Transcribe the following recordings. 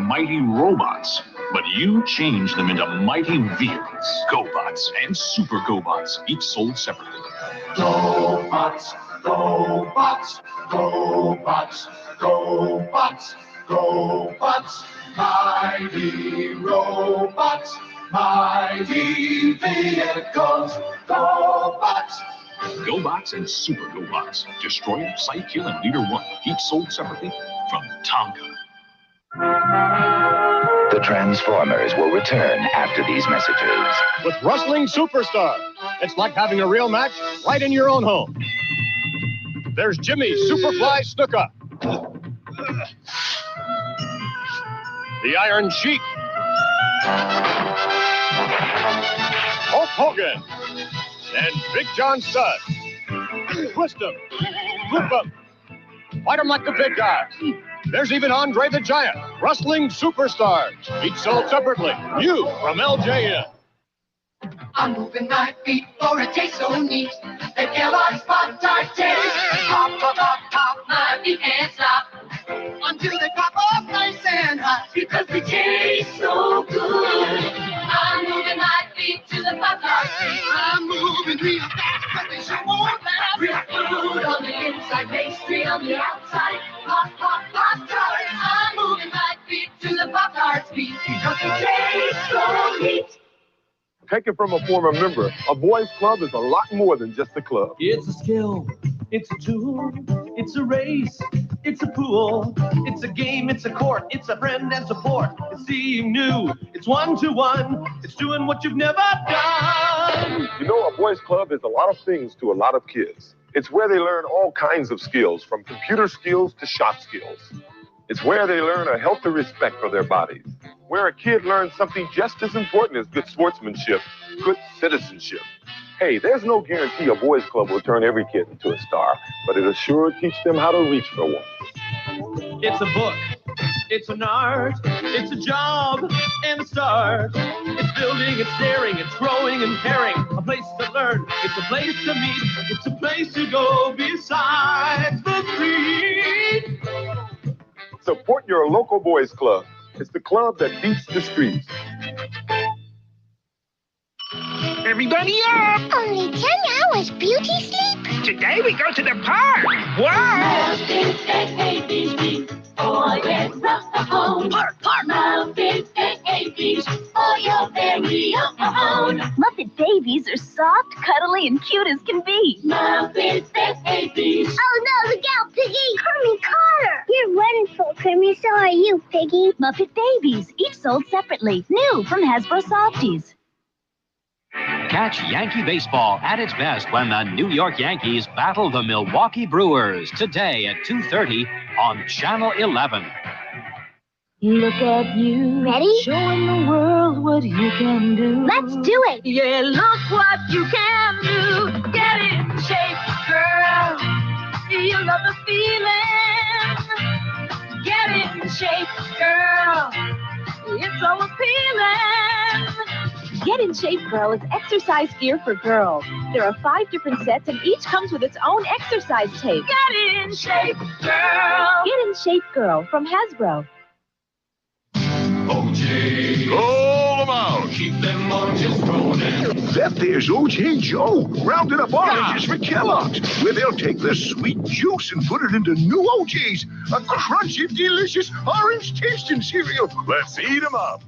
mighty robots, but you changed them into mighty vehicles. GoBots and Super GoBots, each sold separately. GoBots, GoBots, GoBots, GoBots, GoBots, mighty robots, mighty vehicles, GoBots. GoBots and Super GoBots, Destroyer, Sidekill, and Leader 1, each sold separately from Tonka. The Transformers will return after these messages. With Rustling Superstar, it's like having a real match right in your own home. There's Jimmy Superfly Snuka, the Iron Sheik, Hulk Hogan, and Big John Studd. Twist him, flip him, fight him like the big guy. There's even Andre the Giant, Rustling Superstars, each sold separately. New from LJN. I'm moving my feet for a taste so neat. The Kellogg's Pop-Tart taste. Pop, pop, pop, pop, my feet can't stop. Until they pop off nice and hot. Because they taste so good. I'm moving my feet to the Pop-Tart taste. I'm moving real fast, but they sure won't last. Real food on the inside, pastry on the outside. Pop, pop, Pop-Tart. I'm moving my feet to the Pop-Tart's beat. Because they taste so neat. Taken from a former member, a boys' club is a lot more than just a club. It's a skill, it's a tool, it's a race, it's a pool, it's a game, it's a court, it's a friend and support. It's seeing new, it's one-to-one, it's doing what you've never done. You know, a boys' club is a lot of things to a lot of kids. It's where they learn all kinds of skills, from computer skills to shop skills. It's where they learn a healthy respect for their bodies, where a kid learns something just as important as good sportsmanship, good citizenship. Hey, there's no guarantee a boys' club will turn every kid into a star, but it'll sure teach them how to reach for one. It's a book, it's an art, it's a job and a start. It's building, it's daring, it's growing and caring. A place to learn, it's a place to meet, it's a place to go besides the street. Support your local boys' club. It's the club that beats the streets. Everybody up! Only 10 hours beauty sleep? Today we go to the park! Wow! Muffins and babies, for get rough at home. Park! Muffins and babies, for your very own. Muppet babies are soft, cuddly, and cute as can be. Muffins and babies. Oh no, look out, Piggy! Kermit Carter! You're wonderful, Kermit. So are you, Piggy. Muppet babies, each sold separately. New from Hasbro Softies. Catch Yankee baseball at its best when the New York Yankees battle the Milwaukee Brewers today at 2:30 on Channel 11. Look at you. Ready? Showing the world what you can do. Let's do it. Yeah, look what you can do. Get in shape, girl. You love the feeling. Get in shape, girl. It's so appealing. Get in Shape Girl is exercise gear for girls. There are 5 different sets and each comes with its own exercise tape. Get in Shape Girl. Get in Shape Girl from Hasbro. OJ. Roll them out. Keep them oranges rolling. That there's O.J. Joe, rounding up oranges for Kellogg's, where they'll take the sweet juice and put it into new O.J.'s, a crunchy, delicious orange-tasting cereal. Let's eat them up.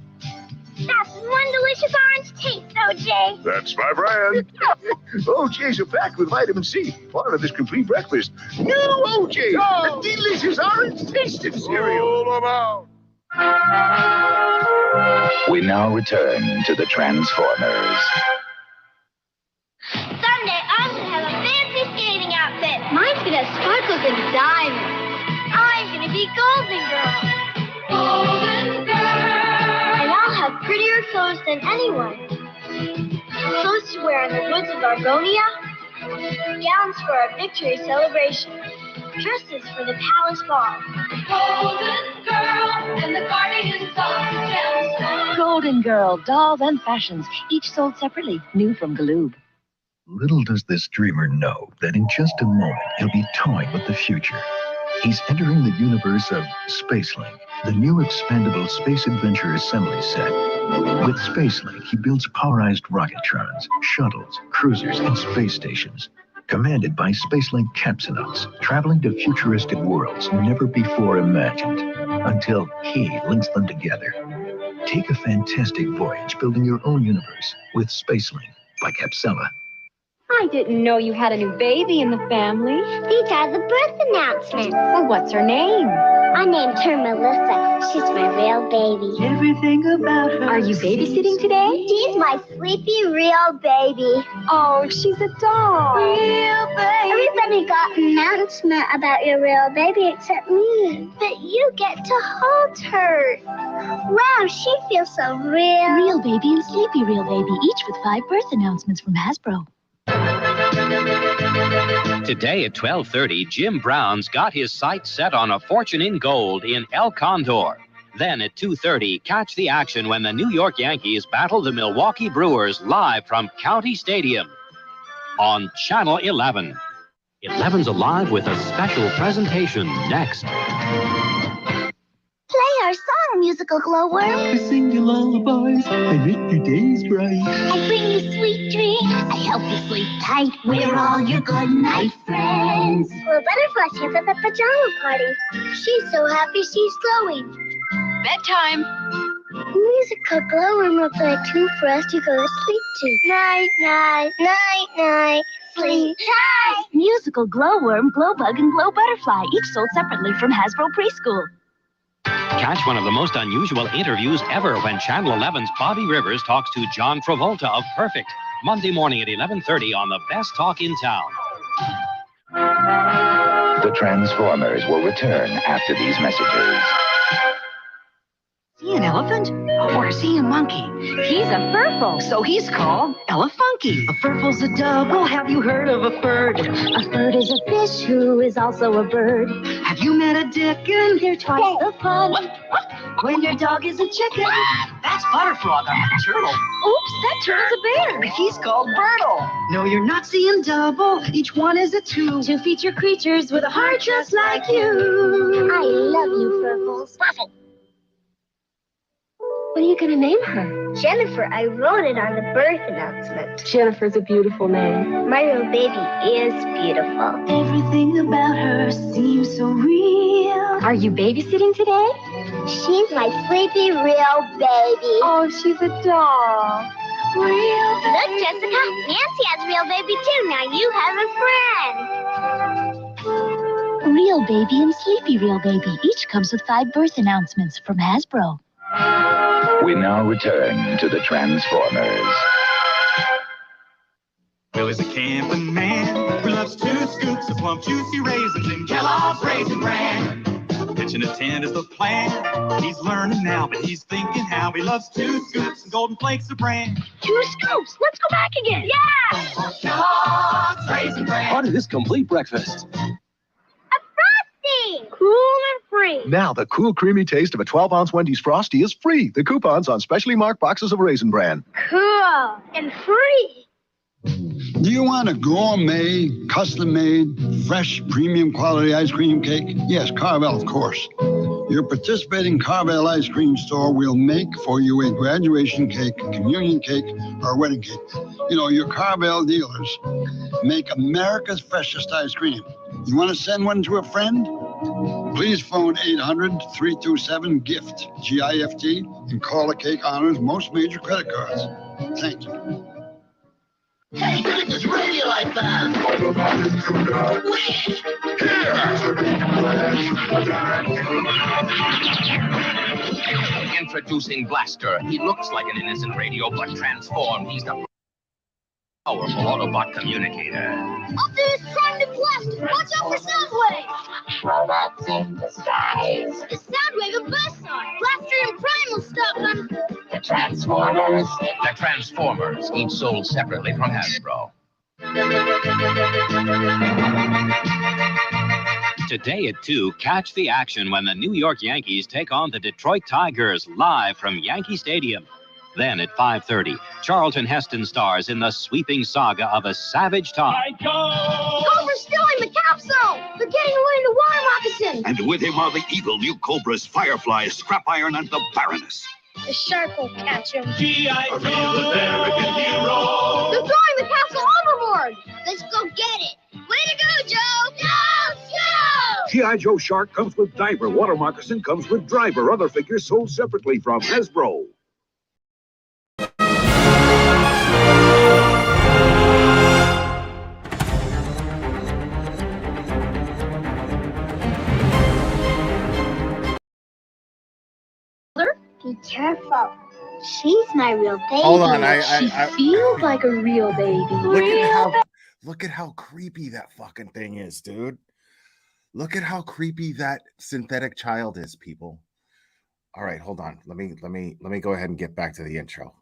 That's one delicious orange taste, OJ. That's my brand. O.J.'s are packed with vitamin C, part of this complete breakfast. New O.J., a delicious orange-tasting cereal. Roll them out. We now return to the Transformers. Someday I'm gonna have a fancy skating outfit. Mine's gonna have sparkles and diamonds. I'm gonna be Golden Girl. Golden Girl. And I'll have prettier clothes than anyone. Clothes to wear in the woods of Argonia. Gowns for our victory celebration. Dresses for the palace ball. Golden Girl and the Guardians of the Gemstones. Golden Girl, dolls and fashions, each sold separately. New from Galoob. Little does this dreamer know that in just a moment he'll be toying with the future. He's entering the universe of Spacelink, the new expandable space adventure assembly set. With SpaceLink, he builds powerized rocketrons, shuttles, cruisers, and space stations. Commanded by SpaceLink capsonauts, traveling to futuristic worlds never before imagined, until he links them together. Take a fantastic voyage building your own universe with SpaceLink by Capsella. I didn't know you had a new baby in the family. These are the birth announcements. Well, what's her name? I named her Melissa. She's my real baby. Everything about her. Are you babysitting today? She's my sleepy real baby. Oh, she's a doll. Real baby. Everybody got an announcement about your real baby except me. But you get to hold her. Wow, she feels so real. Real baby and sleepy real baby, each with 5 birth announcements from Hasbro. Today at 12:30, Jim Brown's got his sights set on a fortune in gold in El Condor. Then at 2:30, catch the action when the New York Yankees battle the Milwaukee Brewers live from County Stadium on Channel 11. 11's Alive with a special presentation next. Play our song, Musical Glowworm. I sing you lullabies, I make your days bright. I bring you sweet dreams. I help you sleep tight. We're all your good night friends. Well, Butterfly she's at the pajama party. She's so happy she's glowing. Bedtime. Musical Glowworm will play a tune for us to go to sleep to. Night, night, night, night. Sleep tight. Musical Glowworm, Glowbug, and Glow Butterfly, each sold separately from Hasbro Preschool. Catch one of the most unusual interviews ever when Channel 11's Bobby Rivers talks to John Travolta of Perfect. Monday morning at 11:30 on the best talk in town. The Transformers will return after these messages. Is he an elephant? Or is he a monkey? He's a furful, so he's called Elefunky. A furfle's a dove. Well, have you heard of a bird? A bird is a fish who is also a bird. Have you met a dickon? They're twice the fun. When your dog is a chicken. That's Butterfrog, I'm a turtle. Oops, that turtle's a bear. He's called Bertle. No, you're not seeing double. Each one is a 2. 2 feature creatures with a heart just like you. I love you, Furfles. Purple. What are you going to name her? Jennifer, I wrote it on the birth announcement. Jennifer's a beautiful name. My real baby is beautiful. Everything about her seems so real. Are you babysitting today? She's my sleepy real baby. Oh, she's a doll. Real baby. Look, Jessica, Nancy has a real baby too. Now you have a friend. Real baby and sleepy real baby, each comes with 5 birth announcements from Hasbro. We now return to the Transformers. Billy's a camping man who loves 2 scoops of plump, juicy raisins in Kellogg's Raisin Bran. Pitching a tent is the plan. He's learning now, but he's thinking how he loves 2 scoops and golden flakes of bran. 2 scoops. Let's go back again. Yeah! Kellogg's Raisin Bran. Part of this complete breakfast. Cool and free. Now the cool, creamy taste of a 12-ounce Wendy's Frosty is free. The coupons on specially marked boxes of Raisin Bran. Cool and free. Do you want a gourmet, custom-made, fresh, premium quality ice cream cake? Yes, Carvel, of course. Your participating Carvel ice cream store will make for you a graduation cake, communion cake, or a wedding cake. You know, your Carvel dealers make America's freshest ice cream. You want to send one to a friend? Please phone 800-327-GIFT, G-I-F-T, and call the Cake Honors most major credit cards. Thank you. Hey, it's radio like that. Introducing Blaster. He looks like an innocent radio, but transformed. He's the powerful Autobot communicator. Optimus Prime to Blaster! Watch out for Soundwave! Robots in disguise. Is Soundwave a bust? Blaster and Prime will stop them! The Transformers. The Transformers, each sold separately from Hasbro. Today at 2, catch the action when the New York Yankees take on the Detroit Tigers live from Yankee Stadium. Then at 5:30, Charlton Heston stars in the sweeping saga of a savage time. Go for stealing the capsule! They're getting away in the water moccasin! And with him are the evil new cobras, Firefly, Scrap Iron, and the Baroness. The shark will catch him. G.I. Joe, American hero. They're throwing the capsule overboard! Let's go get it! Way to go, Joe! Go! G.I. Joe Shark comes with diver. Water Moccasin comes with driver. Other figures sold separately from Hasbro. Be careful. She's my real baby. Hold on, She feels like a real baby. Look at how creepy that fucking thing is, dude. Look at how creepy that synthetic child is, people. All right, hold on. Let me go ahead and get back to the intro.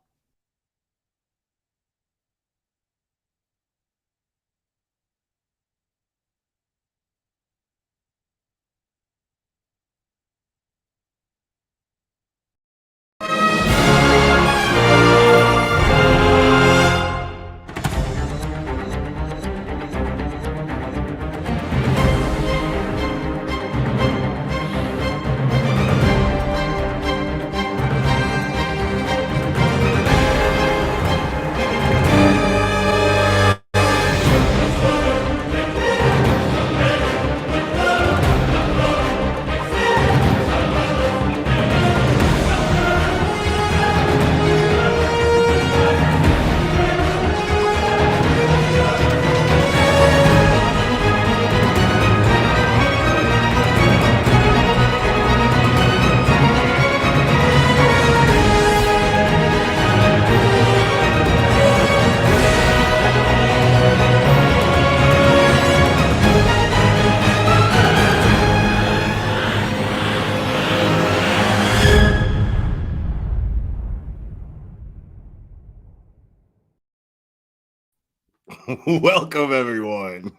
Welcome, everyone.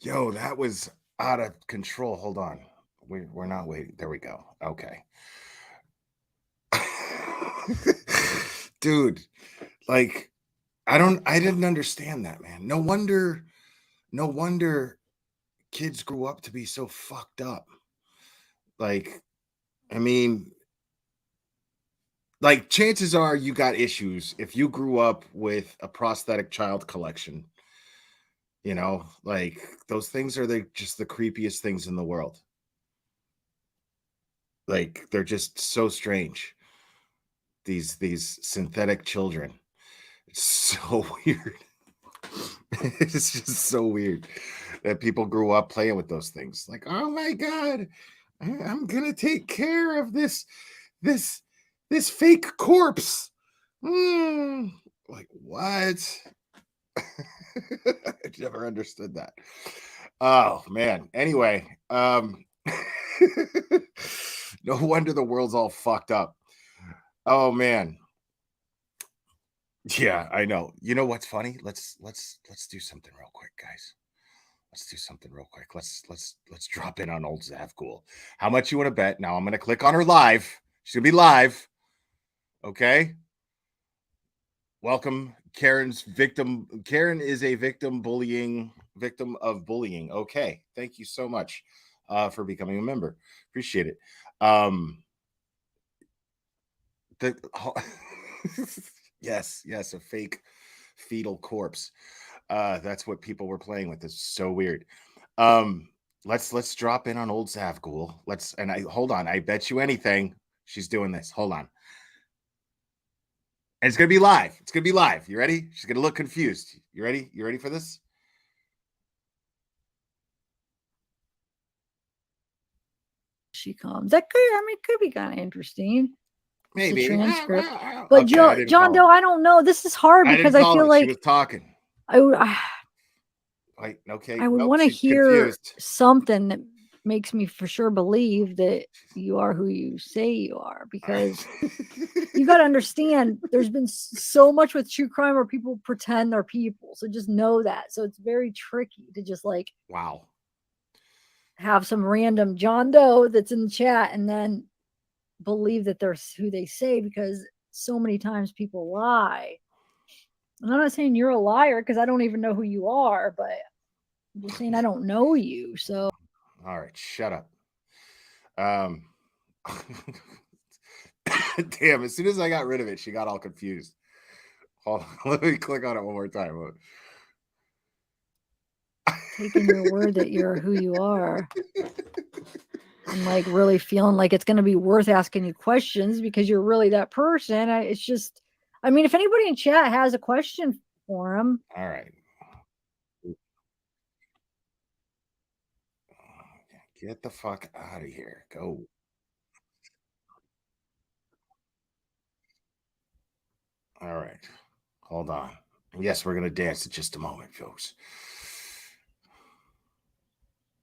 Yo, that was out of control. Hold on. We're not waiting. There we go. Okay. Dude, like, I didn't understand that, man. No wonder kids grew up to be so fucked up. Like, I mean, like, chances are you got issues if you grew up with a prosthetic child collection. You know, like, those things are just the creepiest things in the world. Like, they're just so strange. These synthetic children. It's so weird. It's just so weird that people grew up playing with those things. Like, oh my God, I'm gonna take care of this fake corpse. Like, what? I never understood that. Oh man. Anyway, no wonder the world's all fucked up. Oh man. Yeah, I know. You know what's funny? Let's do something real quick, guys. Let's do something real quick. Let's drop in on old Zavgul. How much you want to bet? Now I'm gonna click on her live. She's gonna be live. Okay. Welcome, Karen's victim. Karen is a victim of bullying. Okay. Thank you so much for becoming a member. Appreciate it. Yes, a fake fetal corpse. That's what people were playing with. This is so weird. Let's drop in on old Zavgul. Hold on. I bet you anything she's doing this. Hold on. And it's gonna be live. It's gonna be live. You ready? She's gonna look confused. You ready? You ready for this? She comes. That could be kind of interesting. Maybe. Transcript. But okay, John Doe, I don't know. This is hard because I feel like she was talking. I would want to hear something that makes me for sure believe that you are who you say you are, because you got to understand there's been so much with true crime where people pretend they're people. So just know that. So it's very tricky to just like, wow, have some random John Doe that's in the chat and then believe that they're who they say, because so many times people lie. And I'm not saying you're a liar because I don't even know who you are, but I'm just saying I don't know you. So All right, shut up. Damn, as soon as I got rid of it, she got all confused. Hold on, let me click on it one more time. taking your word that you're who you are. I'm like really feeling like it's going to be worth asking you questions because you're really that person. It's just, I mean, if anybody in chat has a question for him. All right. Get the fuck out of here. Go. All right. Hold on. Yes, we're going to dance in just a moment, folks.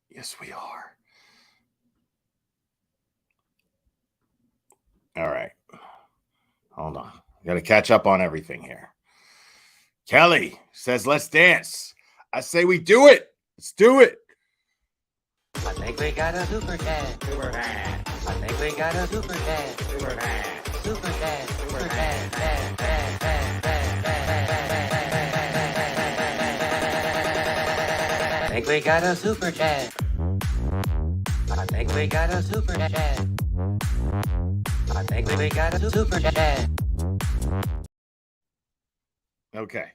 Yes, we are. All right. Hold on. Got to catch up on everything here. Kelly says, let's dance. I say we do it. Let's do it. I think we got a super dad. Super dad. I think we got a super dad. Super dad. Super dad. Super dad. Dad, dad, dad, dad, dad. I think we got a super dad. I think we got a super dad. I think we got a super dad. Okay.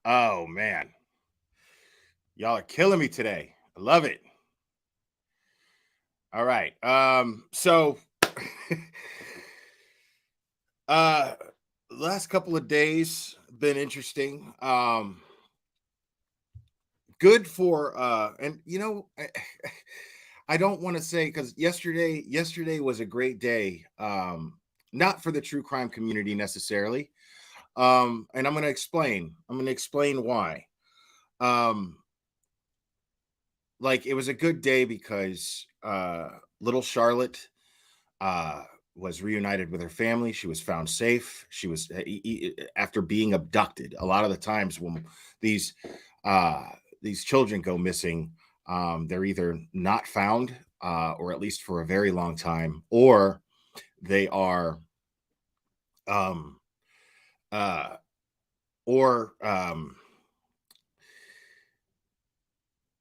Oh, man. Y'all are killing me today. I love it. All right. So last couple of days been interesting. Good for and you know, I don't want to say because yesterday was a great day. Not for the true crime community necessarily. And I'm going to explain why. Like it was a good day because little Charlotte was reunited with her family. She was found safe. She was after being abducted. A lot of the times when these children go missing, they're either not found or at least for a very long time, or they are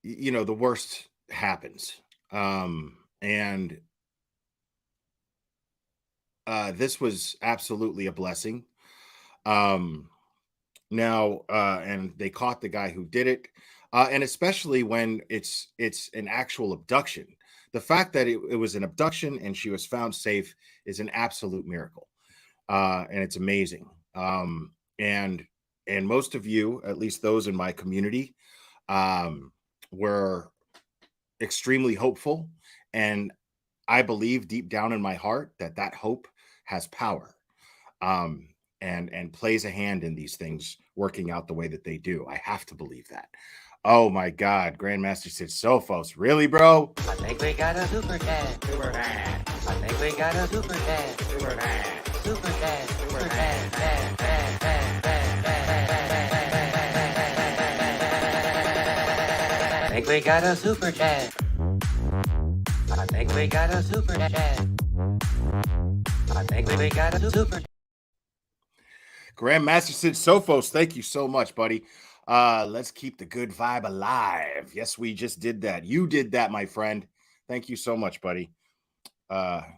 you know, the worst happens. And this was absolutely a blessing. Now, and they caught the guy who did it. And especially when it's an actual abduction. The fact that it was an abduction and she was found safe is an absolute miracle. And it's amazing. And most of you, at least those in my community, were extremely hopeful. And I believe deep down in my heart that hope has power and plays a hand in these things working out the way that they do. I have to believe that. Oh my God, Grandmaster Sid Sophos. Really, bro? I think we got a super dad. Super dad. I think we got a super dad. Super dad. Super dad. Super dad. Dad, dad, dad, dad, dad. I think we got a super dad. I think we got a super dad. I think we got a super dad. Grandmaster Sid Sophos, thank you so much, buddy. Let's keep the good vibe alive. Yes, we just did that. You did that, my friend. Thank you so much, buddy.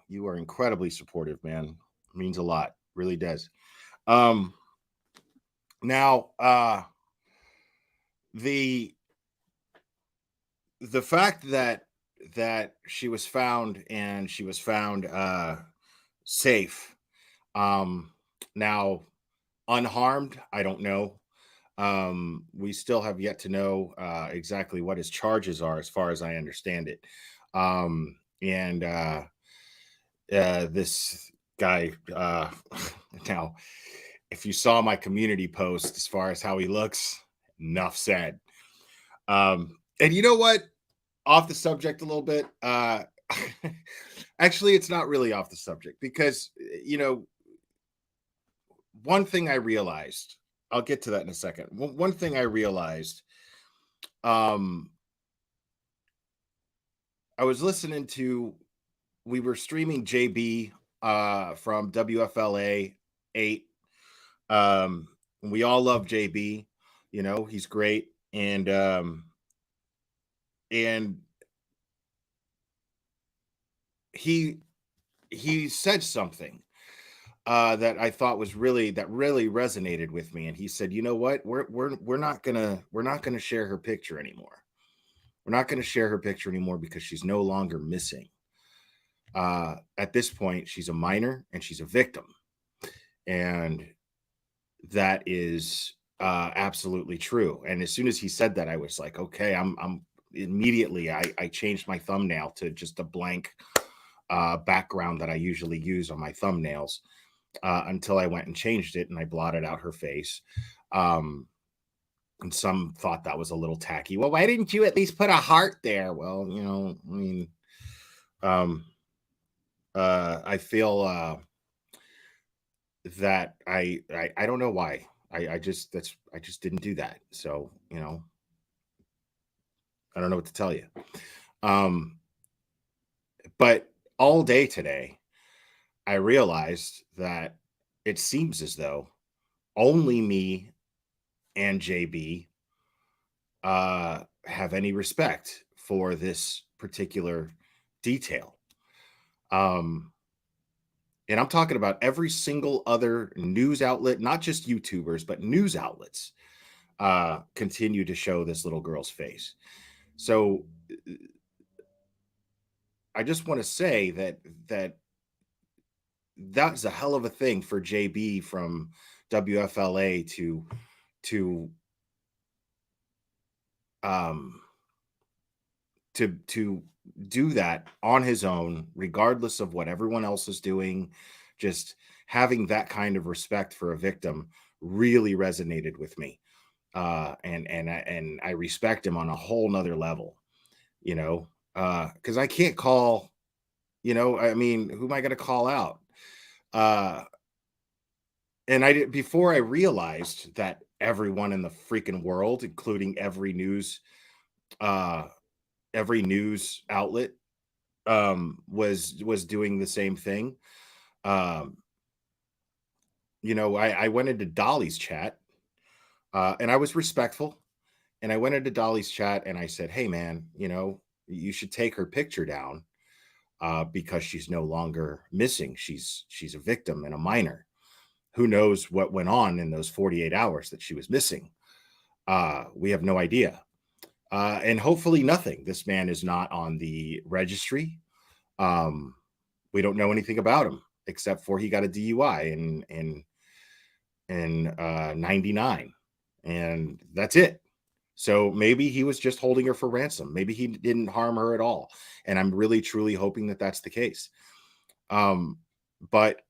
You are incredibly supportive, man. It means a lot. Really does. Now, the fact that she was found and she was found safe. Now, unharmed, I don't know. We still have yet to know exactly what his charges are, as far as I understand it. This guy, now, if you saw my community post as far as how he looks, enough said. And you know what? Off the subject a little bit. Actually, it's not really off the subject because, you know, one thing I realized, I'll get to that in a second. One thing I realized, I was listening to, we were streaming JB from WFLA 8. We all love JB, you know, he's great. And and he said something that I thought was really resonated with me. And he said, "You know what? We're not gonna share her picture anymore. We're not gonna share her picture anymore because she's no longer missing. At this point, she's a minor and she's a victim." And that is absolutely true. And as soon as he said that, I was like, okay, I'm immediately I changed my thumbnail to just a blank background that I usually use on my thumbnails until I went and changed it and I blotted out her face. And some thought that was a little tacky. Well, why didn't you at least put a heart there? Well, you know, I mean, I feel that I don't know why. I just didn't do that. So, you know, I don't know what to tell you. But all day today, I realized that it seems as though only me and JB have any respect for this particular detail. And I'm talking about every single other news outlet, not just YouTubers, but news outlets continue to show this little girl's face. So I just want to say that's a hell of a thing for JB from WFLA to do that on his own, regardless of what everyone else is doing. Just having that kind of respect for a victim really resonated with me. And I respect him on a whole nother level, you know, because I can't call, you know, I mean, who am I going to call out? And before I realized that everyone in the freaking world, including every news outlet, was doing the same thing. You know, I went into Dolly's chat, and I was respectful. And I went into Dolly's chat and I said, "Hey, man, you know, you should take her picture down because she's no longer missing. She's a victim and a minor. Who knows what went on in those 48 hours that she was missing? We have no idea. And hopefully nothing. This man is not on the registry. We don't know anything about him except for he got a DUI in 99, and that's it. So maybe he was just holding her for ransom. Maybe he didn't harm her at all. And I'm really, truly hoping that that's the case. But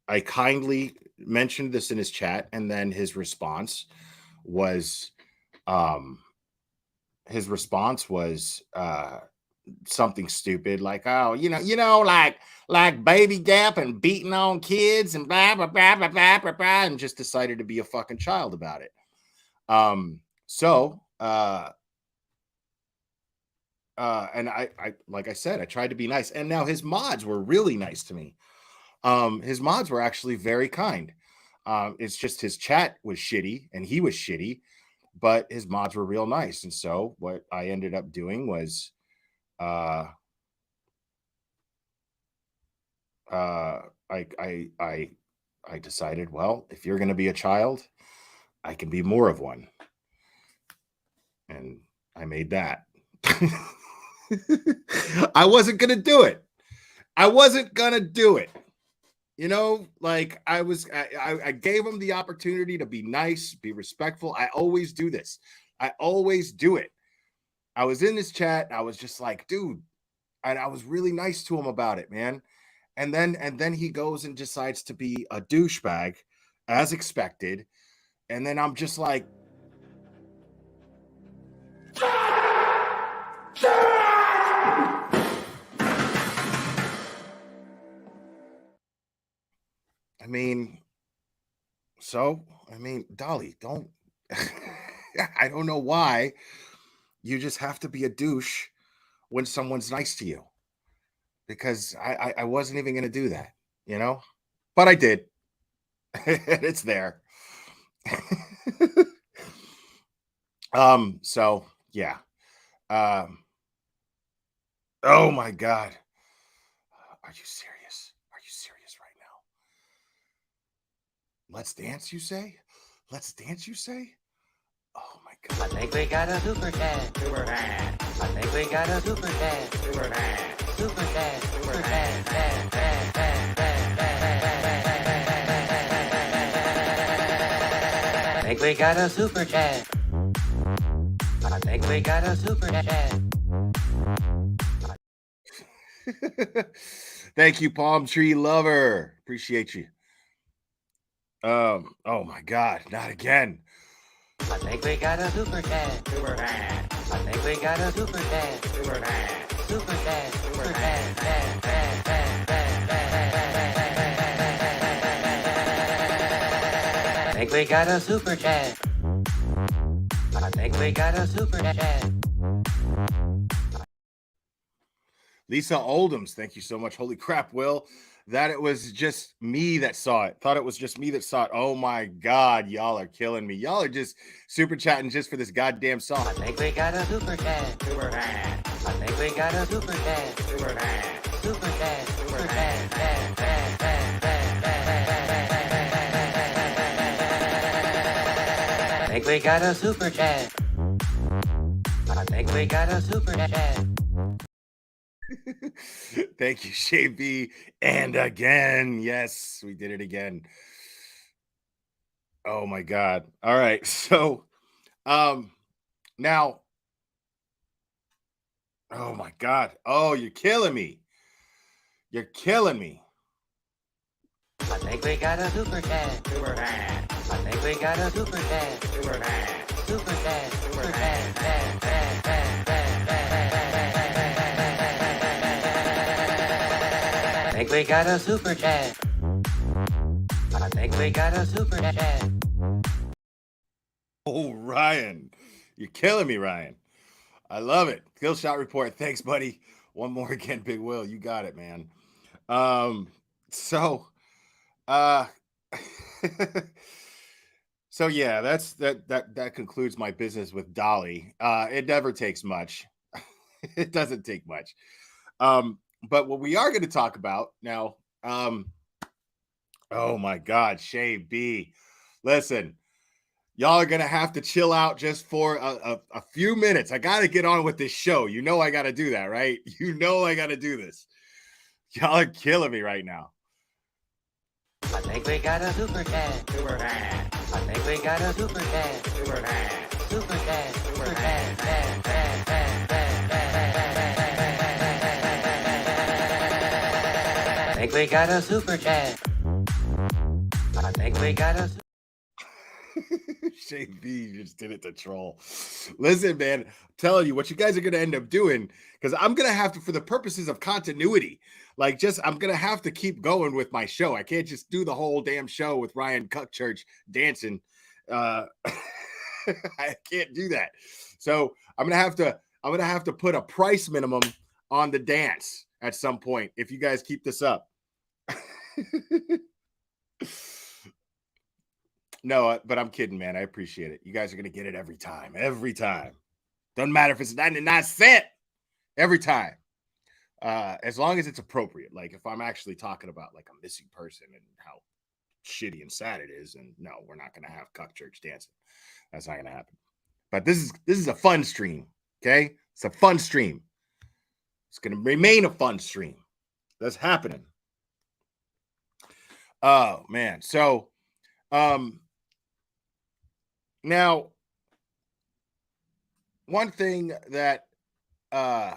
I kindly mentioned this in his chat, and then his response was something stupid like, "Oh, you know, like baby gap and beating on kids and blah blah blah blah blah blah blah," and just decided to be a fucking child about it. And I like I said, I tried to be nice, and now his mods were really nice to me. His mods were actually very kind. It's just his chat was shitty and he was shitty, but his mods were real nice. And so what I ended up doing was I decided, well, if you're going to be a child, I can be more of one. And I made that. I wasn't going to do it. You know, like I gave him the opportunity to be nice, be respectful. I always do this. I always do it. I was in this chat and I was just like, dude, and I was really nice to him about it, man. And then he goes and decides to be a douchebag as expected. And then I'm just like, Dolly, don't, I don't know why you just have to be a douche when someone's nice to you, because I wasn't even going to do that, you know, but I did. It's there. So yeah, Oh my God. Are you serious? Are you serious right now? Let's dance, you say? Let's dance, you say? Oh my God. I think we got a super cat. Super cat. I think we got a super cat. Super cat. Super cat. Super cat. I think we got a super cat. I think we got a super cat. Thank you, Palm Tree Lover. Appreciate you. Oh my God, not again. I think we got a super cat. Super cat. I think we got a super cat. Super cat. Super cat. Super cat. I think we got a super cat. I think we got a super cat. Lisa Oldhams, thank you so much. Holy crap, Will. That it was just me that saw it. Thought it was just me that saw it. Oh my God, y'all are killing me. Y'all are just super chatting just for this goddamn song. I think we got a super cat. Super cat. I think we got a super cat. Super cat. Super cat. Super cat. I think we got a super cat. I think we got a super cat. Thank you, Shay B. And again, yes, we did it again. Oh my God. All right. So now, oh my God. Oh, you're killing me. You're killing me. I think we got a super cat. Super cat. I think we got a super cat. Super cat. Super cat. Super cat. I think we got a super cat. I think we got a super cat. Oh, Ryan. You're killing me, Ryan. I love it. Kill shot report. Thanks, buddy. One more again, Big Will. You got it, man. So yeah, that concludes my business with Dolly. It never takes much. It doesn't take much. But what we are going to talk about now, oh my God, Shay B. Listen, y'all are going to have to chill out just for a few minutes. I got to get on with this show. You know I got to do that, right? You know I got to do this. Y'all are killing me right now. I think we got a super cat. Super cat. I think we got a super cat. Super cat. Super cat. Super cat. I think we got a super cat. I think we got a. Shay B just did it to troll. Listen, man, I'm telling you what you guys are going to end up doing, because I'm going to have to, for the purposes of continuity, I'm going to have to keep going with my show. I can't just do the whole damn show with Ryan Cuckchurch dancing. I can't do that. So I'm going to have to put a price minimum on the dance at some point if you guys keep this up. No, but I'm kidding, man. I appreciate it. You guys are going to get it every time. Every time. Doesn't matter if it's 99 cents. Every time. As long as it's appropriate. Like if I'm actually talking about like a missing person and how shitty and sad it is, and no, we're not going to have Cuckchurch dancing. That's not going to happen. But this is a fun stream, okay? It's a fun stream. It's going to remain a fun stream. That's happening. Oh, man. So, now, one thing that I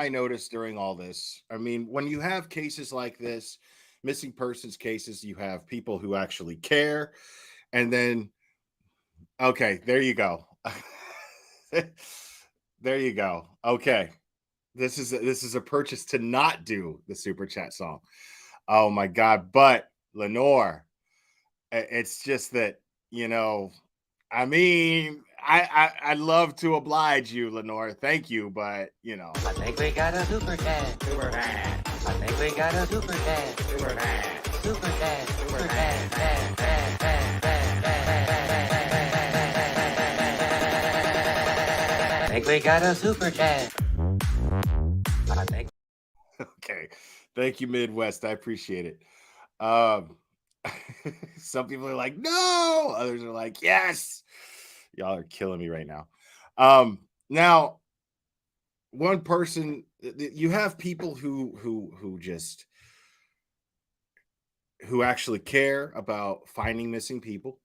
noticed during all this, I mean, when you have cases like this, missing persons cases, you have people who actually care, and then, okay, there you go. There you go. Okay. This is a purchase to not do the super chat song. Oh my God. But Lenore, it's just that, you know, I mean, I'd love to oblige you, Lenore. Thank you. But, you know, I think we got a super cat. Super cat. I think we got a super cat. Super cat. Super cat. Super cat. think we got a super chat. I think. Okay. Thank you, Midwest. I appreciate it. Some people are like, no. Others are like, yes. Y'all are killing me right now. Now, one person, you have people who actually care about finding missing people,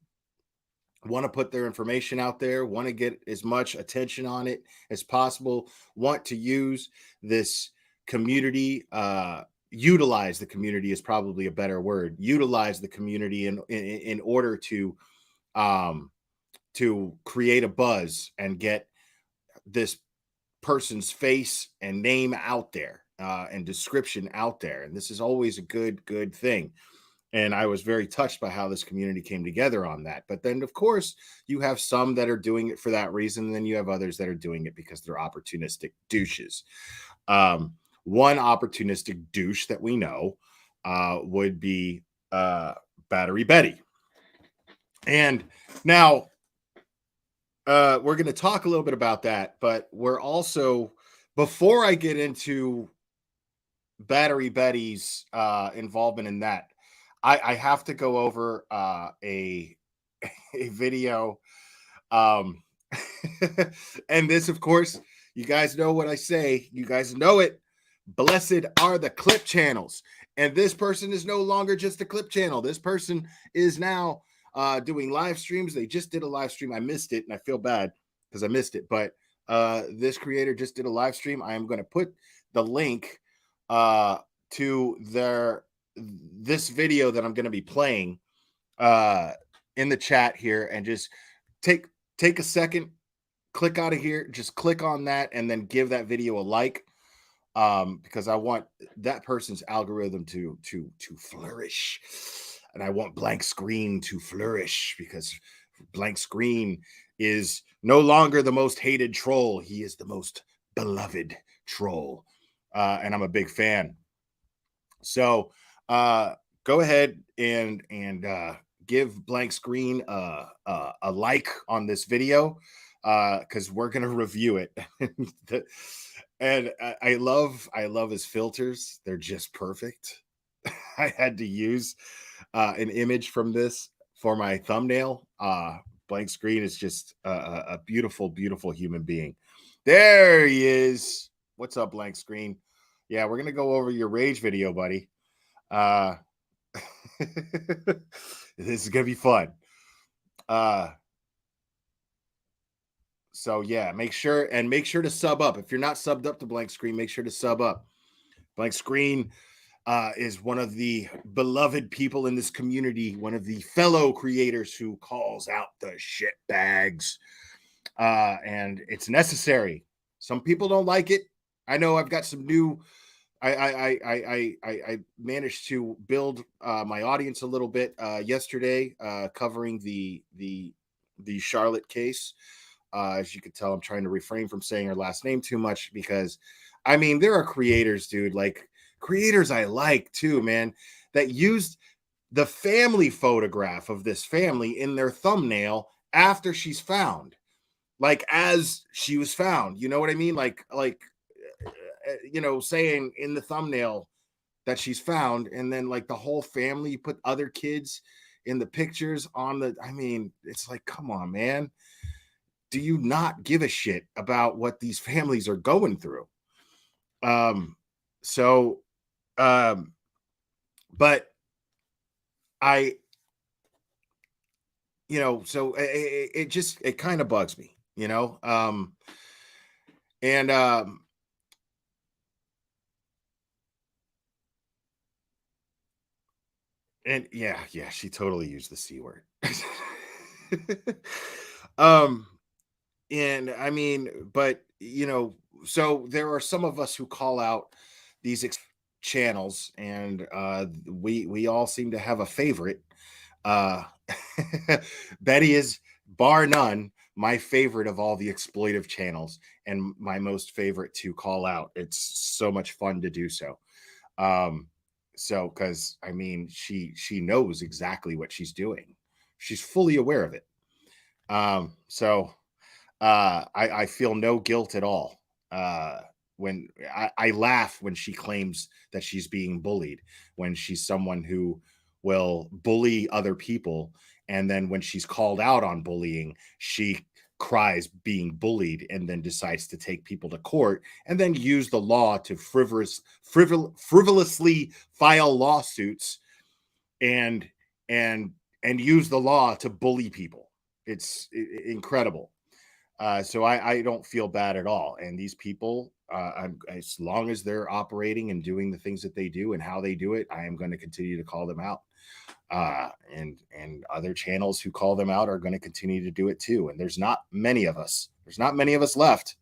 want to put their information out there, want to get as much attention on it as possible, want to use this community, utilize the community is probably a better word, utilize the community in order to create a buzz and get this person's face and name out there, and description out there. And this is always a good thing. And I was very touched by how this community came together on that. But then, of course, you have some that are doing it for that reason. And then you have others that are doing it because they're opportunistic douches. One opportunistic douche that we know would be Battery Betty. And now we're going to talk a little bit about that. But we're also, before I get into Battery Betty's involvement in that, I have to go over a video. And this, of course, you guys know what I say. You guys know it. Blessed are the clip channels. And this person is no longer just a clip channel. This person is now doing live streams. They just did a live stream. I missed it, and I feel bad because I missed it. But this creator just did a live stream. I am going to put the link to this video that I'm going to be playing in the chat here, and just take a second, click out of here, just click on that, and then give that video a like, because I want that person's algorithm to flourish, and I want Blank Screen to flourish, because Blank Screen is no longer the most hated troll. He is the most beloved troll, and I'm a big fan. So go ahead and give Blank Screen a like on this video, because we're gonna review it. And I love his filters. They're just perfect. I had to use an image from this for my thumbnail. Blank Screen is just a beautiful human being. There he is. What's up, Blank Screen? Yeah, we're gonna go over your rage video, buddy. This is gonna be fun. So yeah, make sure to sub up. If you're not subbed up to Blank Screen, make sure to sub up. Blank Screen is one of the beloved people in this community, one of the fellow creators who calls out the shit bags, and it's necessary. Some people don't like it. I know I've got some new. I managed to build my audience a little bit yesterday, covering the Charlotte case. As you can tell, I'm trying to refrain from saying her last name too much, because I mean, there are creators, dude, like creators I like too, man, that used the family photograph of this family in their thumbnail after she's found, like as she was found. You know what I mean? Like you know, saying in the thumbnail that she's found, and then like the whole family put other kids in the pictures on the, I mean, it's like, come on, man. Do you not give a shit about what these families are going through? But I, you know, so it kind of bugs me, you know? And yeah, she totally used the C word. And I mean, but you know, so there are some of us who call out these channels, and we all seem to have a favorite. Betty is, bar none, my favorite of all the exploitive channels, and my most favorite to call out. It's so much fun to do so. So, because I mean, she knows exactly what she's doing. She's fully aware of it. So I feel no guilt at all. When I laugh when she claims that she's being bullied, when she's someone who will bully other people, and then when she's called out on bullying, she cries being bullied and then decides to take people to court and then use the law to frivolously file lawsuits and use the law to bully people. It's incredible. So I don't feel bad at all. And these people, as long as they're operating and doing the things that they do and how they do it, I am going to continue to call them out. And other channels who call them out are going to continue to do it too. And there's not many of us. There's not many of us left.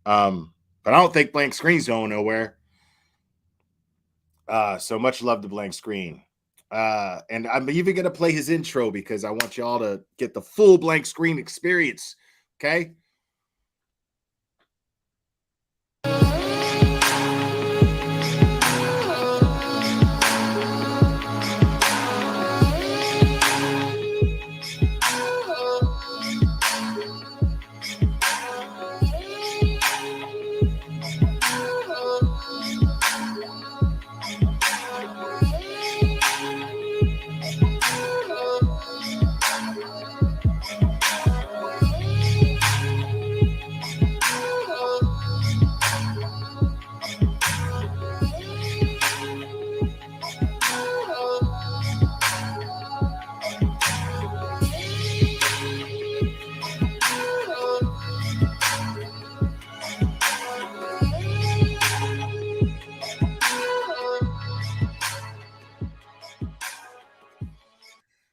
But I don't think Blank Screen's going nowhere. So much love to Blank Screen. And I'm even going to play his intro because I want y'all to get the full Blank Screen experience. Okay.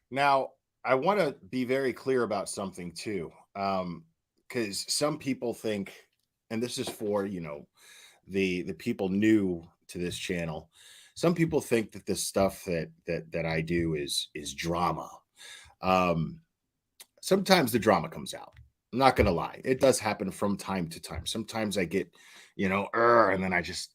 Now, I want to be very clear about something too, because some people think, and this is for, the people new to this channel. Some people think that this stuff that I do is drama. Sometimes the drama comes out. I'm not gonna lie, it does happen from time to time. Sometimes I get, and then I just,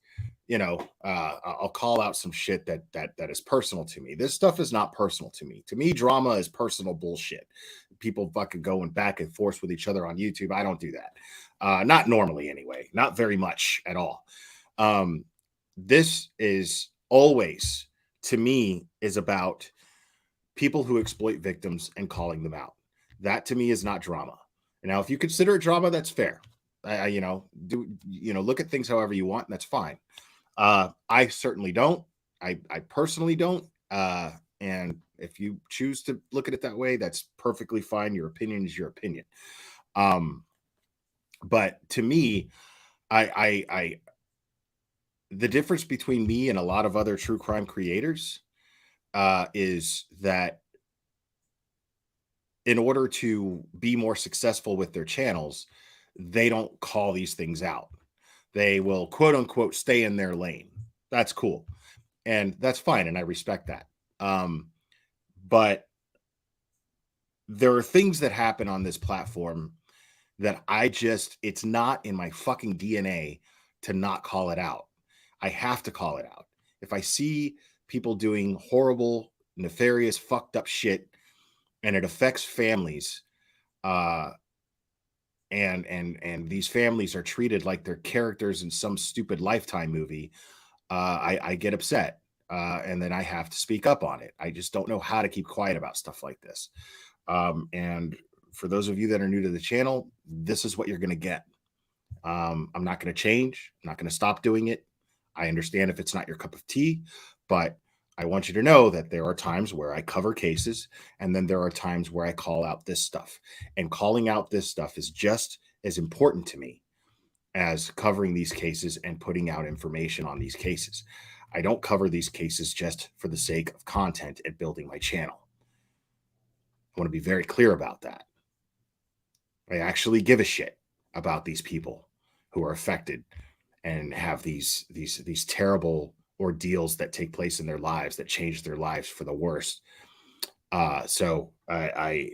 I'll call out some shit that is personal to me. This stuff is not personal to me. To me, drama is personal bullshit. People fucking going back and forth with each other on YouTube. I don't do that. Not normally anyway. Not very much at all. This is always, to me, is about people who exploit victims and calling them out. That to me is not drama. Now, if you consider it drama, that's fair. Look at things however you want, and that's fine. I certainly don't. I personally don't. And if you choose to look at it that way, that's perfectly fine. Your opinion is your opinion. But to me, the difference between me and a lot of other true crime creators is that in order to be more successful with their channels, they don't call these things out. They will, quote unquote, stay in their lane. That's cool. And that's fine. And I respect that. But there are things that happen on this platform that it's not in my fucking DNA to not call it out. I have to call it out. If I see people doing horrible, nefarious, fucked up shit, and it affects families, and these families are treated like they're characters in some stupid Lifetime movie, I get upset. And then I have to speak up on it. I just don't know how to keep quiet about stuff like this. And for those of you that are new to the channel, this is what you're going to get. I'm not going to change. I'm not going to stop doing it. I understand if it's not your cup of tea, but I want you to know that there are times where I cover cases, and then there are times where I call out this stuff. And calling out this stuff is just as important to me as covering these cases and putting out information on these cases. I don't cover these cases just for the sake of content and building my channel. I want to be very clear about that. I actually give a shit about these people who are affected and have these terrible ordeals that take place in their lives that change their lives for the worst. So I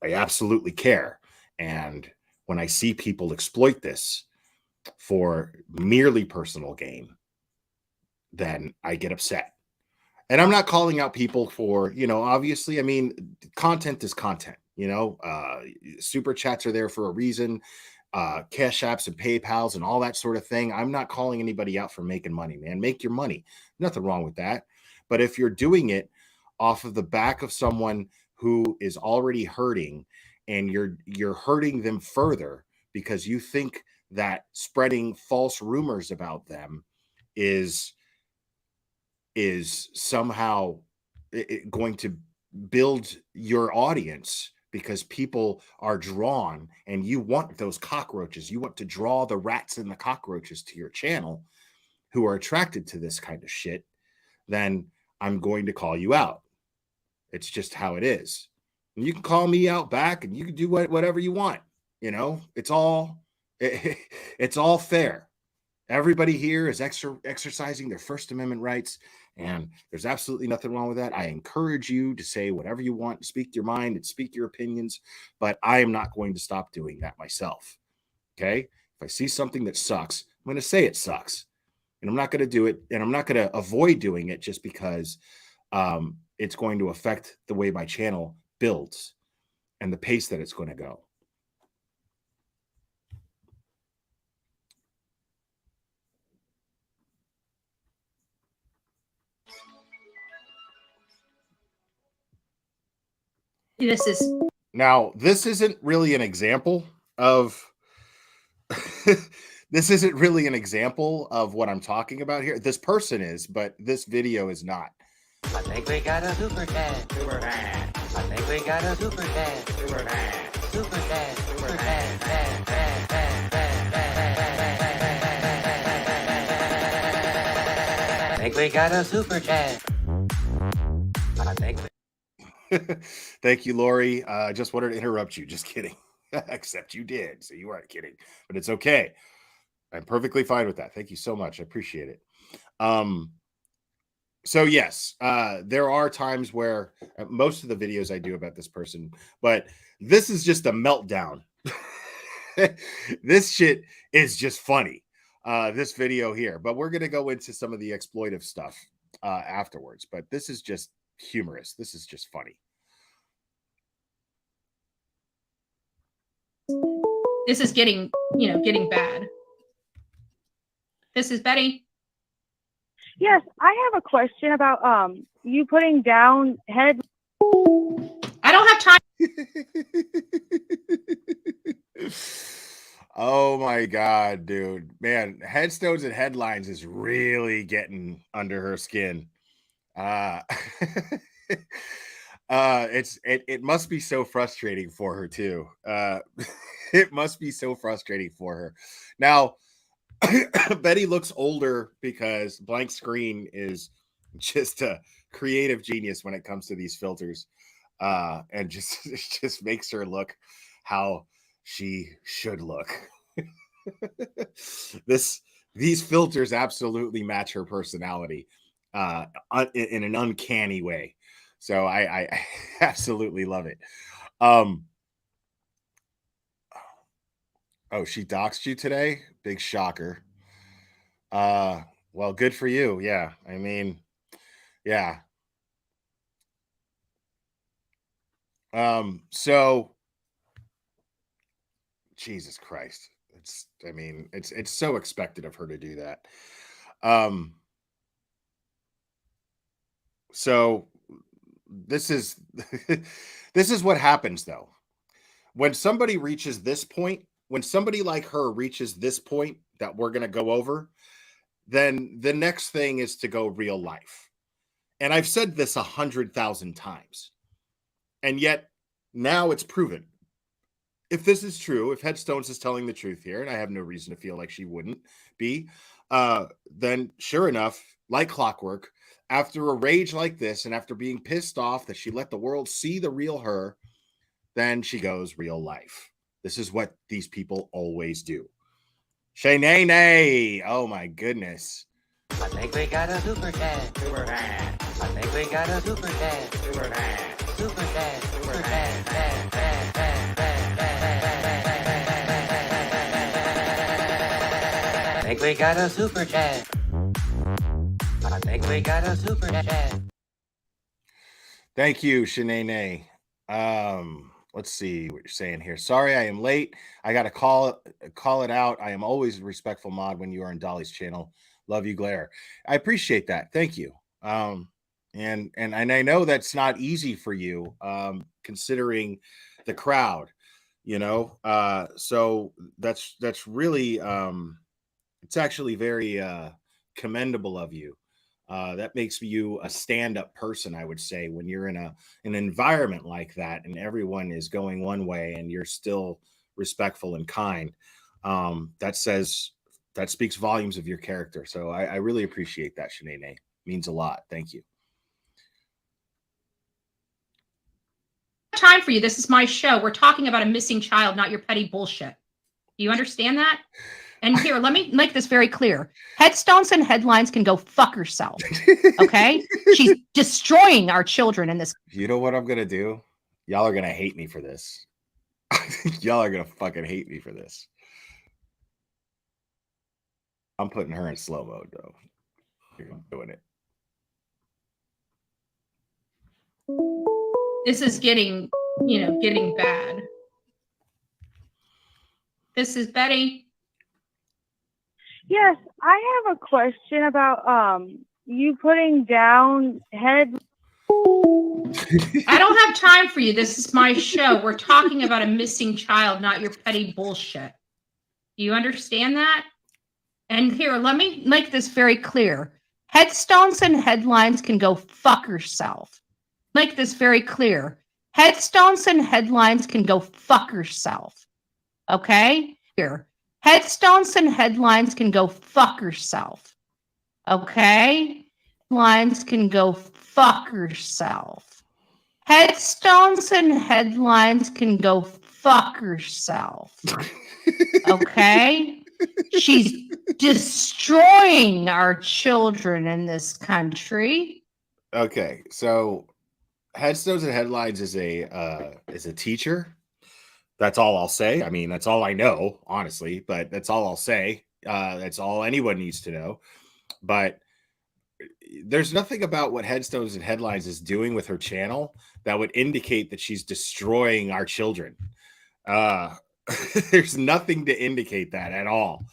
absolutely care. And when I see people exploit this for merely personal gain, then I get upset. And I'm not calling out people for, obviously, I mean, content is content. Super chats are there for a reason. Cash apps and PayPals and all that sort of thing. I'm not calling anybody out for making money, man. Make your money. Nothing wrong with that. But if you're doing it off of the back of someone who is already hurting, and you're hurting them further because you think that spreading false rumors about them is somehow going to build your audience, because people are drawn, and you want those cockroaches. You want to draw the rats and the cockroaches to your channel who are attracted to this kind of shit, then I'm going to call you out. It's just how it is. And you can call me out back, and you can do whatever you want. It's all fair. Everybody here is exercising their First Amendment rights, and there's absolutely nothing wrong with that. I encourage you to say whatever you want, speak your mind and speak your opinions, but I am not going to stop doing that myself. Okay? If I see something that sucks, I'm going to say it sucks, and I'm not going to do it, and I'm not going to avoid doing it just because it's going to affect the way my channel builds and the pace that it's going to go. This isn't really an example of this isn't really an example of what I'm talking about here. This person is, but this video is not. I think we got a super cat. Super cat. I think we got a super cat. Super cat. Super cat. Super cat. I think we got a super cat. I think. Thank you, Lori. I just wanted to interrupt you. Just kidding. Except you did, so you weren't kidding. But it's okay. I'm perfectly fine with that. Thank you so much. I appreciate it. So yes, there are times where most of the videos I do about this person, but this is just a meltdown. This shit is just funny. This video here, but we're going to go into some of the exploitive stuff afterwards. But this is just humorous. This is just funny. This is getting bad. This is Betty. Yes, I have a question about you putting down head. I don't have time. Oh my God, dude. Man, headstones and headlines is really getting under her skin. It must be so frustrating for her too. It must be so frustrating for her. Now, Betty looks older because Blank Screen is just a creative genius when it comes to these filters, and just makes her look how she should look. These filters absolutely match her personality in an uncanny way. So I absolutely love it. Oh, she doxed you today? Big shocker. Well, good for you. Yeah. I mean, yeah. So Jesus Christ. It's so expected of her to do that. So this is this is what happens though. When somebody reaches this point, when somebody like her reaches this point that we're going to go over, then the next thing is to go real life. And I've said this 100,000 times. And yet now it's proven. If this is true, if Headstones is telling the truth here, and I have no reason to feel like she wouldn't be, then sure enough, like clockwork, after a rage like this, and after being pissed off that she let the world see the real her, then she goes real life. This is what these people always do. Shay-nay-nay. Oh my goodness. I think we got a super cat. Super cat. I think we got a super cat. Super cat. Super cat. Super cat. I think we got a super cat. I think we got a super cat. Thank you, Shay-nay-nay. Let's see what you're saying here. Sorry, I am late. I got to call it out. I am always a respectful mod when you are on Dolly's channel. Love you, Glare. I appreciate that. Thank you. And I know that's not easy for you, considering the crowd, you know. So that's really it's actually very commendable of you. That makes you a stand-up person, I would say, when you're in an environment like that and everyone is going one way and you're still respectful and kind. That speaks volumes of your character. So I really appreciate that, Shanae. Means a lot. Thank you. Time for you. This is my show. We're talking about a missing child, not your petty bullshit. Do you understand that? And here, let me make this very clear. Headstones and headlines can go fuck herself. Okay? She's destroying our children in this. You know what I'm going to do? Y'all are going to hate me for this. Y'all are going to fucking hate me for this. I'm putting her in slow mode, though. I'm doing it. This is getting bad. This is Betty. Yes, I have a question about you putting down head. I don't have time for you. This is my show. We're talking about a missing child, not your petty bullshit. Do you understand that? And here, let me make this very clear. Headstones and headlines can go fuck herself. Make this very clear. Headstones and headlines can go fuck herself. Okay? Here. Headstones and headlines can go fuck herself. Okay? Headlines can go fuck herself. Headstones and headlines can go fuck herself. Okay? She's destroying our children in this country. Okay, so Headstones and Headlines is a teacher. That's all I'll say. I mean, that's all I know, honestly, but that's all I'll say. That's all anyone needs to know. But there's nothing about what Headstones and Headlines is doing with her channel that would indicate that she's destroying our children. There's nothing to indicate that at all.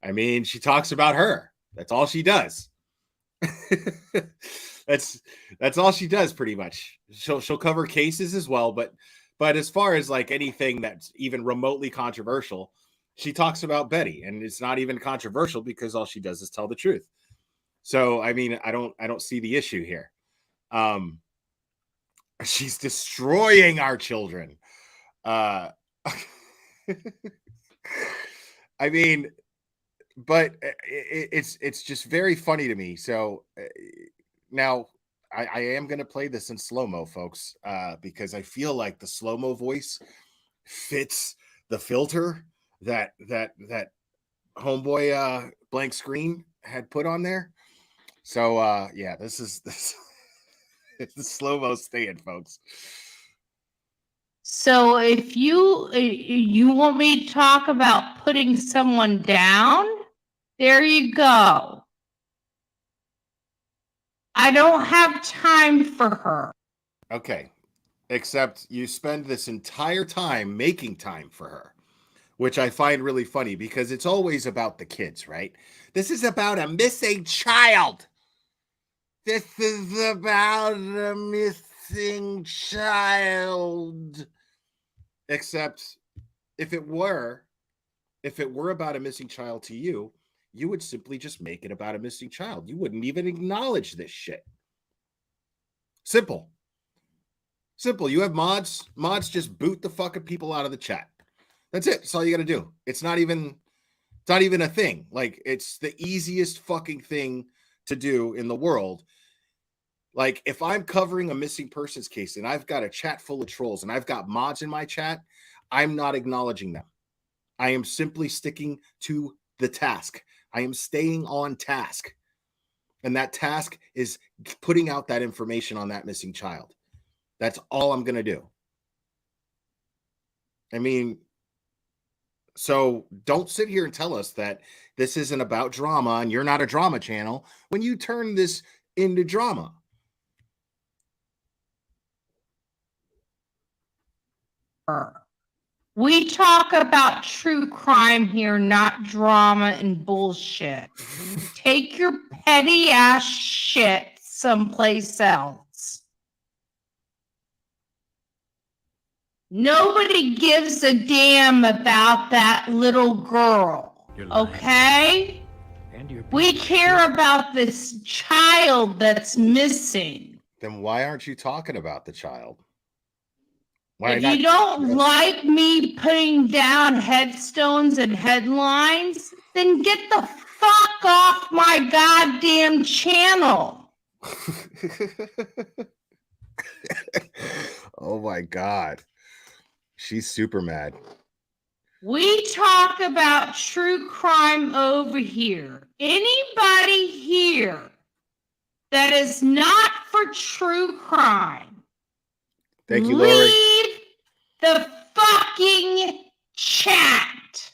I mean, she talks about her. That's all she does. That's all she does, pretty much. She'll cover cases as well, but as far as like anything that's even remotely controversial, she talks about Betty, and it's not even controversial because all she does is tell the truth. So I mean, I don't see the issue here. She's destroying our children. I mean, but it's just very funny to me. So now I am going to play this in slow-mo, folks, because I feel like the slow-mo voice fits the filter that homeboy blank screen had put on there. So yeah, this is it's the slow-mo stand, folks. So if you want me to talk about putting someone down, there you go. I don't have time for her. Okay. Except you spend this entire time making time for her, which I find really funny because it's always about the kids, right? This is about a missing child. This is about a missing child. Except if it were about a missing child to you, you would simply just make it about a missing child. You wouldn't even acknowledge this shit. Simple. You have mods. Mods just boot the fucking people out of the chat. That's it. That's all you got to do. It's not even a thing. Like, it's the easiest fucking thing to do in the world. Like, if I'm covering a missing persons case and I've got a chat full of trolls and I've got mods in my chat, I'm not acknowledging them. I am simply sticking to the task. I am staying on task. And that task is putting out that information on that missing child. That's all I'm going to do. I mean, so don't sit here and tell us that this isn't about drama and you're not a drama channel when you turn this into drama. her. We talk about true crime here, not drama and bullshit. Take your petty ass shit someplace else. Nobody gives a damn about that little girl, okay? We care about this child that's missing. Then why aren't you talking about the child? Why If not? you don't like me putting down headstones and headlines, then get the fuck off my goddamn channel. Oh my God. She's super mad. We talk about true crime over here. Anybody here that is not for true crime, thank you, Lori. leave the fucking chat.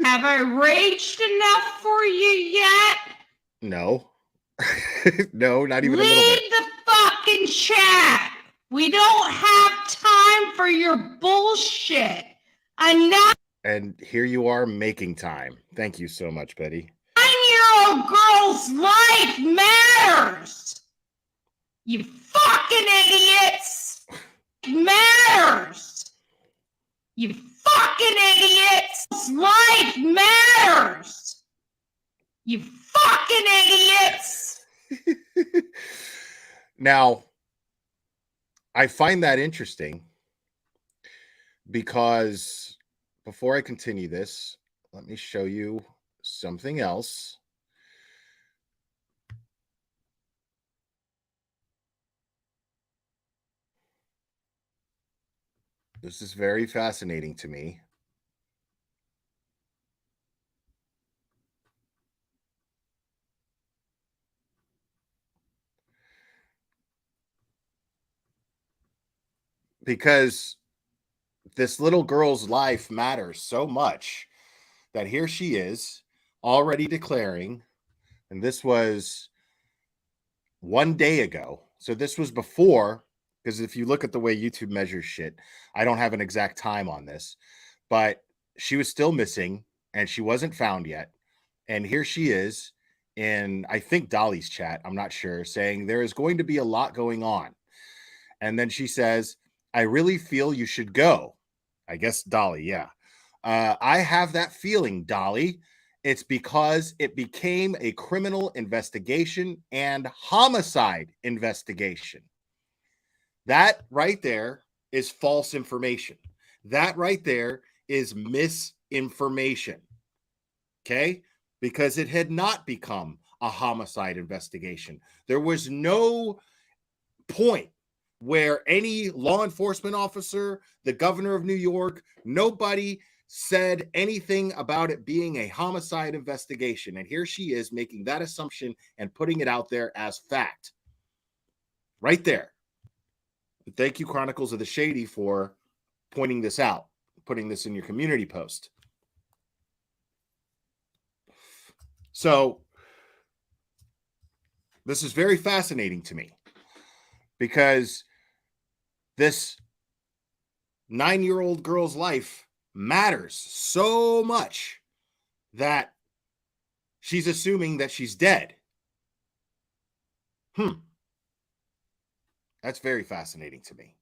Have I raged enough for you yet? No. No, not even a little Leave bit. the fucking chat. We don't have time for your bullshit. Enough. And here you are making time. Thank you so much, Betty. 9-year-old girl's life matters. You fucking idiots. Matters. You fucking idiots. Life matters. You fucking idiots. Now, I find that interesting because before I continue this, let me show you something else. This is very fascinating to me. Because this little girl's life matters so much that here she is already declaring, and this was 1 day ago. So this was before, because if you look at the way YouTube measures shit, I don't have an exact time on this, but she was still missing and she wasn't found yet. And here she is in, I think, Dolly's chat, I'm not sure, saying there is going to be a lot going on. And then she says, I really feel you should go. I guess Dolly, yeah. I have that feeling, Dolly. It's because it became a criminal investigation and homicide investigation. That right there is false information. That right there is misinformation. Okay? Because it had not become a homicide investigation. There was no point where any law enforcement officer, the governor of New York, nobody said anything about it being a homicide investigation. And here she is making that assumption and putting it out there as fact. Right there. Thank you, Chronicles of the Shady, for pointing this out, putting this in your community post. So this is very fascinating to me because this 9-year-old girl's life matters so much that she's assuming that she's dead. That's very fascinating to me.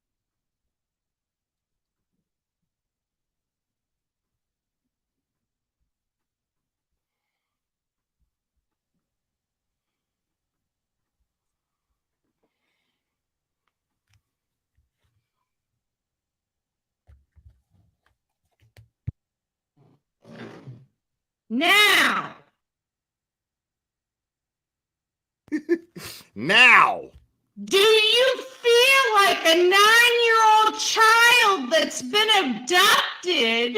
Now. Now. Do you feel like a 9-year-old child that's been abducted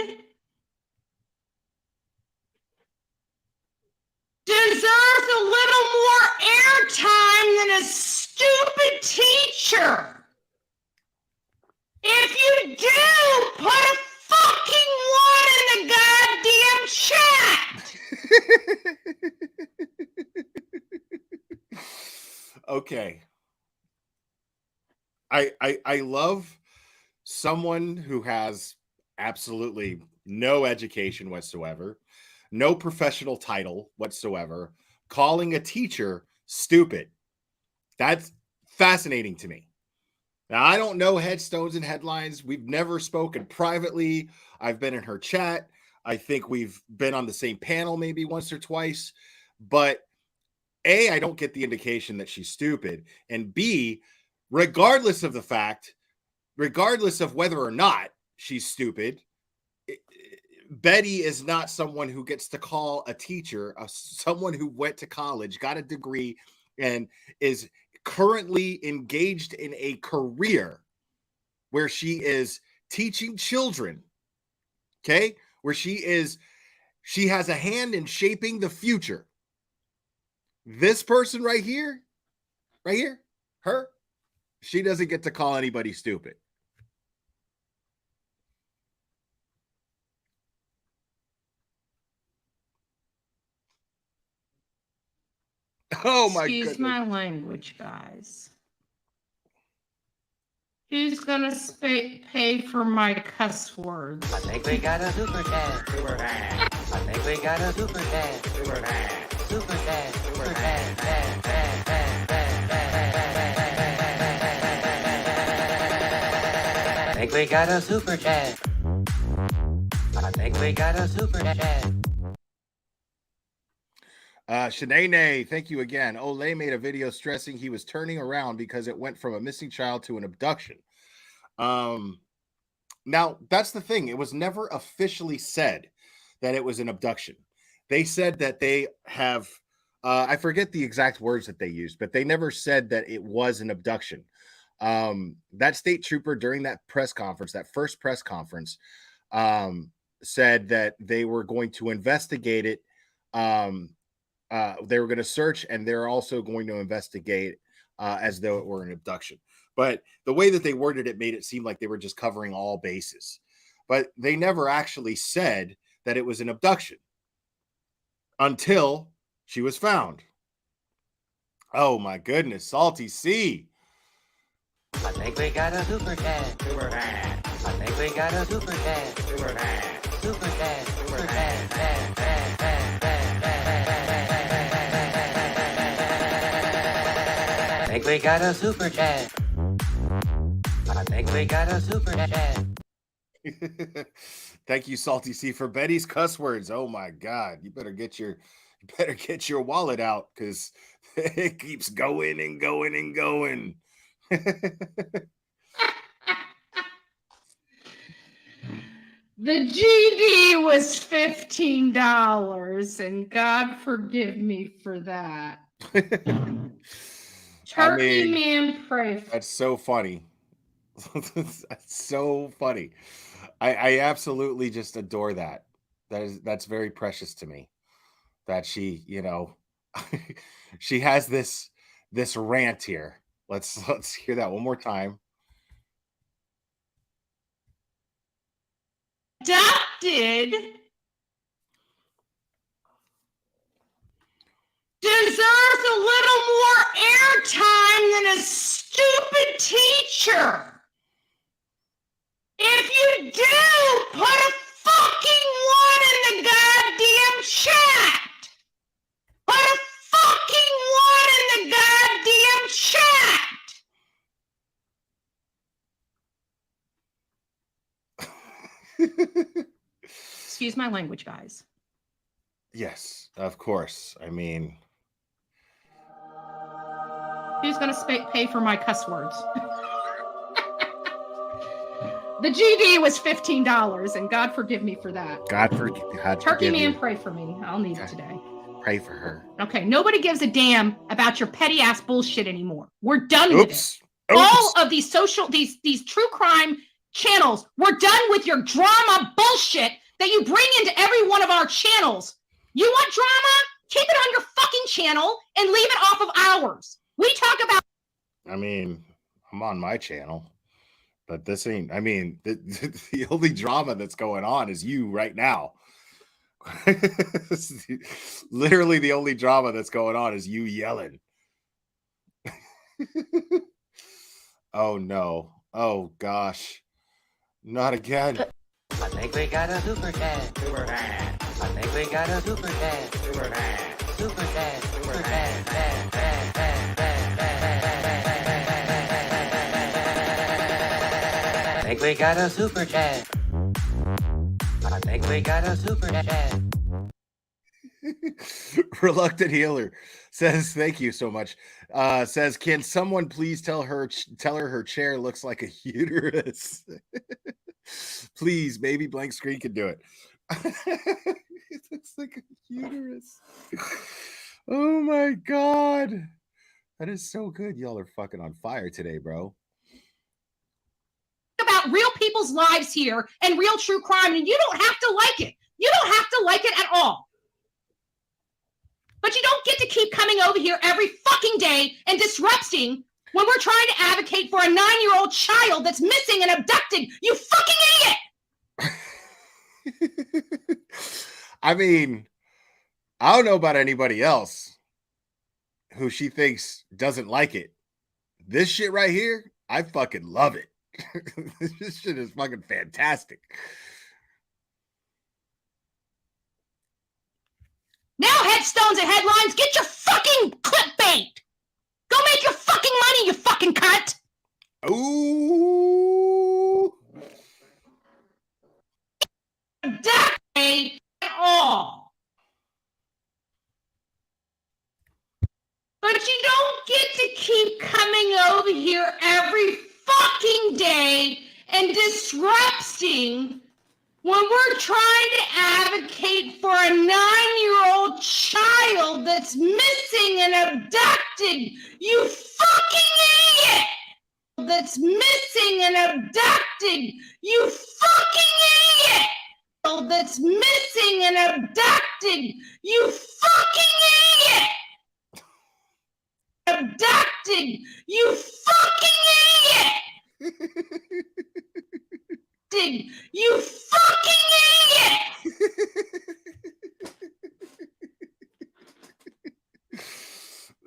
deserves a little more airtime than a stupid teacher? If you do, put a fucking one in the goddamn chat. Okay. I love someone who has absolutely no education whatsoever, no professional title whatsoever, calling a teacher stupid. That's fascinating to me. Now, I don't know headstones and headlines. We've never spoken privately. I've been in her chat. I think we've been on the same panel maybe once or twice. But A, I don't get the indication that she's stupid. And B, regardless of the fact, regardless of whether or not she's stupid, Betty is not someone who gets to call a teacher, someone who went to college, got a degree, and is currently engaged in a career where she is teaching children, okay? Where she has a hand in shaping the future. This person right here, her, she doesn't get to call anybody stupid. Oh my goodness. Excuse my language, guys. Who's gonna pay for my cuss words? I think we got a super dad. Super dad. I think we got a super dad. Super dad. Super dad. Super dad. Dad, dad, dad, dad, dad. I think we got a super dad. I think we got a super dad. Shanae, thank you again. Olay made a video stressing he was turning around because it went from a missing child to an abduction. Now, that's the thing. It was never officially said that it was an abduction. They said that they have, I forget the exact words that they used, but they never said that it was an abduction. That state trooper during that press conference, that first press conference, said that they were going to investigate it. They were going to search, and they're also going to investigate as though it were an abduction. But the way that they worded it made it seem like they were just covering all bases. But they never actually said that it was an abduction until she was found. Oh my goodness, Salty C. I think we got a super dad. Super dad. I think we got a super dad. Super dad. Super dad. Super dad. Dad, dad, dad, dad, dad. I think we got a super dad. I think we got a super dad. Thank you, Salty C, for Betty's cuss words. Oh my God, you better get your wallet out because it keeps going and going and going. The GD was $15, and God forgive me for that. Turkey man, pray. That's so funny. That's so funny. I absolutely just adore that. That's very precious to me. That she, she has this rant here. Let's hear that one more time. Adopted deserves a little more airtime than a stupid teacher. If you do, put a fucking one in the goddamn chat. Put a fucking one in the goddamn chat. Excuse my language, guys. Yes, of course. I mean, who's going to pay for my cuss words? The GD was $15, and God forgive me for that. God Turkey man, you. Pray for me. I'll need it today. Pray for her. Okay, nobody gives a damn about your petty ass bullshit anymore. We're done with it. All of these these true crime channels, we're done with your drama bullshit that you bring into every one of our channels. You want drama? Keep it on your fucking channel and leave it off of ours. We talk about. I mean, I'm on my channel, but this ain't. I mean, the only drama that's going on is you right now. Literally, the only drama that's going on is you yelling. Oh no. Oh gosh. Not again. I think we got a super cat. Super cat. I think we got a super cat. Super cat. Super cat. Super cat. I think we got a super cat. I think we got a super cat. Reluctant Healer says, thank you so much. Says, can someone please tell her her chair looks like a uterus? Please, maybe blank screen can do it. It looks like a uterus. Oh my god. That is so good. Y'all are fucking on fire today, bro. About real people's lives here and real true crime, and you don't have to like it. You don't have to like it at all. But you don't get to keep coming over here every fucking day and disrupting when we're trying to advocate for a 9-year-old child that's missing and abducted. You fucking idiot! I mean, I don't know about anybody else who she thinks doesn't like it. This shit right here, I fucking love it. This shit is fucking fantastic. Now headstones and headlines, get your fucking clickbait. Go make your fucking money, you fucking cunt. Ooh. Decade at all. But you don't get to keep coming over here every fucking day and disrupting when we're trying to advocate for a 9-year-old child that's missing and abducted. You fucking idiot! That's missing and abducted. You fucking idiot! That's missing and abducted. You fucking idiot! Abducted. You fucking idiot! You fucking idiot!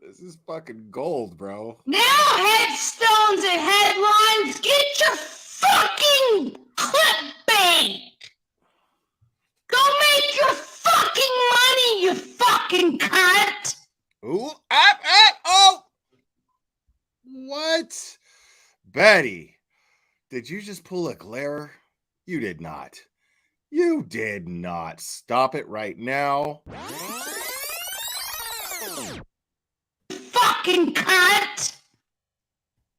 This is fucking gold, bro. Now headstones and headlines, get your fucking clickbait! Go make your fucking money, you fucking cunt! Ooh, oh! What? Betty, did you just pull a glare? You did not. You did not. Stop it right now. Fucking cunt!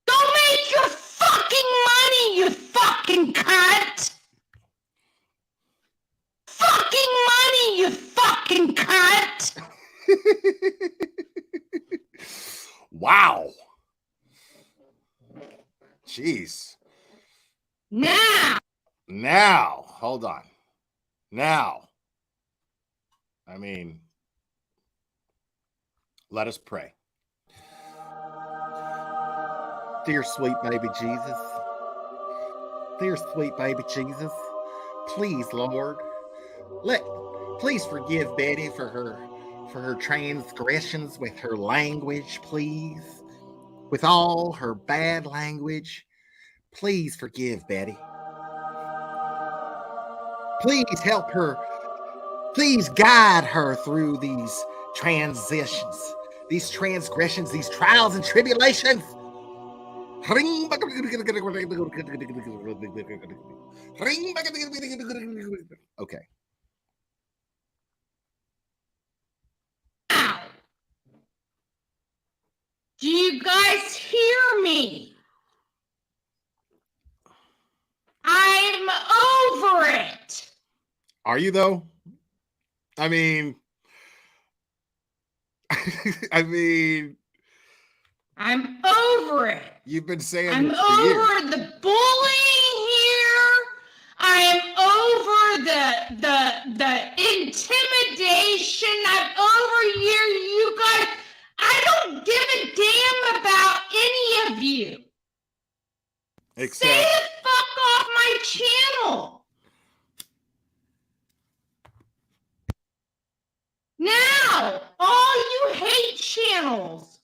Go make your fucking money, you fucking cunt! Fucking money, you fucking cunt! Wow. Jeez. Now, hold on. Now, I mean, let us pray. Dear sweet baby Jesus, dear sweet baby Jesus, please, Lord, please forgive Betty for her transgressions with her language, please, with all her bad language. Please forgive Betty. Please help her. Please guide her through these transitions, these transgressions, these trials and tribulations. Okay. Do you guys hear me? I'm over it. Are you though? I mean, I'm over it. You've been saying I'm this for years. over the bullying here. I'm over the intimidation. I'm over here, you guys. I don't give a damn about any of you. Except Stay the fuck off my channel. Now, all you hate channels,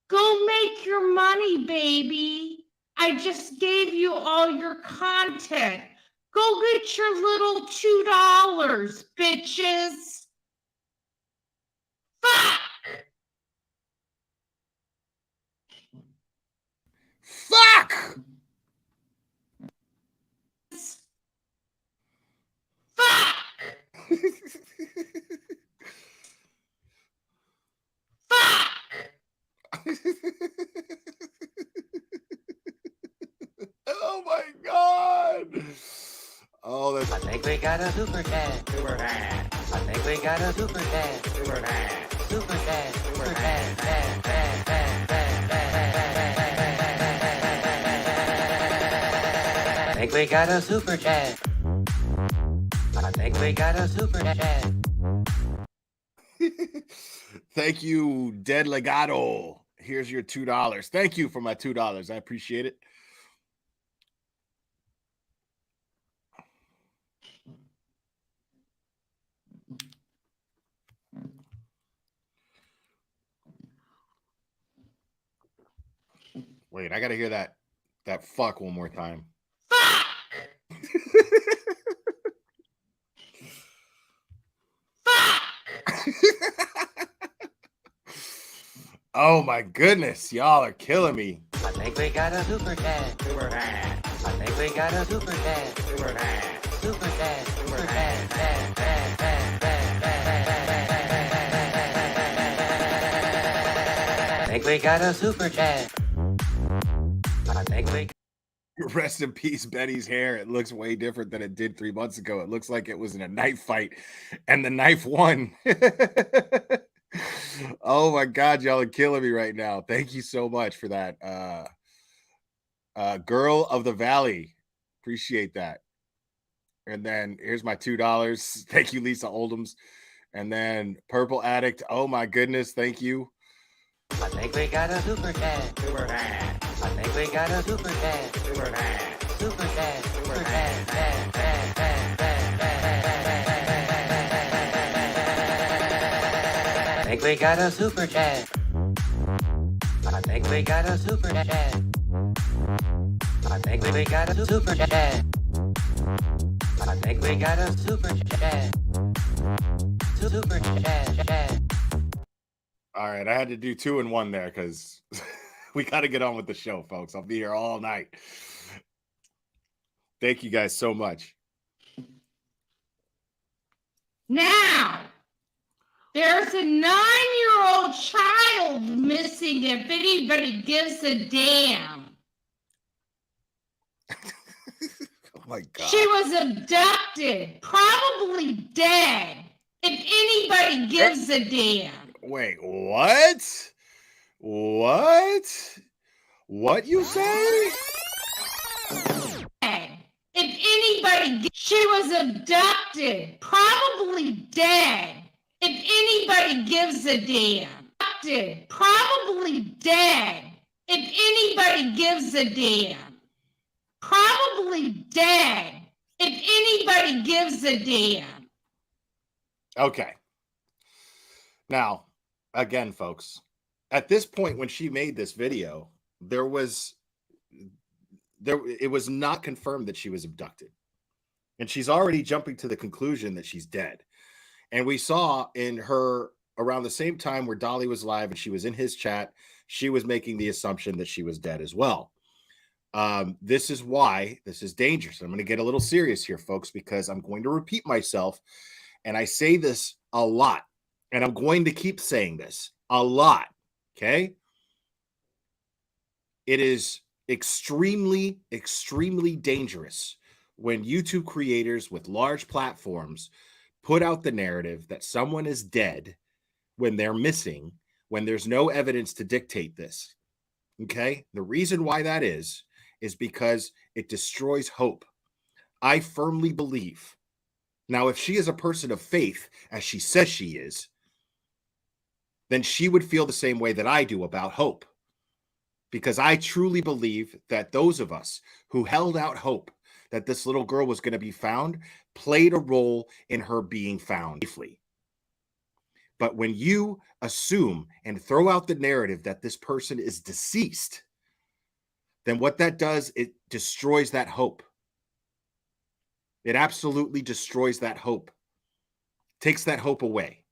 go make your money, baby. I just gave you all your content. Go get your little $2, bitches. Fuck! Fuck! Fuck! Fuck! Oh my god! Oh, that's. I think we got a super cat. Super cat. I think we got a super cat. Super cat. Super cat. Super cat. I think we got a super cat. I think we got a super cat. Thank you, Dead Legato. Here's your $2. Thank you for my $2. I appreciate it. Wait, I gotta hear that fuck one more time. Fuck! Oh my goodness, y'all are killing me. I think we got a super cat. Super cat. I think we got a super cat. Super cat. Super cat. Super cat. I think we got a super cat. I think we. Rest in peace, Betty's hair. It looks way different than it did 3 months ago. It looks like it was in a knife fight, and the knife won. Oh my god, y'all are killing me right now. Thank you so much for that. Girl of the Valley. Appreciate that. And then here's my $2. Thank you, Lisa Oldhams. And then Purple Addict. Oh my goodness, thank you. I think we got a super cat. Super cat. I think we got a super cat. Super cat. Super cat. Super cat. I think we got a super cat. I think we got a super cat. I think we got a super cat. I think we got a super chat. Super chat. All right, I had to do 2 in 1 there because we got to get on with the show, folks. I'll be here all night. Thank you guys so much. Now, there's a 9-year-old child missing if anybody gives a damn. Oh my God. She was abducted, probably dead, if anybody gives a damn. Wait, what? What? What you say? If anybody, she was abducted, probably dead, if anybody gives a damn. Abducted, probably dead, if anybody gives a damn. Probably dead, if anybody gives a damn. Okay. Now, again, folks, at this point when she made this video, it was not confirmed that she was abducted. And she's already jumping to the conclusion that she's dead. And we saw in her around the same time where Dolly was live and she was in his chat, she was making the assumption that she was dead as well. This is why this is dangerous. I'm going to get a little serious here, folks, because I'm going to repeat myself. And I say this a lot, and I'm going to keep saying this a lot. Okay. It is extremely, extremely dangerous when YouTube creators with large platforms put out the narrative that someone is dead when they're missing, when there's no evidence to dictate this. Okay. The reason why that is because it destroys hope. I firmly believe. Now, if she is a person of faith, as she says she is, then she would feel the same way that I do about hope. Because I truly believe that those of us who held out hope that this little girl was going to be found played a role in her being found safely. But when you assume and throw out the narrative that this person is deceased, then what that does, it destroys that hope. It absolutely destroys that hope. Takes that hope away.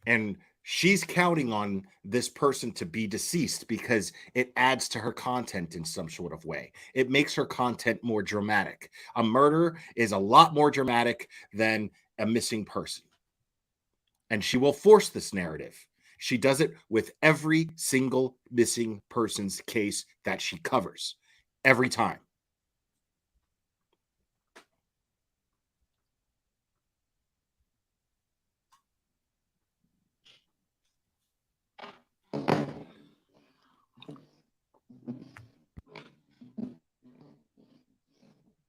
And she's counting on this person to be deceased because it adds to her content in some sort of way. It makes her content more dramatic. A murder is a lot more dramatic than a missing person. And she will force this narrative. She does it with every single missing person's case that she covers. Every time.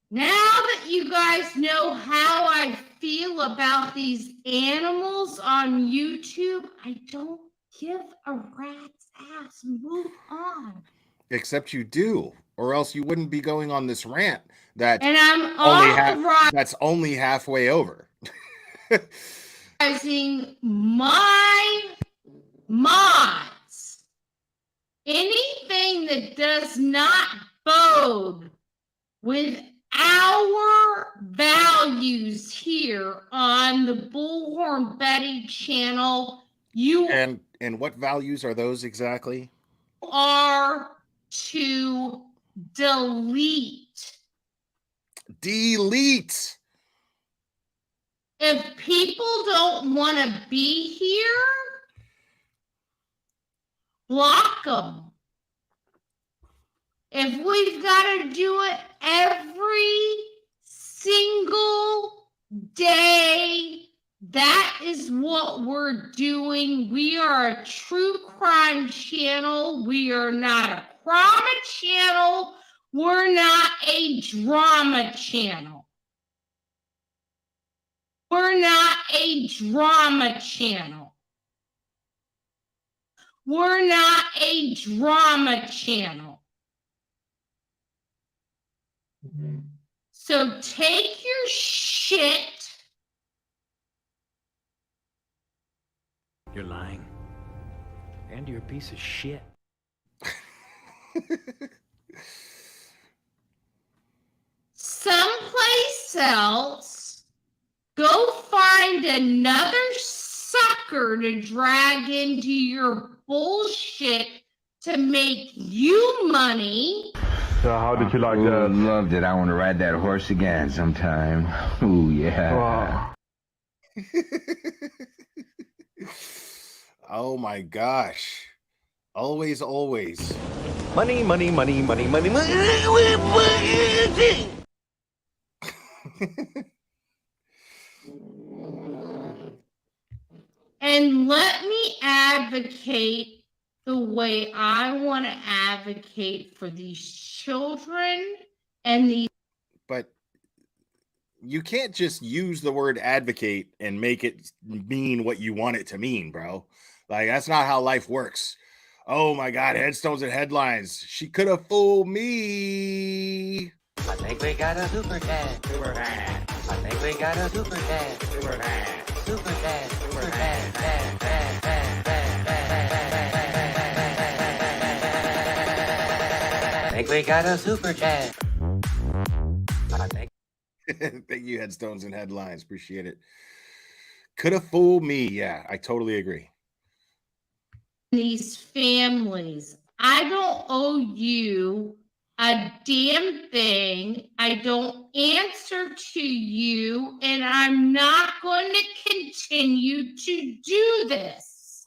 Now that you guys know how I feel about these animals on YouTube, I don't give a rat's ass. Move on. Except you do, or else you wouldn't be going on this rant that And I'm authorizing that's only halfway over. my mods. Anything that does not bode with our values here on the Bullhorn Betty channel, you And what values are those exactly? are to delete. Delete. If people don't want to be here, block them. If we've got to do it every single day, that is what we're doing. We are a true crime channel. We are not a drama channel. We're not a drama channel. We're not a drama channel. We're not a drama channel. So take your shit. You're lying. And you're a piece of shit. Someplace else. Go find another sucker to drag into your bullshit to make you money. So how did you like that? Loved it. I want to ride that horse again sometime. Ooh, yeah. Wow. Oh my gosh. Always, always. Money, money, money, money, money, money. And let me advocate the way I want to advocate for these children and these. But you can't just use the word advocate and make it mean what you want it to mean, bro. Like, that's not how life works. Oh my God, headstones and headlines. She could have fooled me. I think we got a super dad. Super dad. I think we got a super dad. Super dad. Super dad. Super dad. Dad, dad, dad, dad, dad, dad. I think we got a super dad. I think. Thank you, headstones and headlines. Appreciate it. Could have fooled me. Yeah, I totally agree. These families. I don't owe you a damn thing. I don't answer to you, and I'm not going to continue to do this.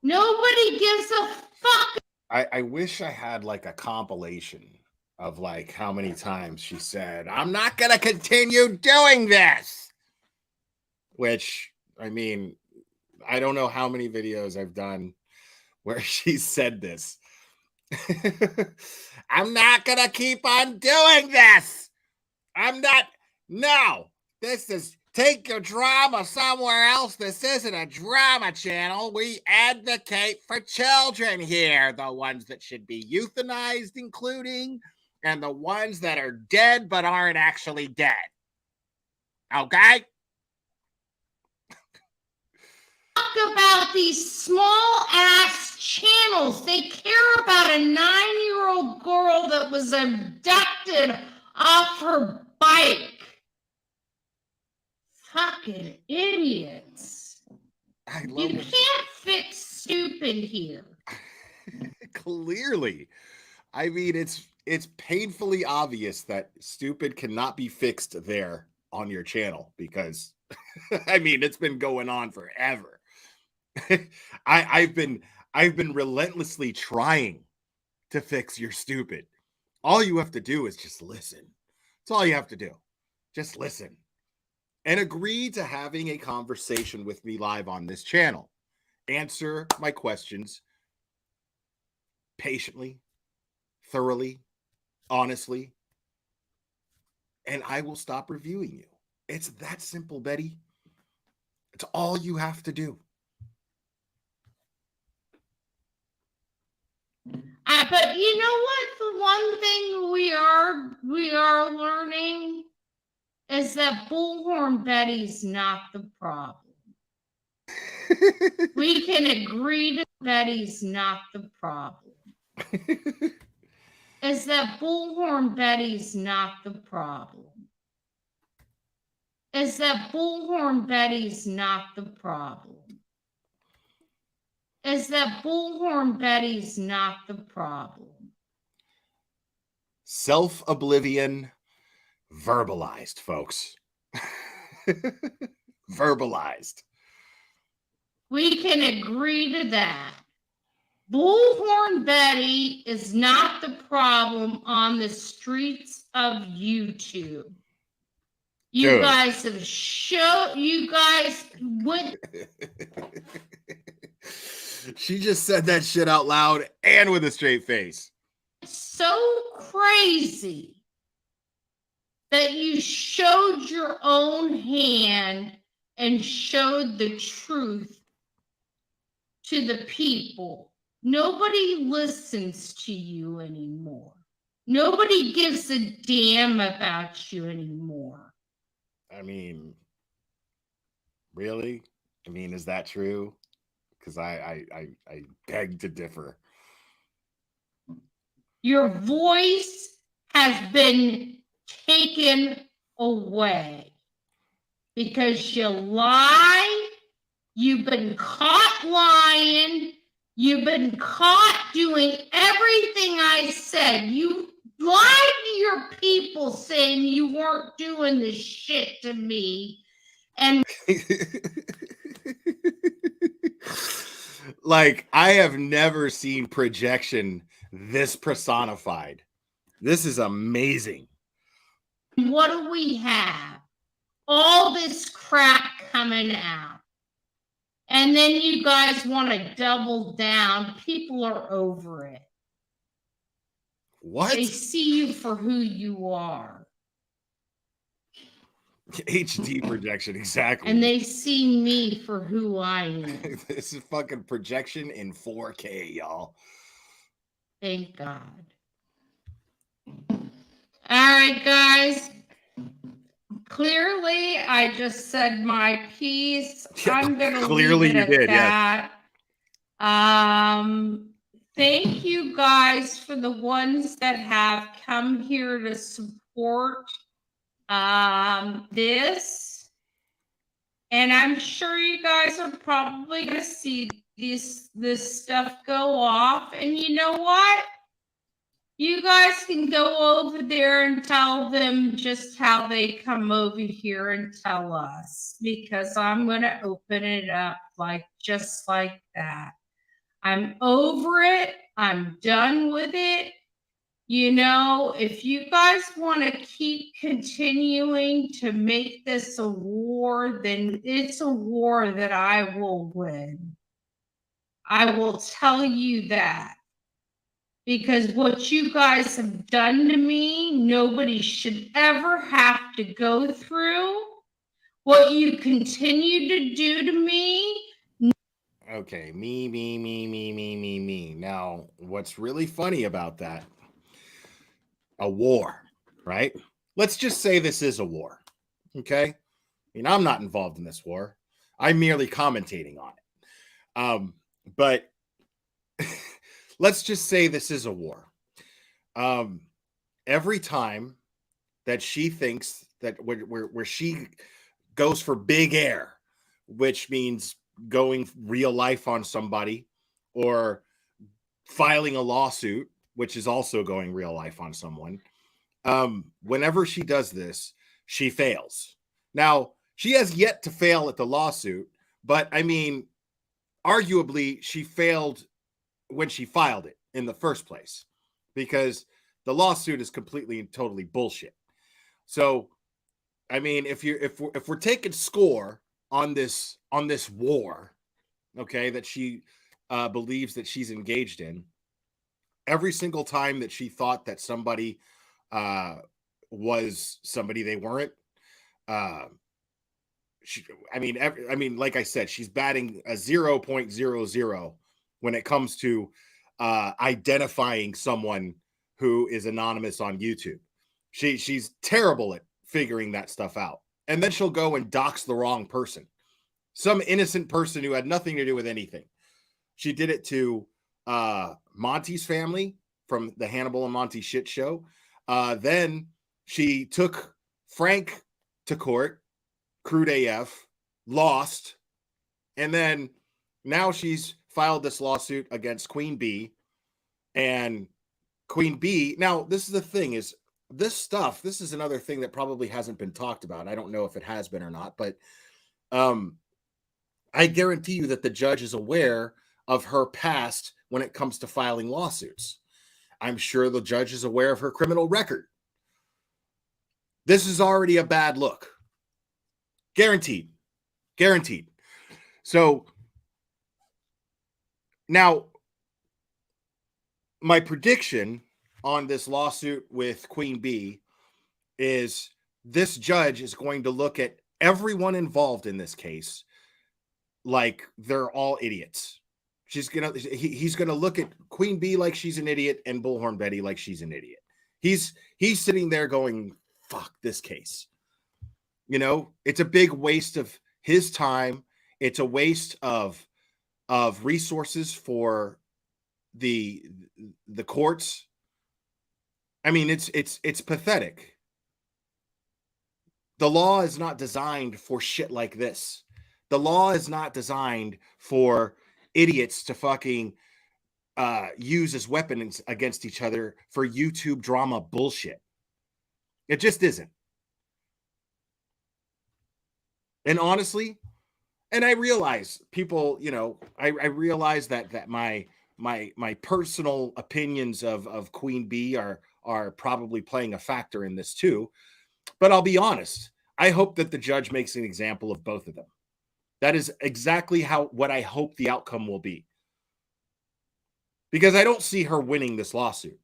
Nobody gives a fuck. I wish I had like a compilation of like how many times she said, I'm not going to continue doing this. Which, I mean, I don't know how many videos I've done where she said this. I'm not going to keep on doing this. I'm not. No, this is take your drama somewhere else. This isn't a drama channel. We advocate for children here. The ones that should be euthanized, including, and the ones that are dead but aren't actually dead. Okay? Talk about these small ass channels. They care about a 9-year-old girl that was abducted off her bike. Fucking idiots. You can't fix stupid here. Clearly. I mean, it's painfully obvious that stupid cannot be fixed there on your channel because I mean, it's been going on forever. I've been relentlessly trying to fix your stupid. All you have to do is just listen. That's all you have to do. Just listen. And agree to having a conversation with me live on this channel. Answer my questions patiently, thoroughly, honestly, and I will stop reviewing you. It's that simple, Betty. It's all you have to do. But you know what? The one thing we are learning is that Bullhorn Betty's not the problem. We can agree that Betty's not the problem. Is that Bullhorn Betty's not the problem. Is that Bullhorn Betty's not the problem. Is that Bullhorn Betty's not the problem. Self-oblivion verbalized, folks. Verbalized. We can agree to that. Bullhorn Betty is not the problem on the streets of YouTube. You Dude. guys have you guys went. She just said that shit out loud and with a straight face. So crazy that you showed your own hand and showed the truth to the people. Nobody listens to you anymore. Nobody gives a damn about you anymore. I mean, really? I mean, is that true? Because I beg to differ. Your voice has been taken away because you lie. You've been caught lying. You've been caught doing everything I said. You lied to your people saying you weren't doing this shit to me. And like, I have never seen projection this personified. This is amazing. what do we have? All this crap coming out. And then you guys want to double down. People are over it. What? They see you for who you are. HD projection, exactly. And they see me for who I am. This is fucking projection in 4K, y'all. Thank God. All right, guys. Clearly, I just said my piece. I'm going to Clearly leave it you at did, that. Thank you guys for the ones that have come here to support this. And I'm sure you guys are probably going to see this stuff go off. And you know what? You guys can go over there and tell them just how they come over here and tell us, because I'm going to open it up just like that. I'm over it. I'm done with it. You know, if you guys want to keep continuing to make this a war, then it's a war that I will win. I will tell you that. Because what you guys have done to me, nobody should ever have to go through. What you continue to do to me. Okay, me. Now, what's really funny about that? A war, right? Let's just say this is a war, okay? mean, I'm not involved in this war. I'm merely commentating on it. But let's just say this is a war. Every time that she thinks that where she goes for big air, which means going real life on somebody or filing a lawsuit, which is also going real life on someone. Whenever she does this, she fails. Now, she has yet to fail at the lawsuit, but I mean, arguably, she failed when she filed it in the first place because the lawsuit is completely and totally bullshit. So, I mean, if we're taking score on this war, okay, that she believes that she's engaged in, every single time that she thought that somebody was somebody they weren't, I mean, like I said, she's batting a 0.00 when it comes to identifying someone who is anonymous on YouTube. She's terrible at figuring that stuff out. And then she'll go and dox the wrong person. Some innocent person who had nothing to do with anything. She did it to Monty's family from the Hannibal and Monty shit show. Then she took Frank to court, Crude AF, lost. And then now she's filed this lawsuit against Queen Bee. And Queen Bee, now this is the thing is, this is another thing that probably hasn't been talked about. I don't know if it has been or not, but I guarantee you that the judge is aware of her past when it comes to filing lawsuits. I'm sure the judge is aware of her criminal record. This is already a bad look. Guaranteed. So now my prediction on this lawsuit with Queen Bee is this judge is going to look at everyone involved in this case like they're all idiots. He's gonna look at Queen Bee like she's an idiot and Bullhorn Betty like she's an idiot. He's sitting there going, fuck this case. You know, it's a big waste of his time. It's a waste of resources for the courts. I mean, it's pathetic. The law is not designed for shit like this. The law is not designed for idiots to fucking use as weapons against each other for YouTube drama bullshit. It just isn't. And honestly, and I realize people, you know, I realize that my personal opinions of Queen Bee are probably playing a factor in this too. But I'll be honest, I hope that the judge makes an example of both of them. That is exactly what I hope the outcome will be. Because I don't see her winning this lawsuit.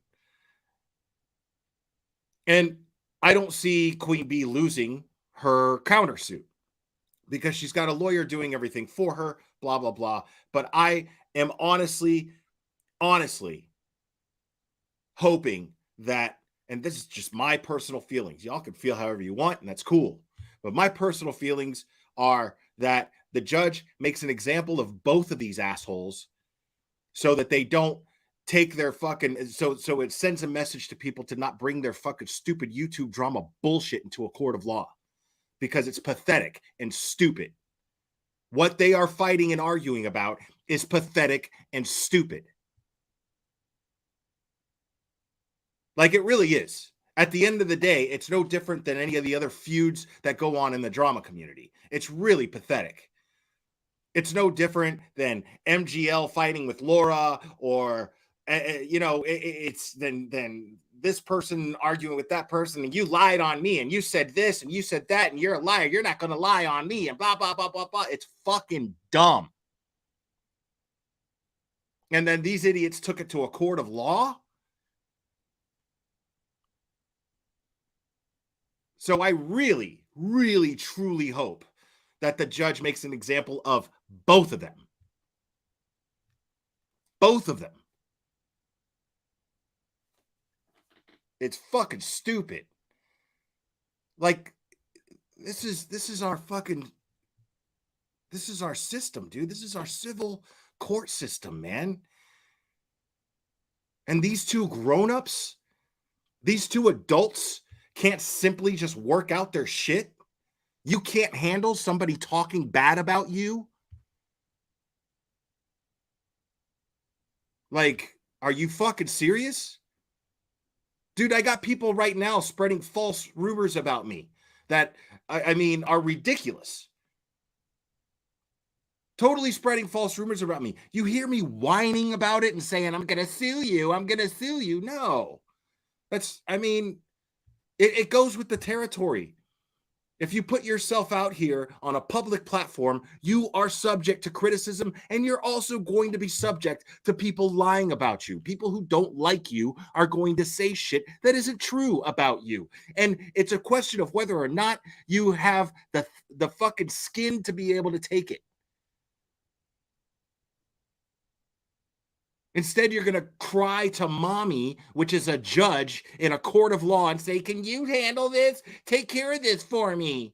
And I don't see Queen Bee losing her countersuit. Because she's got a lawyer doing everything for her, blah, blah, blah. But I am honestly hoping that, and this is just my personal feelings. Y'all can feel however you want, and that's cool. But my personal feelings are that the judge makes an example of both of these assholes so that they don't take their fucking, so it sends a message to people to not bring their fucking stupid YouTube drama bullshit into a court of law. Because it's pathetic and stupid. What they are fighting and arguing about is pathetic and stupid. Like it really is. At the end of the day, it's no different than any of the other feuds that go on in the drama community. It's really pathetic. It's no different than MGL fighting with Laura or, you know, it's then this person arguing with that person and you lied on me and you said this and you said that and you're a liar. You're not going to lie on me and blah, blah, blah, blah, blah. It's fucking dumb. And then these idiots took it to a court of law. So I really, really, truly hope that the judge makes an example of both of them. Both of them. It's fucking stupid. Like, this is our fucking, this is our system, dude. This is our civil court system, man. And these two grown-ups, these two adults can't simply just work out their shit. You can't handle somebody talking bad about you. Like, are you fucking serious? Dude, I got people right now spreading false rumors about me that, I mean, are ridiculous. Totally spreading false rumors about me. You hear me whining about it and saying, I'm going to sue you. I'm going to sue you. No. That's, I mean, it goes with the territory. If you put yourself out here on a public platform, you are subject to criticism, and you're also going to be subject to people lying about you. People who don't like you are going to say shit that isn't true about you. And it's a question of whether or not you have the fucking skin to be able to take it. Instead, you're going to cry to mommy, which is a judge in a court of law, and say, can you handle this? Take care of this for me.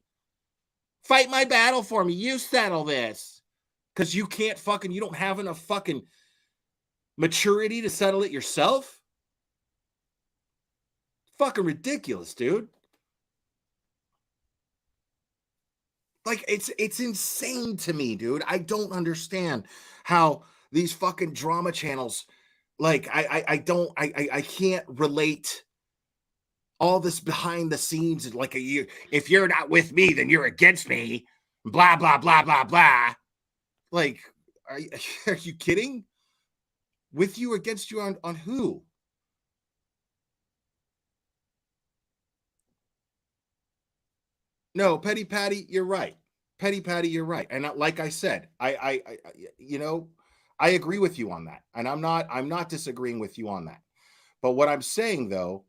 Fight my battle for me. You settle this. Because you can't fucking, you don't have enough fucking maturity to settle it yourself? Fucking ridiculous, dude. Like, it's insane to me, dude. I don't understand how these fucking drama channels, like, I can't relate all this behind the scenes. Like, if you're not with me, then you're against me. Blah, blah, blah, blah, blah. Like, are you kidding? With you or against you on who? No, Petty Patty, you're right. Petty Patty, you're right. And like I said, I you know, I agree with you on that. And I'm not disagreeing with you on that. But what I'm saying though,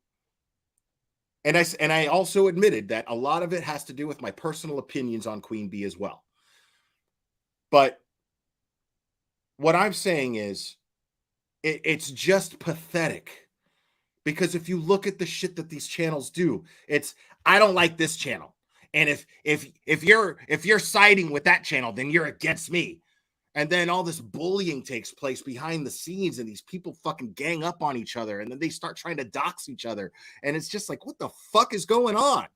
and I also admitted that a lot of it has to do with my personal opinions on Queen Bee as well. But what I'm saying is it's just pathetic. Because if you look at the shit that these channels do, it's, I don't like this channel. And if you're siding with that channel, then you're against me. And then all this bullying takes place behind the scenes, and these people fucking gang up on each other, and then they start trying to dox each other. And it's just like, what the fuck is going on?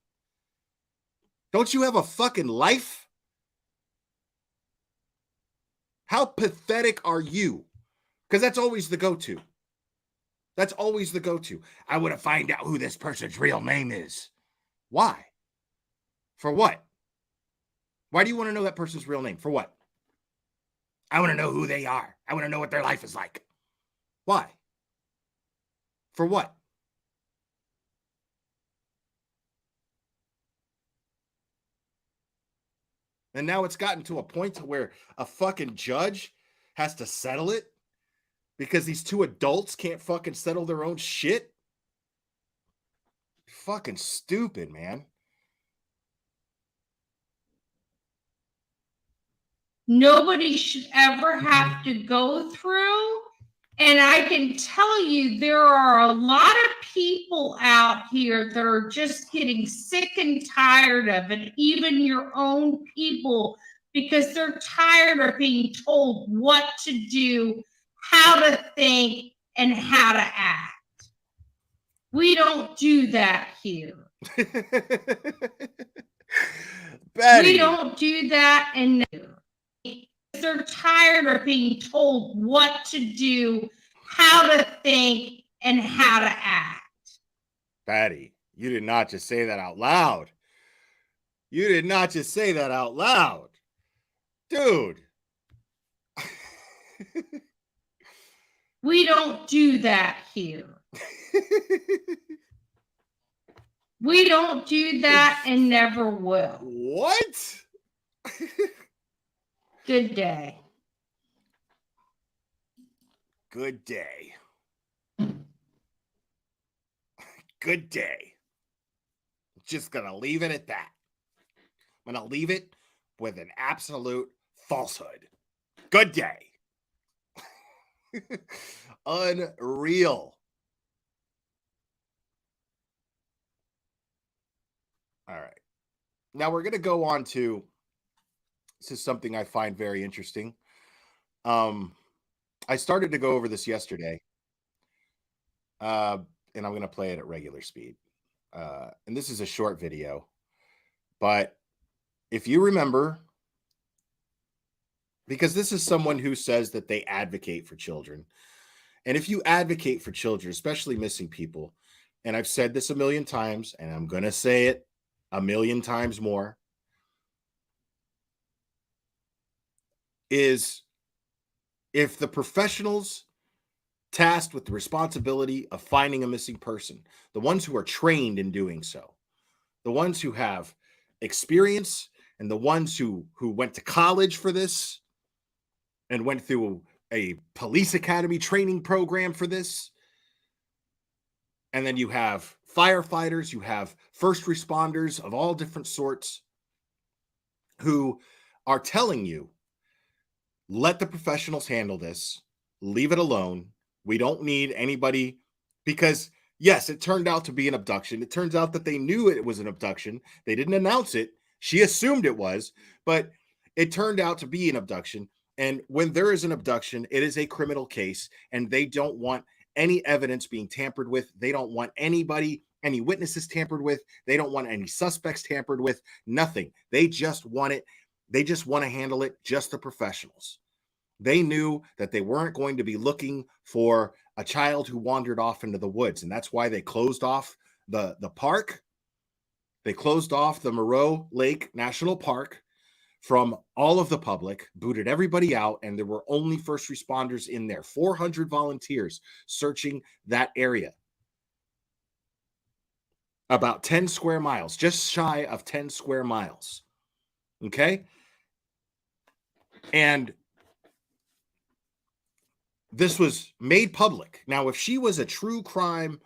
Don't you have a fucking life? How pathetic are you? Because that's always the go-to. That's always the go-to. I want to find out who this person's real name is. Why? For what? Why do you want to know that person's real name? For what? I want to know who they are. I want to know what their life is like. Why? For what? And now it's gotten to a point to where a fucking judge has to settle it because these two adults can't fucking settle their own shit. Fucking stupid, man. Nobody should ever have to go through. And I can tell you, there are a lot of people out here that are just getting sick and tired of it, even your own people, because they're tired of being told what to do, how to think, and how to act. We don't do that here. Betty. We don't do that, and they're tired of being told what to do, how to think, and how to act. Patty, you did not just say that out loud. You did not just say that out loud. Dude. We don't do that here. We don't do that and never will. What? Good day. Good day. Good day. Just gonna leave it at that. I'm gonna leave it with an absolute falsehood. Good day. Unreal. All right. Now we're going to go on to, this is something I find very interesting. I started to go over this yesterday, and I'm going to play it at regular speed. And this is a short video, but if you remember, because this is someone who says that they advocate for children. And if you advocate for children, especially missing people, and I've said this a million times, and I'm going to say it a million times more, is if the professionals tasked with the responsibility of finding a missing person, the ones who are trained in doing so, the ones who have experience, and the ones who went to college for this and went through a police academy training program for this, and then you have firefighters, you have first responders of all different sorts who are telling you, let the professionals handle this, leave it alone. We don't need anybody, because yes, it turned out to be an abduction. It turns out that they knew it was an abduction. They didn't announce it. She assumed it was, but it turned out to be an abduction. And when there is an abduction, it is a criminal case, and they don't want any evidence being tampered with. They don't want anybody, any witnesses tampered with. They don't want any suspects tampered with, nothing. They just want it. They just want to handle it, just the professionals. They knew that they weren't going to be looking for a child who wandered off into the woods. And that's why they closed off the park. They closed off the Moreau Lake National Park from all of the public, booted everybody out, and there were only first responders in there. 400 volunteers searching that area. About 10 square miles, just shy of 10 square miles. Okay? And this was made public. Now, if she was a true crime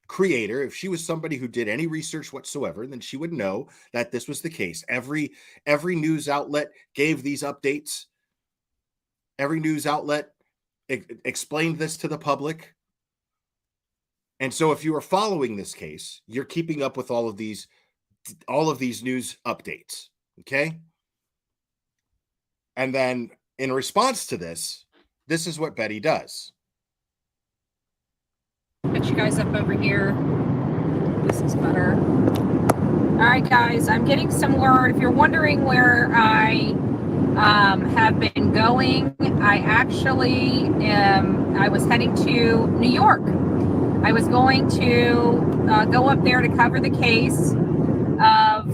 creator, if she was somebody who did any research whatsoever, then she would know that this was the case. Every news outlet gave these updates. Every news outlet explained this to the public. And so if you are following this case, you're keeping up with all of these news updates. Okay? And then in response to this, this is what Betty does. Put you guys up over here. This is better. All right, guys, I'm getting some word. If you're wondering where I have been going, I actually I was heading to New York. I was going to go up there to cover the case of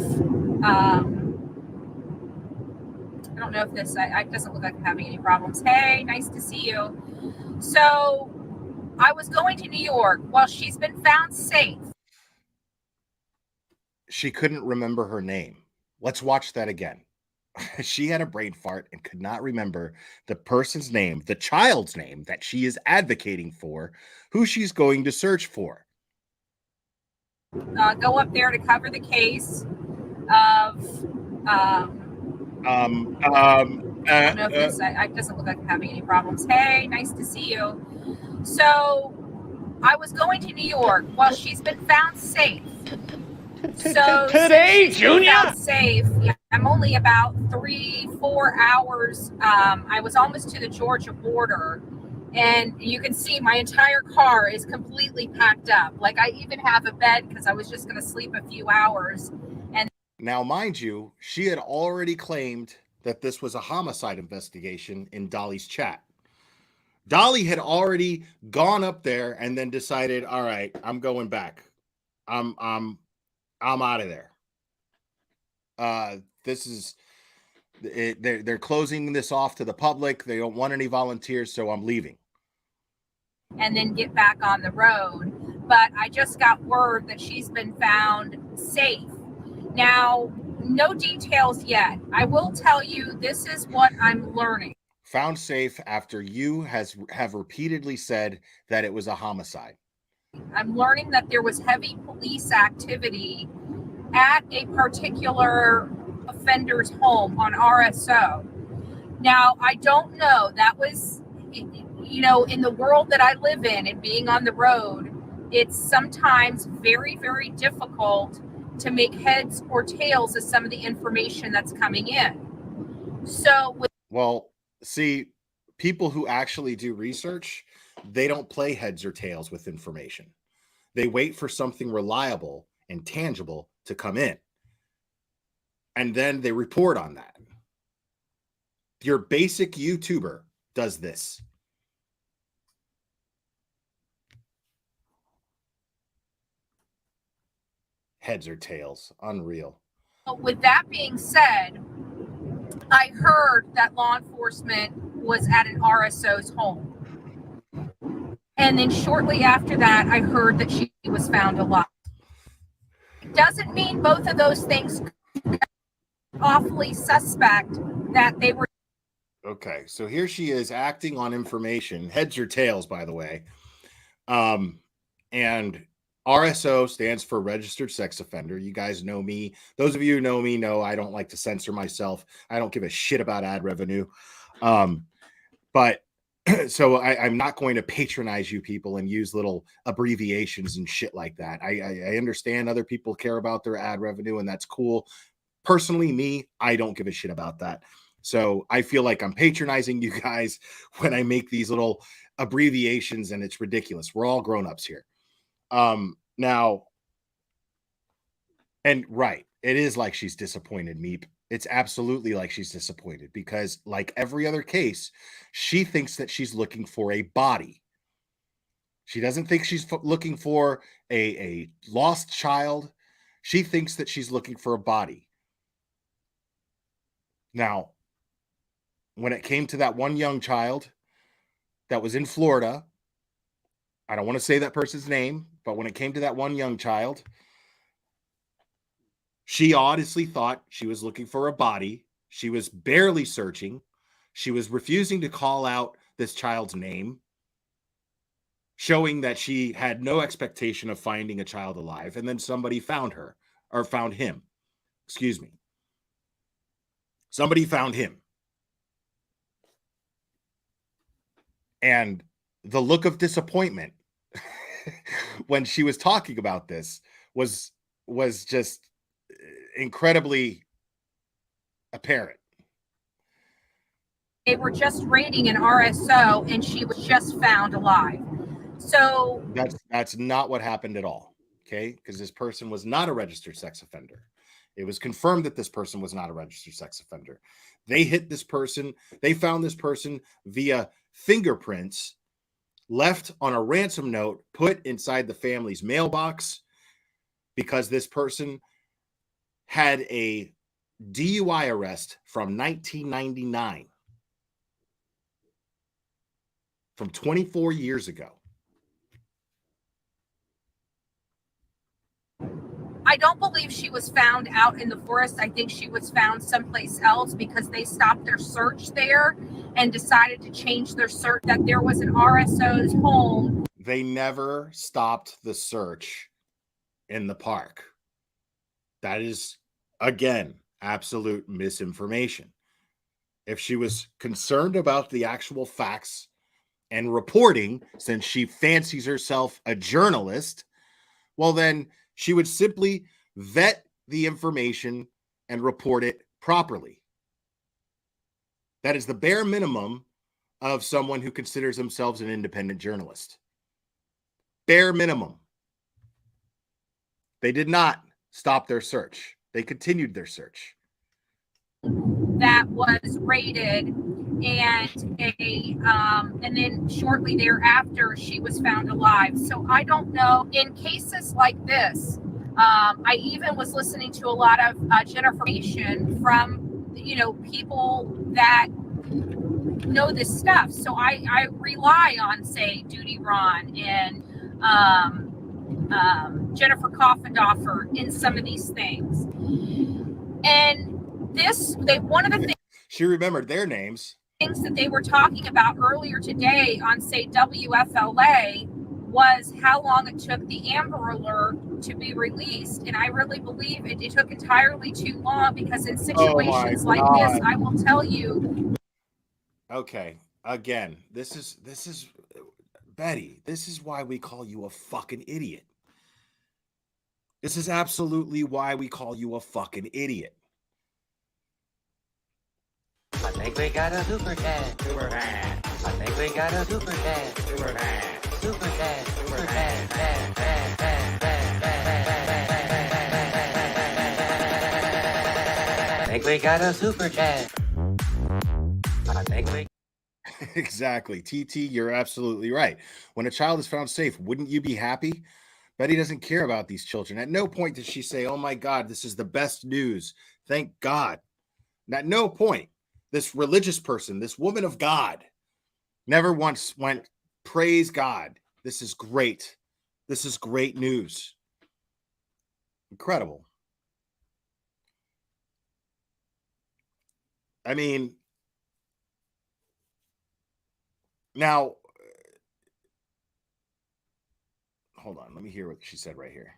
I don't know if this it doesn't look like I'm having any problems. Hey, nice to see you. So I was going to New York. Well, she's been found safe. She couldn't remember her name. Let's watch that again. She had a brain fart and could not remember the person's name, the child's name that she is advocating for, who she's going to search for. Go up there to cover the case of I don't know if this it doesn't look like I'm having any problems. Hey, nice to see you. So I was going to New York. Well, she's been found safe. So Today, Junior? Found safe. Yeah, I'm only about 3-4 hours. I was almost to the Georgia border, and you can see my entire car is completely packed up. Like I even have a bed because I was just going to sleep a few hours. And now, mind you, she had already claimed that this was a homicide investigation in Dolly's chat. Dolly had already gone up there and then decided, all right, I'm going back. I'm out of there. This is it, they're closing this off to the public. They don't want any volunteers, so I'm leaving. And then get back on the road. But I just got word that she's been found safe. Now, no details yet. I will tell you, this is what I'm learning. Found safe after you have repeatedly said that it was a homicide. I'm learning that there was heavy police activity at a particular offender's home on RSO. Now, I don't know. That was, you know, in the world that I live in and being on the road, it's sometimes very, very difficult to make heads or tails of some of the information that's coming in. So well, see, people who actually do research, they don't play heads or tails with information. They wait for something reliable and tangible to come in. And then they report on that. Your basic YouTuber does this. Heads or tails. Unreal. with that being said, I heard that law enforcement was at an RSO's home. And then shortly after that, I heard that she was found alive. It doesn't mean both of those things awfully suspect that they were. Okay, so here she is acting on information, heads or tails, by the way. And RSO stands for registered sex offender. You guys know me. Those of you who know me know I don't like to censor myself. I don't give a shit about ad revenue. But so I'm not going to patronize you people and use little abbreviations and shit like that. I understand other people care about their ad revenue, and that's cool. Personally, me, I don't give a shit about that. So I feel like I'm patronizing you guys when I make these little abbreviations, and it's ridiculous. We're all grown-ups here. Now, and right, it is like she's disappointed, Meep. It's absolutely like she's disappointed because, like every other case, she thinks that she's looking for a body. She doesn't think she's looking for a lost child. She thinks that she's looking for a body. Now, when it came to that one young child that was in Florida, I don't want to say that person's name, but when it came to that one young child, she honestly thought she was looking for a body. She was barely searching. She was refusing to call out this child's name, showing that she had no expectation of finding a child alive. And then somebody found her, or found him. Excuse me. Somebody found him. And the look of disappointment when she was talking about this was just incredibly apparent. They were just raiding an RSO and she was just found alive. So that's not what happened at all. Okay, because this person was not a registered sex offender. It was confirmed that this person was not a registered sex offender. They hit this person. They found this person via fingerprints left on a ransom note put inside the family's mailbox because this person had a DUI arrest from 1999, from 24 years ago. I don't believe she was found out in the forest. I think she was found someplace else because they stopped their search there and decided to change their search, that there was an RSO's home. They never stopped the search in the park. That is, again, absolute misinformation. If she was concerned about the actual facts and reporting, since she fancies herself a journalist, well, then she would simply vet the information and report it properly. That is the bare minimum of someone who considers themselves an independent journalist. Bare minimum. They did not stop their search. They continued their search. That was raided, and then shortly thereafter, she was found alive. So I don't know. In cases like this, I even was listening to a lot of Jennifer from, people that know this stuff. So I rely on, say, Duty Ron and Jennifer Koffendorfer in some of these things. And one of the things she remembered their names. Things that they were talking about earlier today on, say, WFLA was how long it took the Amber Alert to be released. And I really believe it took entirely too long because in situations like this, I will tell you. Okay, again, this is Betty. This is why we call you a fucking idiot. This is absolutely why we call you a fucking idiot. I think we got a super dad. Super dad. I think we got a super dad. Super dad. Super dad. Super dad. Dad, dad, dad, dad, dad, dad. I think we got a super dad. I think we. Exactly. TT, you're absolutely right. When a child is found safe, wouldn't you be happy? Betty doesn't care about these children. At no point did she say, oh my God, this is the best news. Thank God. At no point. This religious person, this woman of God, never once went, praise God. This is great. This is great news. Incredible. I mean, now, hold on. Let me hear what she said right here.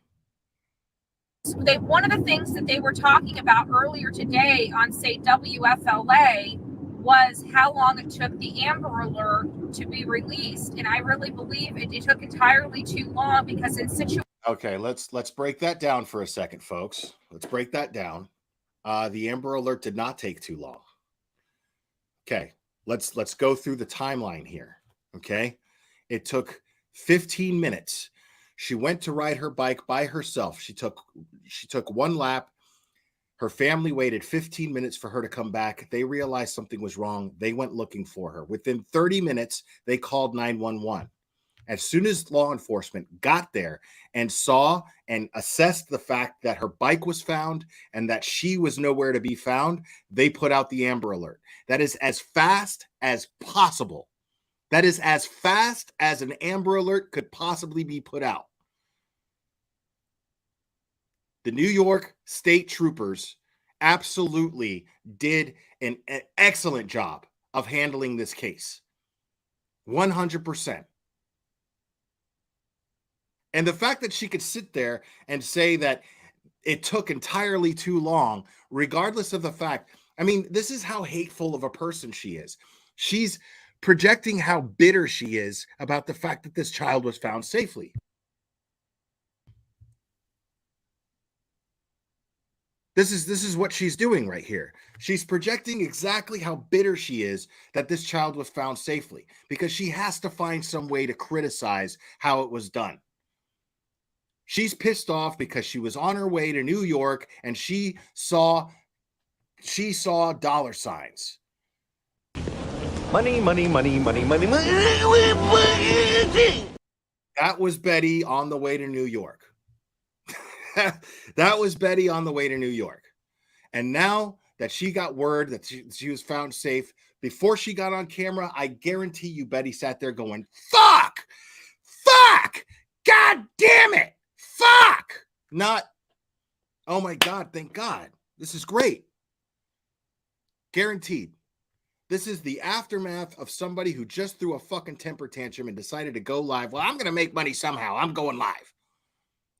One of the things that they were talking about earlier today on, say, WFLA was how long it took the Amber Alert to be released. And I really believe it took entirely too long because in situations. Okay, let's break that down for a second, folks. Let's break that down. The Amber Alert did not take too long. Okay, let's go through the timeline here. Okay, it took 15 minutes. She went to ride her bike by herself. She took one lap. Her family waited 15 minutes for her to come back. They realized something was wrong. They went looking for her. Within 30 minutes, they called 911. As soon as law enforcement got there and saw and assessed the fact that her bike was found and that she was nowhere to be found, they put out the Amber Alert. That is as fast as possible. That is as fast as an Amber Alert could possibly be put out. The New York State Troopers absolutely did an excellent job of handling this case. 100%. And the fact that she could sit there and say that it took entirely too long, regardless of the fact, I mean, this is how hateful of a person she is. She's projecting how bitter she is about the fact that this child was found safely. This is what she's doing right here. She's projecting exactly how bitter she is that this child was found safely because she has to find some way to criticize how it was done. She's pissed off because she was on her way to New York and she saw dollar signs. Money, money, money, money, money, money. That was Betty on the way to New York. That was Betty on the way to New York. And now that she got word that she was found safe, before she got on camera, I guarantee you Betty sat there going, fuck, God damn it, fuck. Not, oh my God, thank God. This is great. Guaranteed. This is the aftermath of somebody who just threw a fucking temper tantrum and decided to go live. Well, I'm going to make money somehow. I'm going live.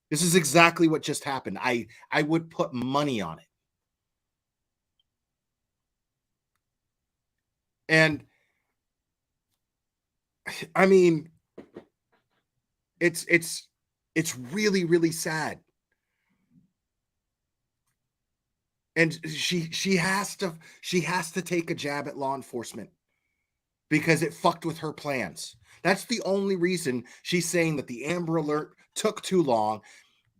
This is exactly what just happened. I would put money on it. And I mean, it's really, really sad. And she has to take a jab at law enforcement because it fucked with her plans. That's the only reason she's saying that the Amber Alert took too long,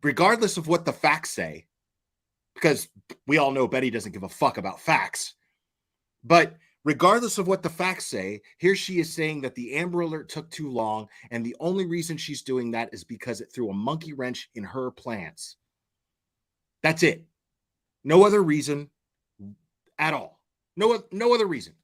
regardless of what the facts say, because we all know Betty doesn't give a fuck about facts. But regardless of what the facts say, here she is saying that the Amber Alert took too long, and the only reason she's doing that is because it threw a monkey wrench in her plans. That's it. No other reason at all. No other reason.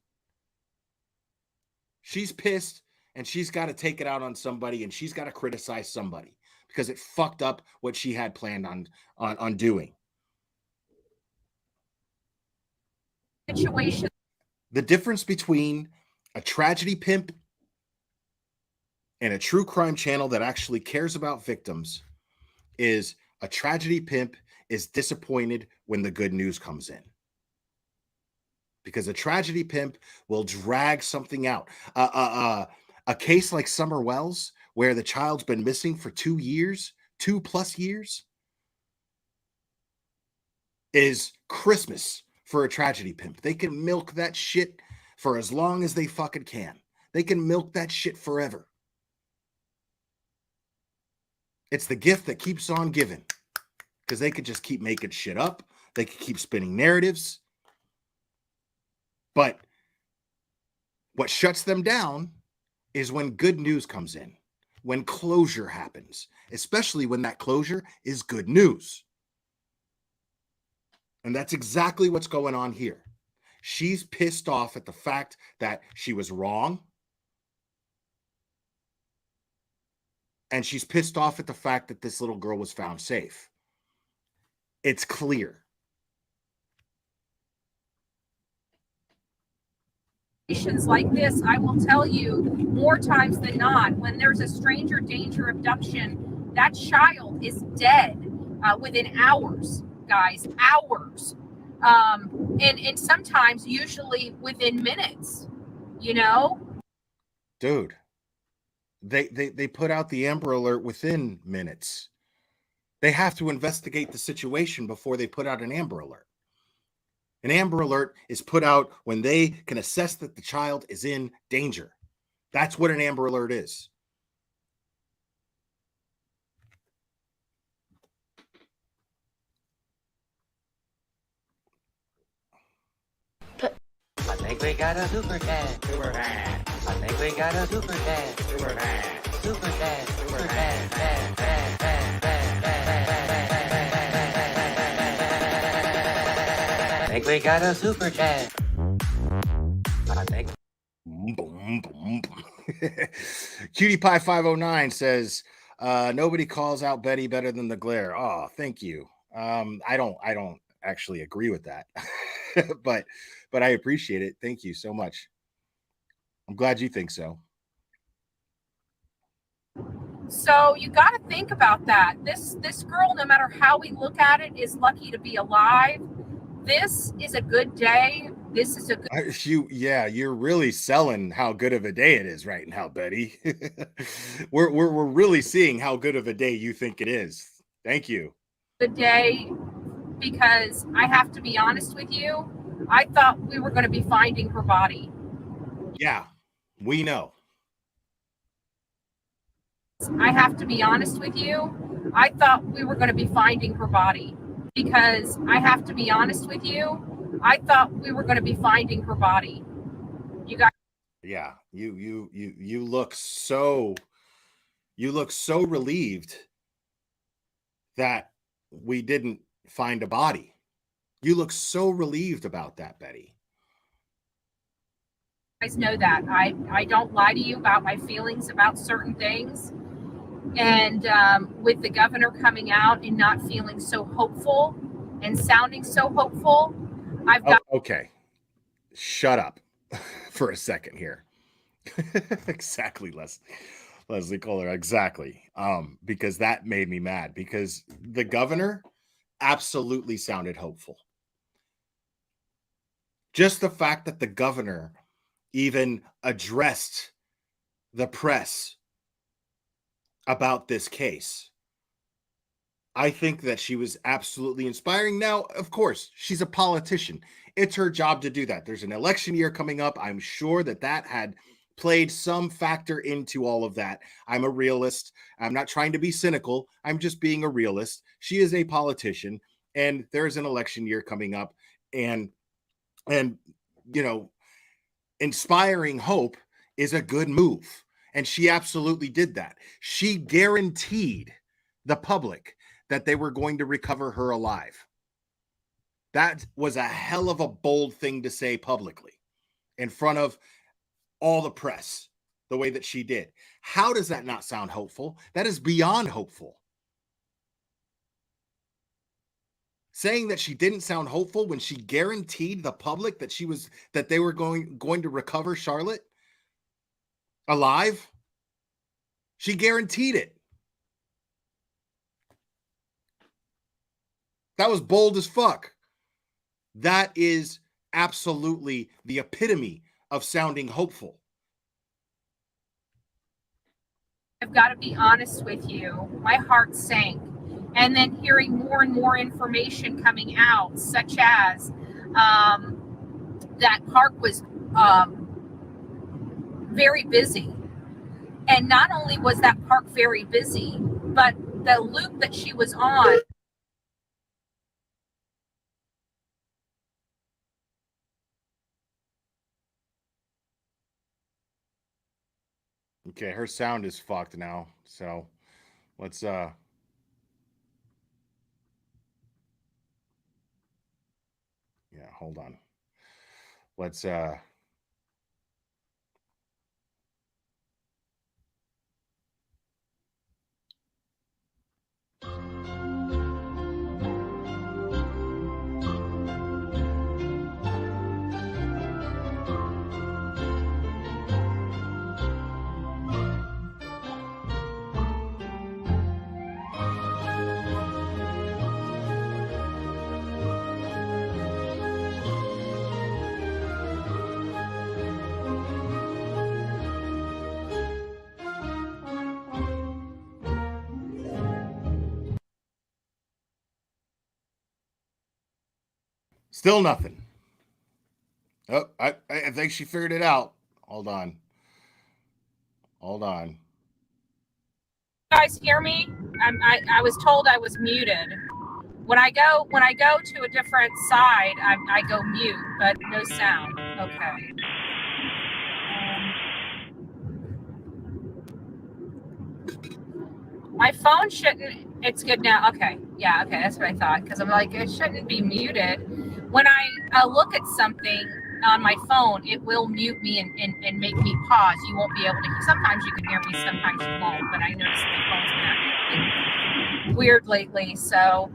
She's pissed, and she's got to take it out on somebody, and she's got to criticize somebody because it fucked up what she had planned on doing. Situation. The difference between a tragedy pimp and a true crime channel that actually cares about victims is a tragedy pimp is disappointed when the good news comes in. Because a tragedy pimp will drag something out. A case like Summer Wells, where the child's been missing for 2 years, 2+ years, is Christmas for a tragedy pimp. They can milk that shit for as long as they fucking can. They can milk that shit forever. It's the gift that keeps on giving, because they could just keep making shit up. They could keep spinning narratives. But what shuts them down is when good news comes in, when closure happens, especially when that closure is good news. And that's exactly what's going on here. She's pissed off at the fact that she was wrong. And she's pissed off at the fact that this little girl was found safe. It's clear. Situations like this, I will tell you, more times than not, when there's a stranger danger abduction, that child is dead within hours, guys, hours. And sometimes, usually within minutes, you know? Dude, they put out the Amber Alert within minutes. They have to investigate the situation before they put out an Amber Alert. An Amber Alert is put out when they can assess that the child is in danger. That's what an Amber Alert is. I think we got a super chat. Super chat. I think we got a super chat. Super chat. Super chat. Super chat. I think we got a super chat. I think. Boom, boom. Cutie Pie 509 says, nobody calls out Betty better than the glare. Oh, thank you. I don't actually agree with that. but I appreciate it. Thank you so much. I'm glad you think so. So you got to think about that. This girl, no matter how we look at it, is lucky to be alive. This is a good day. This is a good. You're really selling how good of a day it is right now, Betty. we're really seeing how good of a day you think it is. Thank you. Good day, because I have to be honest with you. I thought we were going to be finding her body. Yeah, we know. I have to be honest with you. I thought we were going to be finding her body, because I have to be honest with you. I thought we were going to be finding her body. You got. Yeah, you look so relieved that we didn't find a body. You look so relieved about that, Betty. You guys know that I don't lie to you about my feelings about certain things. And with the governor coming out and not feeling so hopeful and sounding so hopeful, I've got. Okay, shut up for a second here. Exactly, Leslie Kohler. Exactly. Because that made me mad, because the governor absolutely sounded hopeful. Just the fact that the governor even addressed the press about this case, I think that she was absolutely inspiring. Now, of course, she's a politician. It's her job to do that. There's an election year coming up. I'm sure that had played some factor into all of that. I'm a realist. I'm not trying to be cynical. I'm just being a realist. She is a politician, and there's an election year coming up, and you know, inspiring hope is a good move. And she absolutely did that. She guaranteed the public that they were going to recover her alive. That was a hell of a bold thing to say publicly in front of all the press, the way that she did. How does that not sound hopeful? That is beyond hopeful. Saying that she didn't sound hopeful when she guaranteed the public that they were going to recover Charlotte alive. She guaranteed it. That was bold as fuck. That is absolutely the epitome of sounding hopeful. I've got to be honest with you. My heart sank. and then hearing more and more information coming out, such as that park was very busy. And not only was that park very busy, but the loop that she was on. Okay, her sound is fucked now. So let's yeah, hold on. Let's still nothing. Oh, I think she figured it out. Hold on. Hold on. You guys hear me? I was told I was muted. When I go to a different side, I go mute, but no sound. Okay. My phone shouldn't. It's good now. Okay. Yeah. Okay. That's what I thought. Because I'm like, it shouldn't be muted. When I look at something on my phone, it will mute me and make me pause. You won't be able to. Sometimes you can hear me. Sometimes you won't. But I noticed my phone's been acting weird lately. So,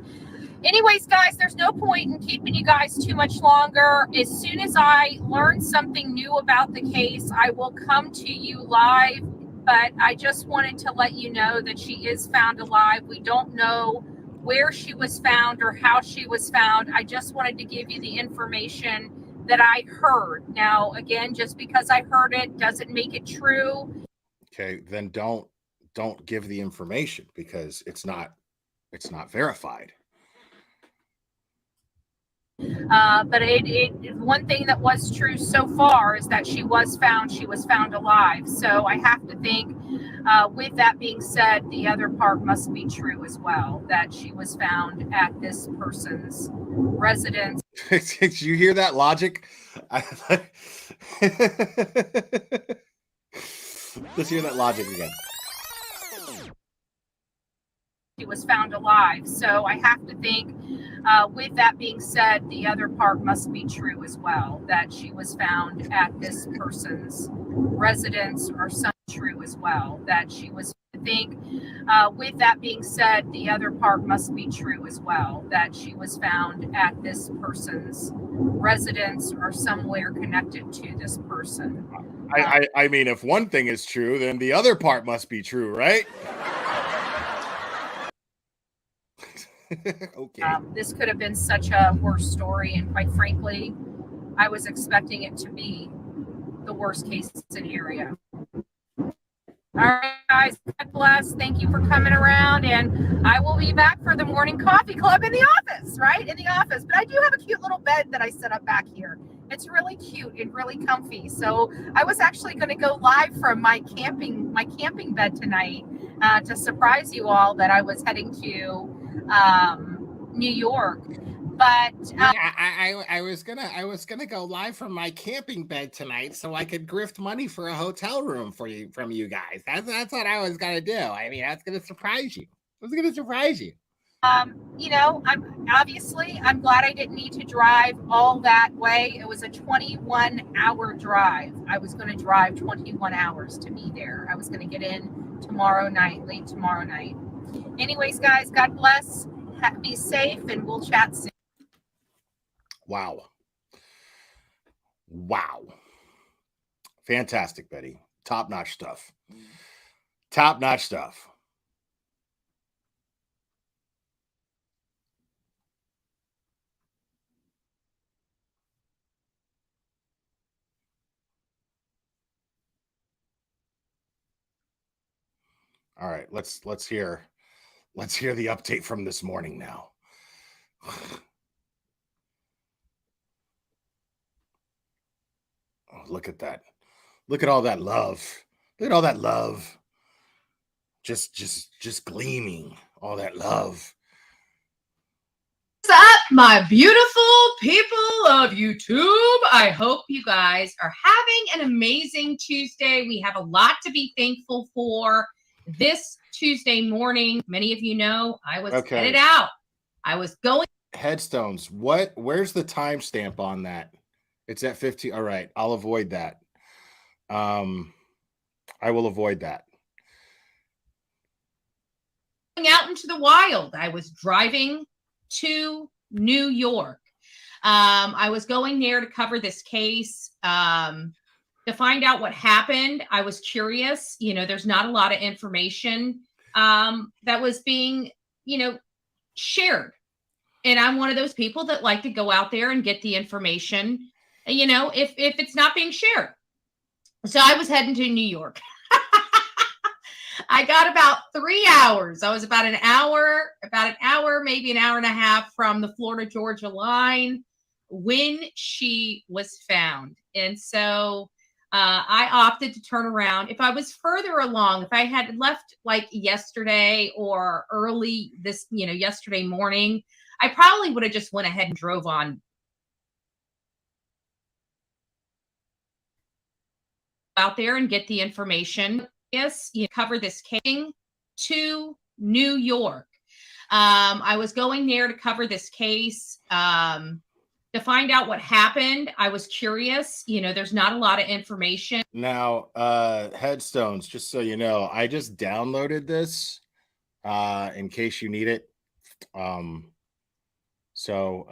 anyways, guys, there's no point in keeping you guys too much longer. As soon as I learn something new about the case, I will come to you live. But I just wanted to let you know that she is found alive. We don't know where she was found or how she was found. I just wanted to give you the information that I heard. Now, again, just because I heard it doesn't make it true. Okay, then don't give the information because it's not verified. But one thing that was true so far is that she was found alive. So I have to think, with that being said, the other part must be true as well, that she was found at this person's residence. Did you hear that logic? Let's hear that logic again. She was found alive. So I have to think, with that being said, the other part must be true as well, that she was found at this person's residence or some true as well, that she was think with that being said, the other part must be true as well, that she was found at this person's residence or somewhere connected to this person. I mean, if one thing is true, then the other part must be true, right? Okay. This could have been such a worse story, and quite frankly, I was expecting it to be the worst case scenario. All right, guys, God bless. Thank you for coming around, and I will be back for the morning coffee club in the office, right? In the office. But I do have a cute little bed that I set up back here. It's really cute and really comfy. So I was actually going to go live from my camping bed tonight to surprise you all that I was heading to New York. But I was gonna go live from my camping bed tonight so I could grift money for a hotel room from you guys. That's what I was gonna do. I mean, that's gonna surprise you. I was gonna surprise you. I'm glad I didn't need to drive all that way. It was a 21-hour drive. I was going to drive 21 hours to be there. I was going to get in late tomorrow night. Anyways, guys, God bless. Be safe, and we'll chat soon. Wow. Fantastic, Betty. Top-notch stuff. Top-notch stuff. All right, let's hear Let's hear the update from this morning now. Oh, look at that. Look at all that love. Look at all that love. Just gleaming. All that love. What's up, my beautiful people of YouTube? I hope you guys are having an amazing Tuesday. We have a lot to be thankful for this Tuesday morning. Many of you know I was headed out. I was going. Headstones. Where's the timestamp on that? It's at 50. All right, I'll avoid that. I will avoid that. Out into the wild. I was driving to New York. I was going there to cover this case, to find out what happened. I was curious. You know, there's not a lot of information that was being, shared. And I'm one of those people that like to go out there and get the information, if it's not being shared. So I was heading to New York. I got about 3 hours. I was about an hour, maybe an hour and a half from the Florida-Georgia line when she was found. And so I opted to turn around. If I was further along, if I had left like yesterday or early this, yesterday morning, I probably would have just went ahead and drove on out there and get the information. Yes, you cover this case to New York. I was going there to cover this case, to find out what happened. I was curious. There's not a lot of information. Now, Headstones, just so you know, I just downloaded this in case you need it. So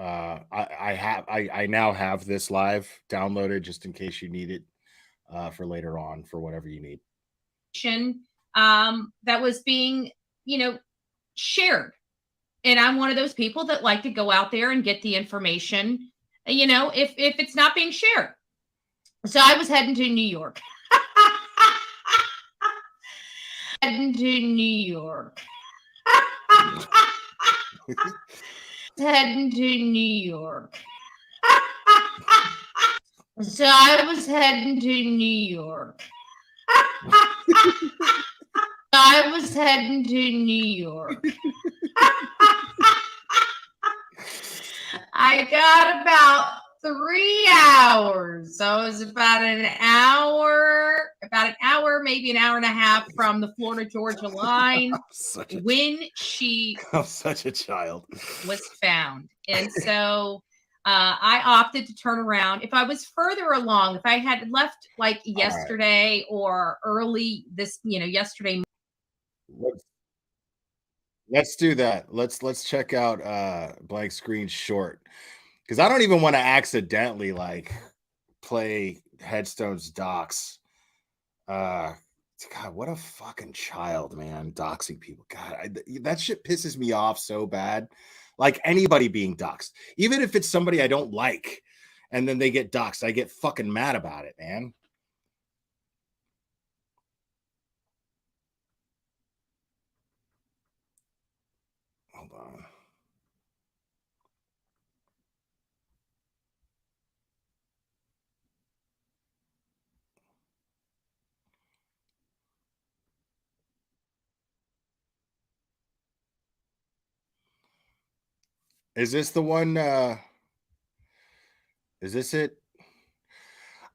I now have this live downloaded just in case you need it for later on for whatever you need. That was being, shared. And I'm one of those people that like to go out there and get the information, if it's not being shared. So I was heading to New York. Heading to New York. Heading to New York. So I was heading to New York. I was heading to New York. I got about 3 hours. So it was about an hour, maybe an hour and a half from the Florida-Georgia line when she I'm such a child. was found. And so I opted to turn around. If I was further along, if I had left like yesterday or early this, yesterday. Let's do that. Let's check out Blank Screen Short, because I don't even want to accidentally like play Headstone's docs. God, what a fucking child, man! Doxing people. God, that shit pisses me off so bad. Like anybody being doxed, even if it's somebody I don't like, and then they get doxed, I get fucking mad about it, man. Hold on. Is this the one? Is this it?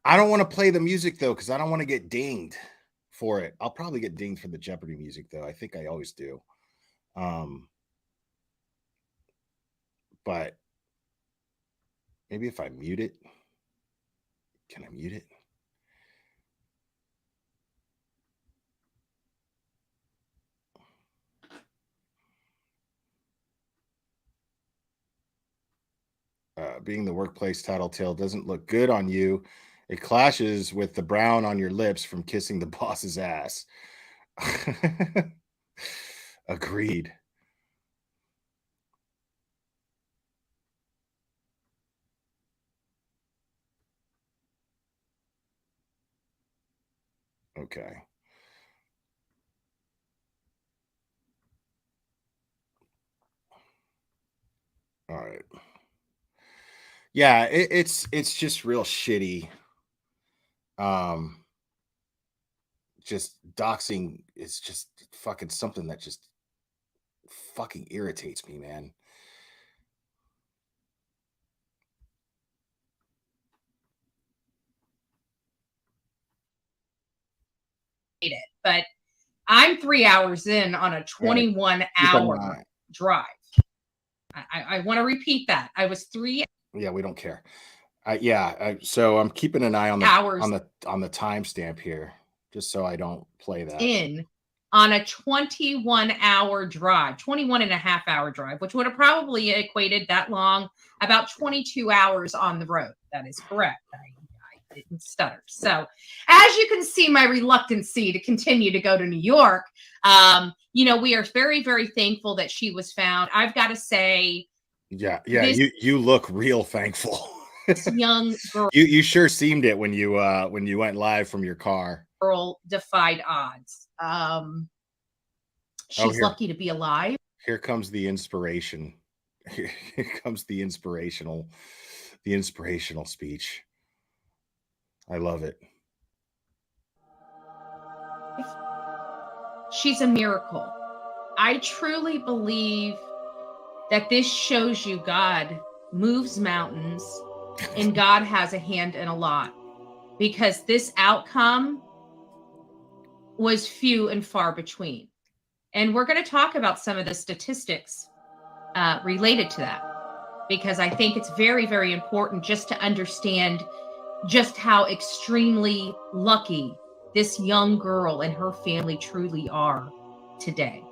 I don't want to play the music though, because I don't want to get dinged for it. I'll probably get dinged for the Jeopardy music though. I think I always do. But maybe if I mute it, can I mute it? Being the workplace tattletale doesn't look good on you. It clashes with the brown on your lips from kissing the boss's ass. Agreed. Okay. All right. Yeah, it's just real shitty. Just doxing is just fucking something that just fucking irritates me, man. It, but I'm 3 hours in on a 21-hour drive. I want to repeat that. I was 3. Yeah, we don't care. So I'm keeping an eye on the hours on the timestamp here, just so I don't play that. In on a 21-hour drive, 21 and a half hour drive, which would have probably equated that long, about 22 hours on the road. That is correct. I didn't stutter. So as you can see, my reluctancy to continue to go to New York, we are very, very thankful that she was found. I've got to say, yeah, you look real thankful. Young girl, you sure seemed it when you went live from your car. Girl defied odds. She's lucky to be alive. Here comes the inspiration. Here comes the inspirational speech. I love it. She's a miracle. I truly believe that this shows you God moves mountains and God has a hand in a lot, because this outcome was few and far between. And we're going to talk about some of the statistics related to that, because I think it's very, very important just to understand just how extremely lucky this young girl and her family truly are today.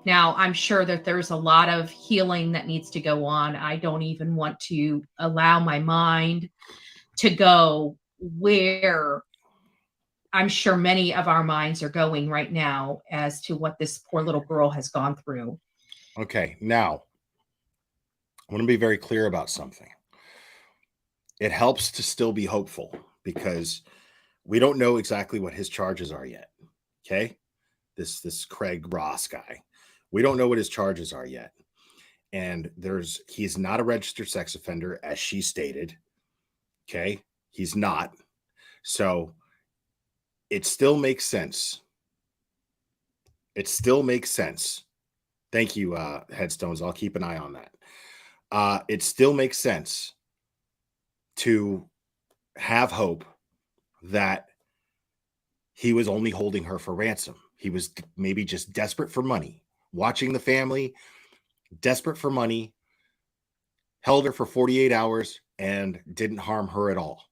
Now, I'm sure that there's a lot of healing that needs to go on. I don't even want to allow my mind to go where I'm sure many of our minds are going right now as to what this poor little girl has gone through. Okay, now, I want to be very clear about something. It helps to still be hopeful, because we don't know exactly what his charges are yet. Okay? This Craig Ross guy. We don't know what his charges are yet. And he's not a registered sex offender, as she stated. Okay? He's not. So it still makes sense. It still makes sense. Thank you, Headstones. I'll keep an eye on that. It still makes sense to have hope that he was only holding her for ransom. He was maybe just desperate for money, watching the family, desperate for money, held her for 48 hours and didn't harm her at all.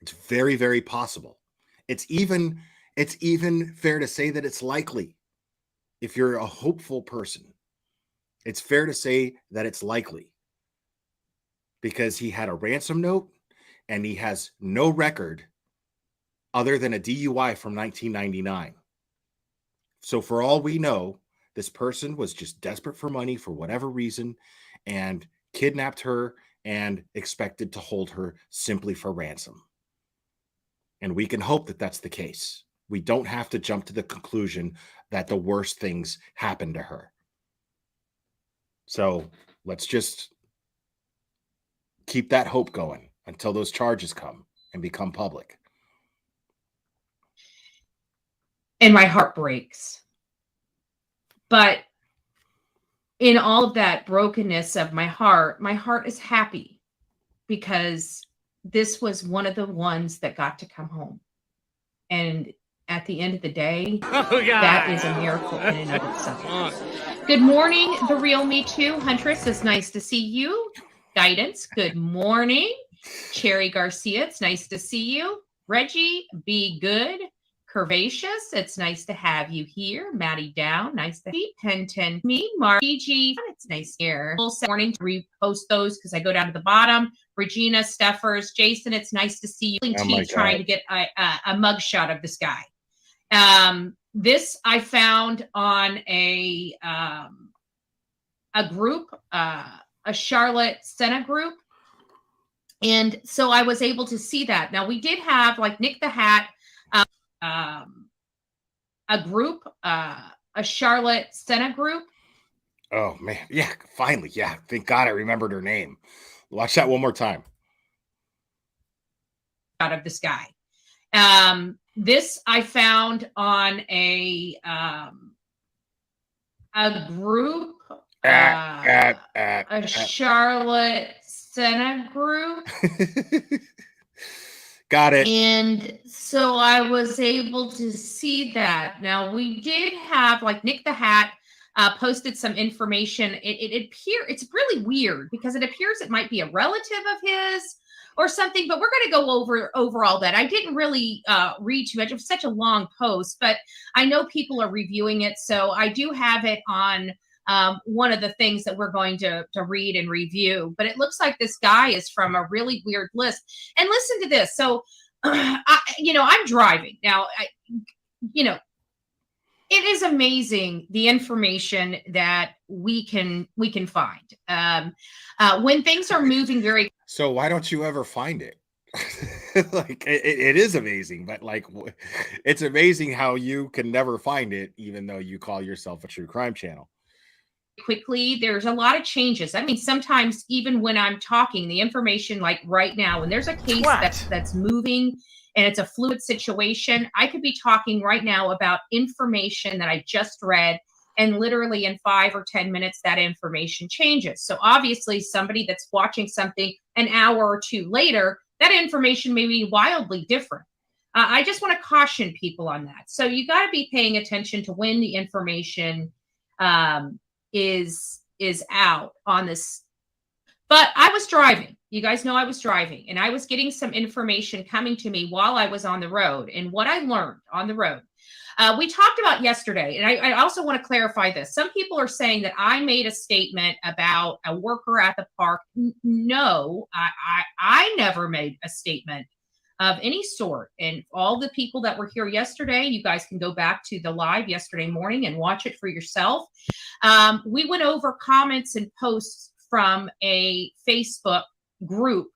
It's very, very possible. It's even fair to say that it's likely. If you're a hopeful person, it's fair to say that it's likely, because he had a ransom note and he has no record other than a DUI from 1999. So for all we know, this person was just desperate for money for whatever reason and kidnapped her and expected to hold her simply for ransom. And we can hope that that's the case. We don't have to jump to the conclusion that the worst things happened to her. So let's just keep that hope going until those charges come and become public. And my heart breaks. But in all of that brokenness of my heart is happy, because this was one of the ones that got to come home. And at the end of the day, that is a miracle in and of itself. Good morning, The Real Me Too. Huntress, it's nice to see you. Guidance, good morning. Cherry Garcia, it's nice to see you. Reggie, be good. Curvaceous, it's nice to have you here. Maddie Down, nice to see. 1010 me. Mark GG, it's nice here. Morning to repost those because I go down to the bottom. Regina Steffers, Jason, it's nice to see you. Trying to get a mugshot of this guy. This I found on a group, a Charlotte Senna group. And so I was able to see that. Now we did have, like, Nick the Hat, a group, a Charlotte Senna group. Oh man, yeah, finally, yeah. Thank God I remembered her name. Watch that one more time. Out of this guy. This I found on a group, a Charlotte Senna group. Got it. And so I was able to see that. Now we did have, like, Nick the Hat posted some information. It's really weird because it appears it might be a relative of his or something, but we're going to go over all that. I didn't really read too much. It was such a long post, but I know people are reviewing it, so I do have it on one of the things that we're going to read and review. But it looks like this guy is from a really weird list. And listen to this. So, I'm driving now. It is amazing the information that we can find when things are moving very. So why don't you ever find it? Like it is amazing, but like it's amazing how you can never find it, even though you call yourself a true crime channel. Quickly, there's a lot of changes. I mean, sometimes even when I'm talking, the information, like right now, when there's a case that's moving and it's a fluid situation, I could be talking right now about information that I just read, and literally in 5 or 10 minutes, that information changes. So obviously, somebody that's watching something an hour or two later, that information may be wildly different. I just want to caution people on that. So you got to be paying attention to when the information is out on this. But I was driving. You guys know I was driving, and I was getting some information coming to me while I was on the road. And what I learned on the road, we talked about yesterday, and I also want to clarify this. Some people are saying that I made a statement about a worker at the park. No, I never made a statement of any sort. And all the people that were here yesterday, you guys can go back to the live yesterday morning and watch it for yourself. We went over comments and posts from a Facebook group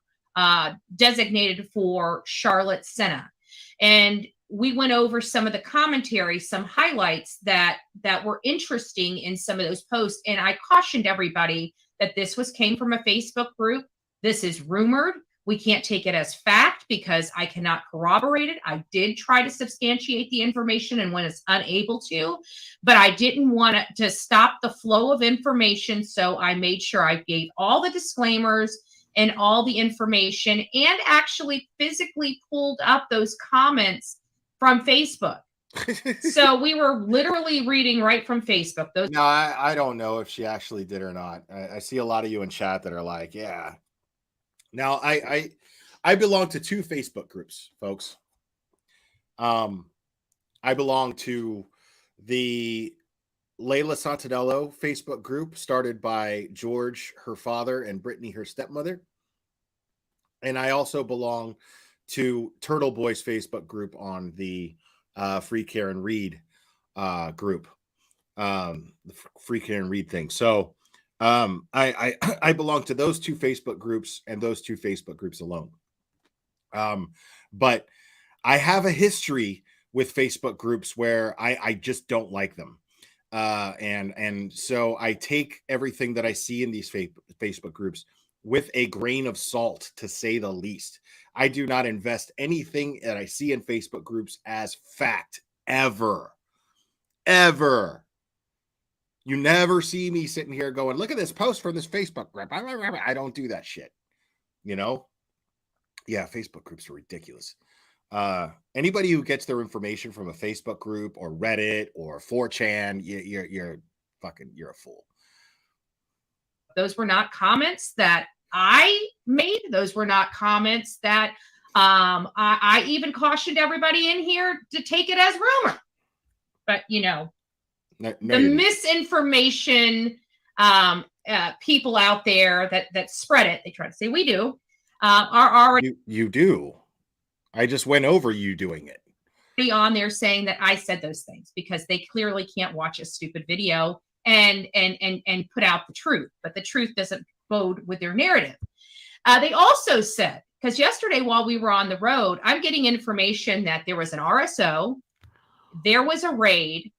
designated for Charlotte Senna. And we went over some of the commentary, some highlights that were interesting in some of those posts. And I cautioned everybody that this came from a Facebook group. This is rumored. We can't take it as fact because I cannot corroborate it. I did try to substantiate the information and when it's unable to, but I didn't want to stop the flow of information. So I made sure I gave all the disclaimers and all the information, and actually physically pulled up those comments from Facebook. So we were literally reading right from Facebook. No, I don't know if she actually did or not. I see a lot of you in chat that are like, yeah. Now I belong to 2 Facebook groups, folks. I belong to the Layla Santanello Facebook group started by George, her father, and Brittany, her stepmother. And I also belong to Turtle Boys Facebook group on the Free Karen Reed group, the Free Karen Reed thing. So I belong to those 2 Facebook groups and those 2 Facebook groups alone. But I have a history with Facebook groups where I just don't like them. And so I take everything that I see in these Facebook groups with a grain of salt, to say the least. I do not invest anything that I see in Facebook groups as fact, ever. You never see me sitting here going, look at this post from this Facebook group. I don't do that shit. Yeah, Facebook groups are ridiculous. Anybody who gets their information from a Facebook group or Reddit or 4chan, you're a fool. Those were not comments that I made. Those were not comments that I even cautioned everybody in here to take it as rumor. But, the misinformation people out there that spread it, they try to say we do, are already. You do. I just went over you doing it. On there saying that I said those things because they clearly can't watch a stupid video and put out the truth, but the truth doesn't bode with their narrative. They also said, because yesterday while we were on the road, I'm getting information that there was an RSO, there was a raid,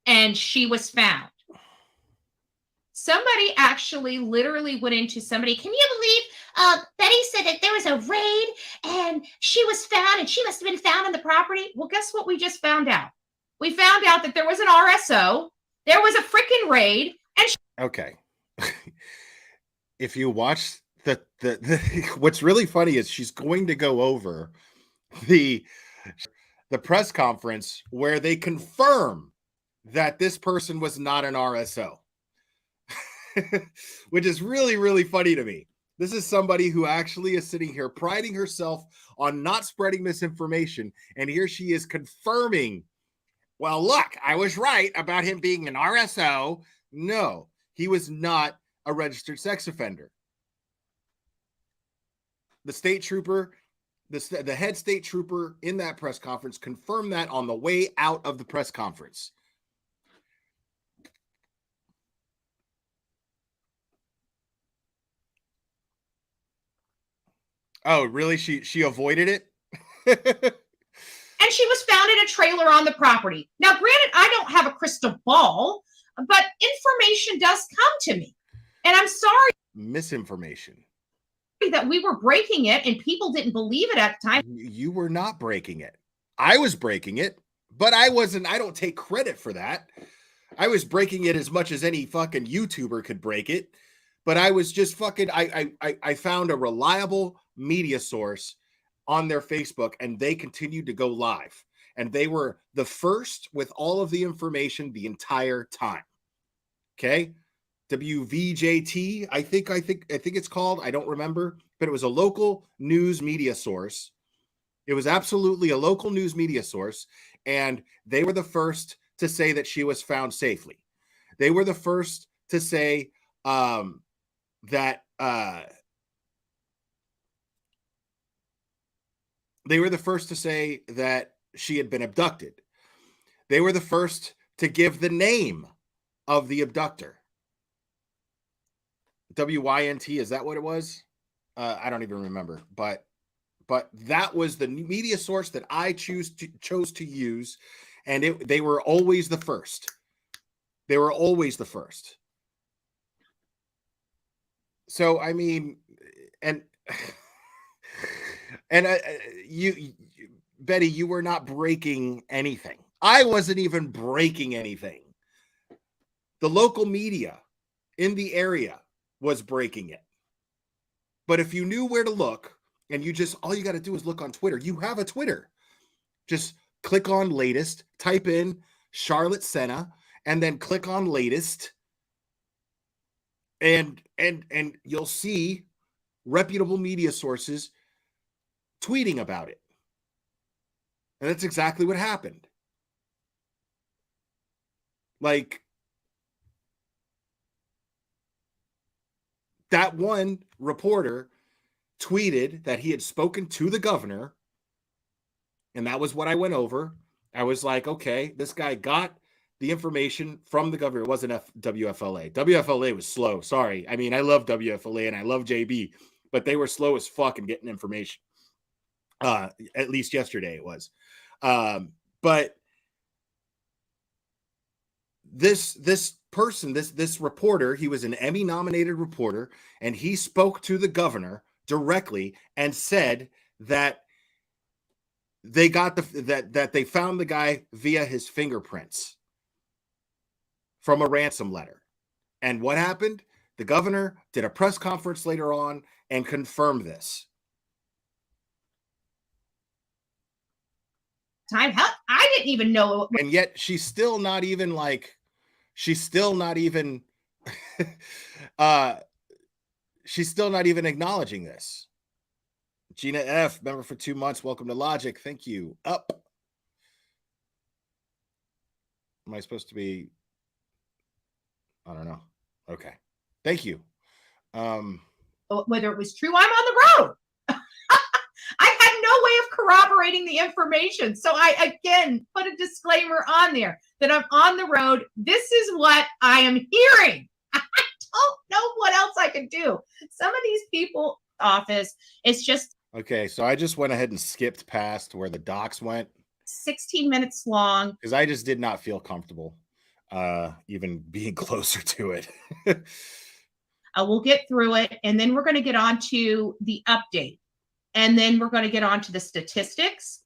and she was found. Somebody actually literally went into somebody. Can you believe Betty said that there was a raid and she was found and she must have been found on the property? Well, guess what we just found out? We found out that there was an RSO, there was a freaking raid, and Okay. If you watch the what's really funny is she's going to go over the press conference where they confirm that this person was not an RSO. Which is really, really funny to me. This is somebody who actually is sitting here priding herself on not spreading misinformation. And here she is confirming, well, look, I was right about him being an RSO. No, he was not a registered sex offender. The state trooper, the head state trooper in that press conference confirmed that on the way out of the press conference. Oh, really? She avoided it? and she was found in a trailer on the property. Now, granted, I don't have a crystal ball, but information does come to me. And I'm sorry. Misinformation. That we were breaking it and people didn't believe it at the time. You were not breaking it. I was breaking it, but I don't take credit for that. I was breaking it as much as any fucking YouTuber could break it. But I was just fucking, I found a reliable media source on their Facebook and they continued to go live. And they were the first with all of the information the entire time. Okay. WVJT, I think it's called. I don't remember, but it was a local news media source. It was absolutely a local news media source. And they were the first to say that she was found safely. They were the first to say, they were the first to say that she had been abducted. They were the first to give the name of the abductor. WYNT, is that what it was? I don't even remember, but that was the media source that I chose to use, and they were always the first. They were always the first. So, I mean, and you, Betty, you were not breaking anything. I wasn't even breaking anything. The local media in the area was breaking it. But if you knew where to look, and all you got to do is look on Twitter. You have a Twitter. Just click on latest, type in Charlotte Senna, and then click on latest. And you'll see reputable media sources tweeting about it. And that's exactly what happened. Like, that one reporter tweeted that he had spoken to the governor, and that was what I went over. I was like, okay, this guy got the information from the governor. It wasn't WFLA. WFLA was slow. Sorry. I mean, I love WFLA and I love JB, but they were slow as fuck in getting information. At least yesterday it was. But this person, this reporter, he was an Emmy nominated reporter, and he spoke to the governor directly and said that they got that they found the guy via his fingerprints from a ransom letter. And what happened? The governor did a press conference later on and confirmed this. Time, I didn't even know. And yet she's still not even acknowledging this. Gina F, member for 2 months. Welcome to Logic. Thank you. Up. Am I supposed to be? I don't know. Okay. Thank you. Whether it was true, I'm on the road. I had no way of corroborating the information. So I, again, put a disclaimer on there that I'm on the road. This is what I am hearing. I don't know what else I can do. Some of these people office, it's just. Okay, so I just went ahead and skipped past where the docs went. 16 minutes long. Because I just did not feel comfortable. even being closer to it. We'll get through it, and then we're going to get on to the update, and then we're going to get on to the statistics.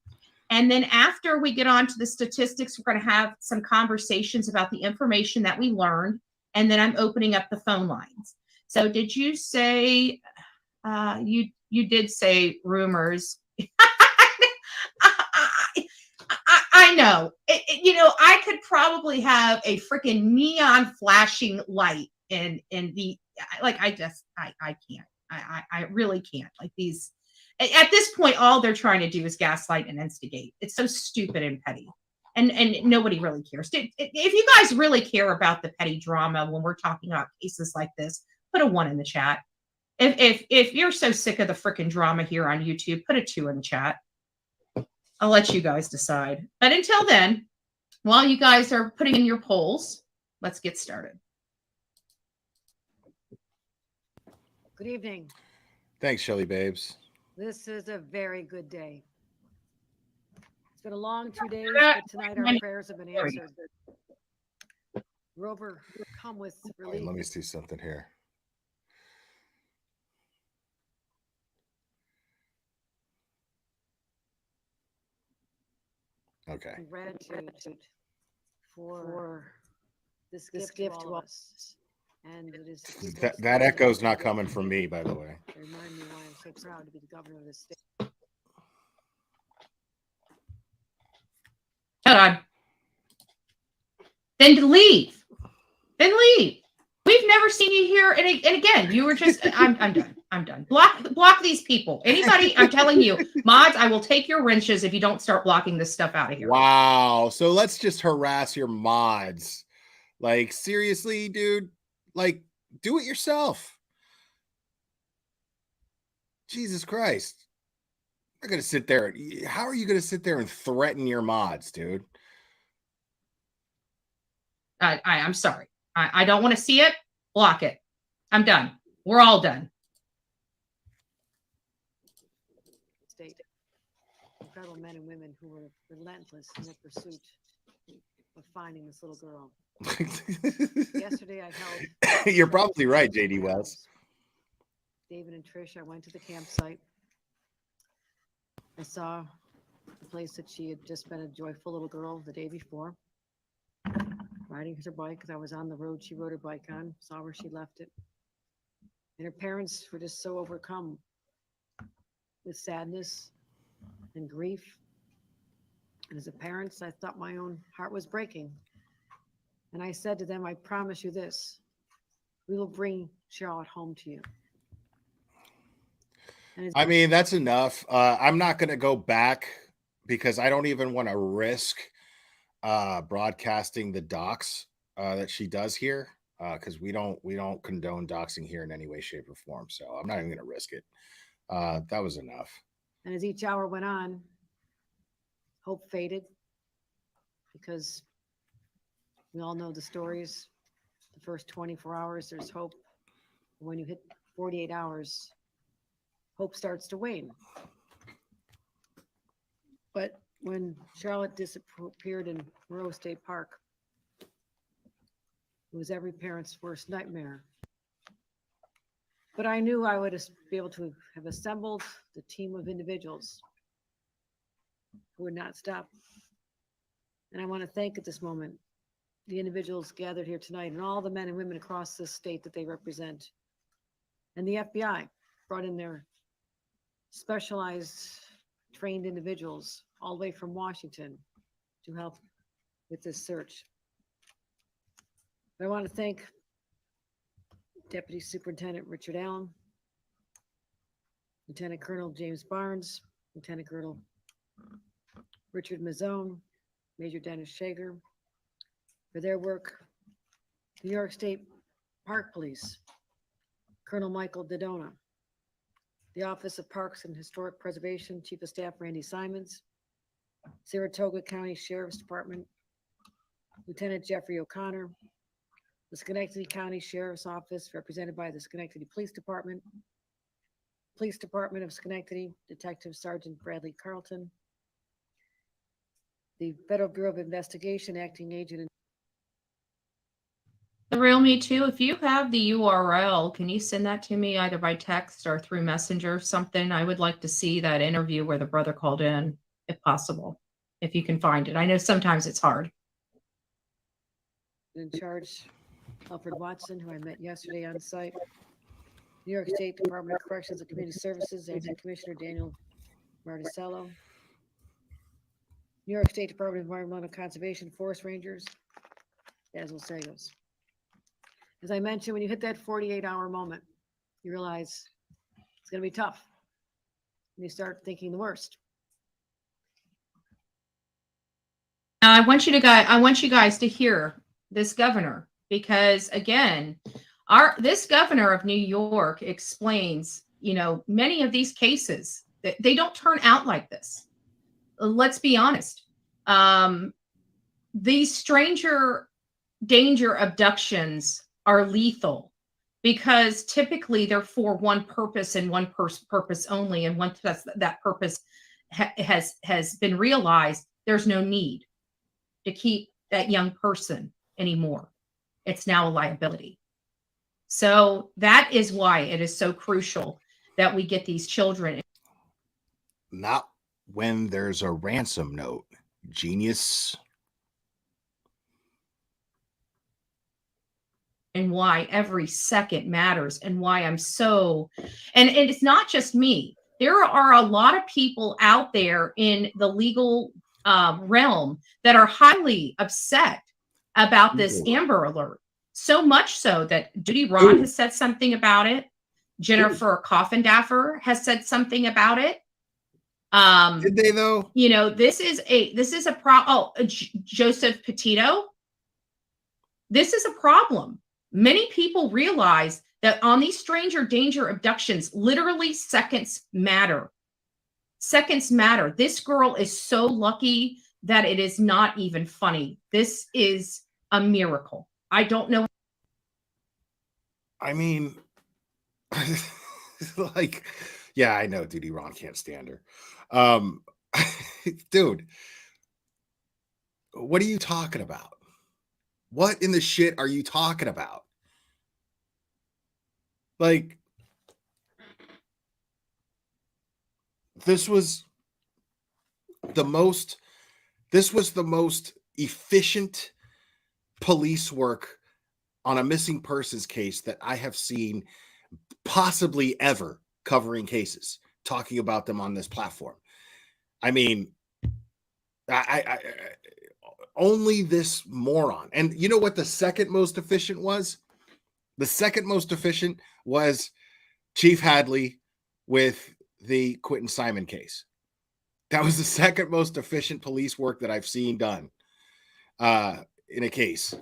And then after we get on to the statistics, we're going to have some conversations about the information that we learned, and then I'm opening up the phone lines. So did you say, you did say rumors. I know. I could probably have a freaking neon flashing light in the, like, I can't. I really can't. Like, these, at this point, all they're trying to do is gaslight and instigate. It's so stupid and petty. And nobody really cares. If you guys really care about the petty drama when we're talking about cases like this, put a 1 in the chat. If you're so sick of the freaking drama here on YouTube, put a 2 in the chat. I'll let you guys decide. But until then, while you guys are putting in your polls, let's get started. Good evening. Thanks, Shelly Babes. This is a very good day. It's been a long 2 days, but tonight our prayers have been answered. Rover, come with relief. Let me see something here. Okay. Gratitude for this gift to us. And it is That echo's not coming from me, by the way. Remind me why I'm so proud to be the governor of this state. Hold on. Then leave. We've never seen you here. And again, you were just, I'm done. I'm done. Block these people. Anybody, I'm telling you, mods, I will take your wrenches if you don't start blocking this stuff out of here. Wow. So let's just harass your mods. Like, seriously, dude? Like, do it yourself. Jesus Christ. I'm not going to sit there. How are you going to sit there and threaten your mods, dude? I'm sorry. I don't want to see it. Block it. I'm done. We're all done. State. Incredible men and women who were relentless in their pursuit of finding this little girl. Yesterday I held. You're probably right, JD Wells. David and Trish, I went to the campsite. I saw the place that she had just been a joyful little girl the day before, riding her bike, because I was on the road she rode her bike on, saw where she left it. And her parents were just so overcome with sadness and grief. And as a parent, I thought my own heart was breaking. And I said to them, I promise you this, we will bring Charlotte home to you. I mean, that's enough. I'm not going to go back because I don't even want to risk broadcasting the docs that she does here because we don't condone doxing here in any way, shape, or form. So I'm not even going to risk it. That was enough. And as each hour went on, hope faded because we all know the stories. The first 24 hours, there's hope. When you hit 48 hours, hope starts to wane. But when Charlotte disappeared in Moreau State Park, it was every parent's worst nightmare. But I knew I would be able to have assembled the team of individuals who would not stop. And I want to thank at this moment the individuals gathered here tonight and all the men and women across this state that they represent. And the FBI brought in their specialized trained individuals all the way from Washington to help with this search. But I want to thank Deputy Superintendent Richard Allen, Lieutenant Colonel James Barnes, Lieutenant Colonel Richard Mazzone, Major Dennis Shager, for their work. New York State Park Police, Colonel Michael Dodona, the Office of Parks and Historic Preservation, Chief of Staff Randy Simons, Saratoga County Sheriff's Department, Lieutenant Jeffrey O'Connor, the Schenectady County Sheriff's Office, represented by the Schenectady Police Department, Police Department of Schenectady, Detective Sergeant Bradley Carlton, the Federal Bureau of Investigation, Acting Agent The Real Me Too, if you have the URL, can you send that to me either by text or through Messenger or something? I would like to see that interview where the brother called in, if possible, if you can find it. I know sometimes it's hard. In charge, Alfred Watson, who I met yesterday on site. New York State Department of Corrections and Community Services, Acting Commissioner Daniel Marticello. New York State Department of Environmental Conservation Forest Rangers, Basil Sagos. As I mentioned, when you hit that 48-hour moment, you realize it's going to be tough. And you start thinking the worst. Now, I want you guys to hear this governor, because again, this governor of New York explains, many of these cases that they don't turn out like this. Let's be honest. These stranger danger abductions are lethal because typically they're for one purpose and one purpose only. And once that purpose has been realized, there's no need to keep that young person anymore. It's now a liability. So that is why it is so crucial that we get these children. Not when there's a ransom note, genius. And why every second matters, and why I'm so, and it's not just me. There are a lot of people out there in the legal realm that are highly upset about this Amber Alert. So much so that Judy Ron has said something about it. Jennifer Coffindaffer has said something about it. Did they though? This is a Joseph Petito. This is a problem. Many people realize that on these stranger danger abductions, literally seconds matter. Seconds matter. This girl is so lucky that it is not even funny. This is a miracle. I don't know. I mean, yeah, I know Judy Ron can't stand her. Dude, what are you talking about? What in the shit are you talking about? Like, this was the most efficient police work on a missing persons case that I have seen possibly ever, covering cases, talking about them on this platform. I mean, I only this moron. And you know what the second most efficient was? The second most efficient was Chief Hadley with the Quentin Simon case. That was the second most efficient police work that I've seen done in a case.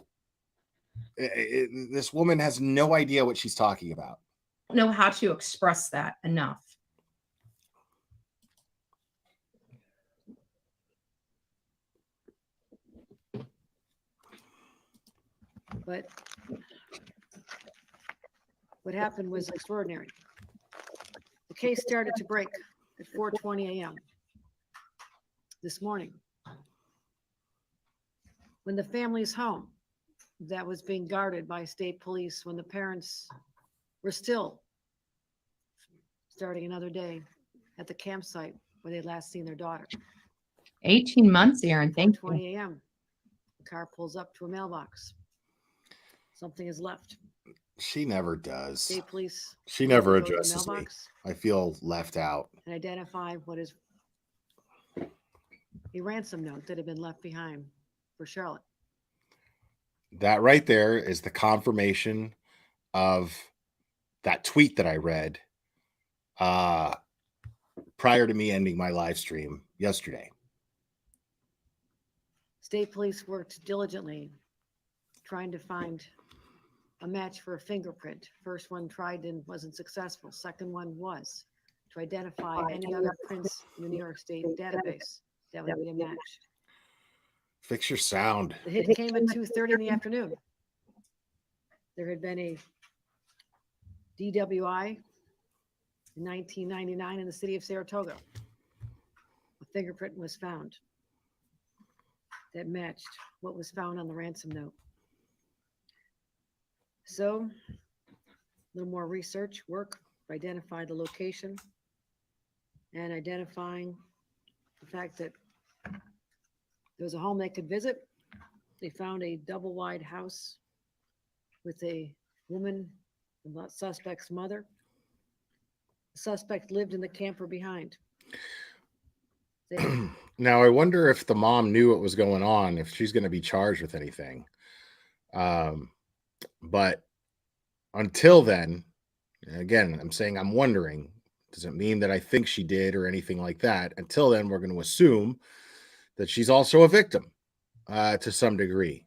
This woman has no idea what she's talking about. I don't know how to express that enough. But what happened was extraordinary. The case started to break at 4:20 a.m. this morning, when the family's home that was being guarded by state police, when the parents were still starting another day at the campsite where they'd last seen their daughter. 18 months, Aaron. Thank you. 20 a.m. The car pulls up to a mailbox. Something is left. She never does. State police. She never go to the addresses me. mailbox I feel left out. and identify what is a ransom note that had been left behind for Charlotte. That right there is the confirmation of that tweet that I read prior to me ending my live stream yesterday. State police worked diligently trying to find a match for a fingerprint. First one tried and wasn't successful. Second one was to identify any other prints in the New York State database that would be a match. Fix your sound. The hit came at 2:30 in the afternoon. There had been a DWI in 1999 in the city of Saratoga. A fingerprint was found that matched what was found on the ransom note. So, a little more research work identified the location and identifying the fact that there was a home they could visit. They found a double wide house with a woman, the suspect's mother. The suspect lived in the camper behind. Now, I wonder if the mom knew what was going on, if she's going to be charged with anything. But until then, again, I'm saying I'm wondering. Doesn't mean that I think she did or anything like that. Until then, we're going to assume that she's also a victim to some degree.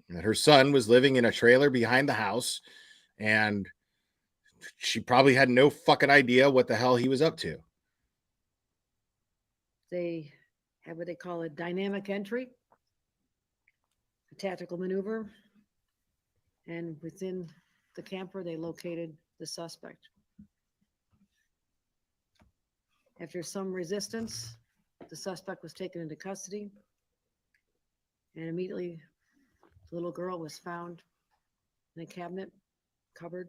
That her son was living in a trailer behind the house, and she probably had no fucking idea what the hell he was up to. They have what they call a dynamic entry, a tactical maneuver, and within the camper, they located the suspect. After some resistance, the suspect was taken into custody, and immediately the little girl was found in a cabinet, cupboard.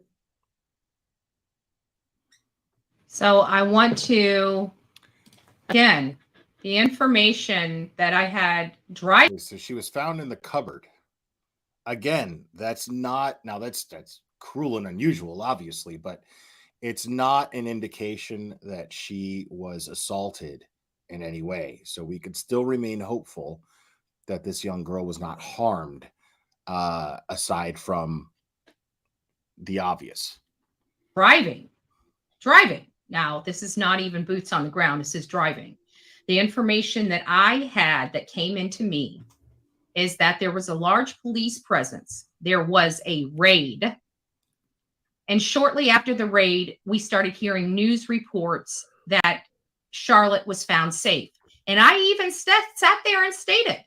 So I want to, again, the information that I had So she was found in the cupboard. Again, that's not, now that's cruel and unusual, obviously, but it's not an indication that she was assaulted in any way. So we could still remain hopeful that this young girl was not harmed, aside from the obvious. driving. Now, this is not even boots on the ground. This is driving. The information that I had that came into me is that there was a large police presence. There was a raid. And shortly after the raid, we started hearing news reports that Charlotte was found safe. And I even sat there and stated,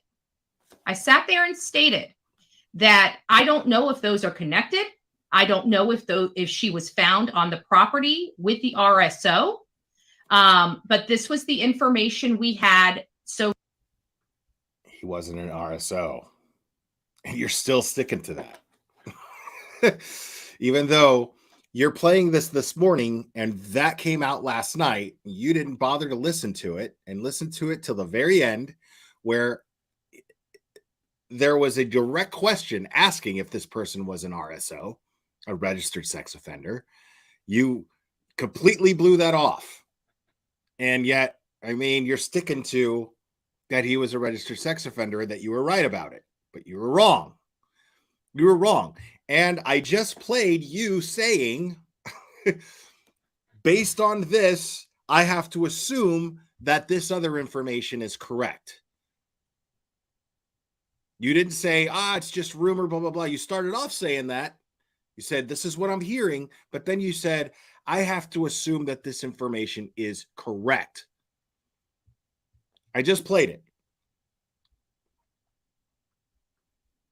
that I don't know if those are connected. I don't know if she was found on the property with the RSO. But this was the information we had. So He wasn't an RSO. And you're still sticking to that. Even though you're playing this morning and that came out last night, you didn't bother to listen to it and listen to it till the very end, where there was a direct question asking if this person was an RSO, a registered sex offender. You completely blew that off. And yet, I mean, you're sticking to that he was a registered sex offender and that you were right about it, but you were wrong. You were wrong. And I just played you saying, based on this, I have to assume that this other information is correct. You didn't say, it's just rumor, blah, blah, blah. You started off saying that. You said, this is what I'm hearing. But then you said, I have to assume that this information is correct. I just played it.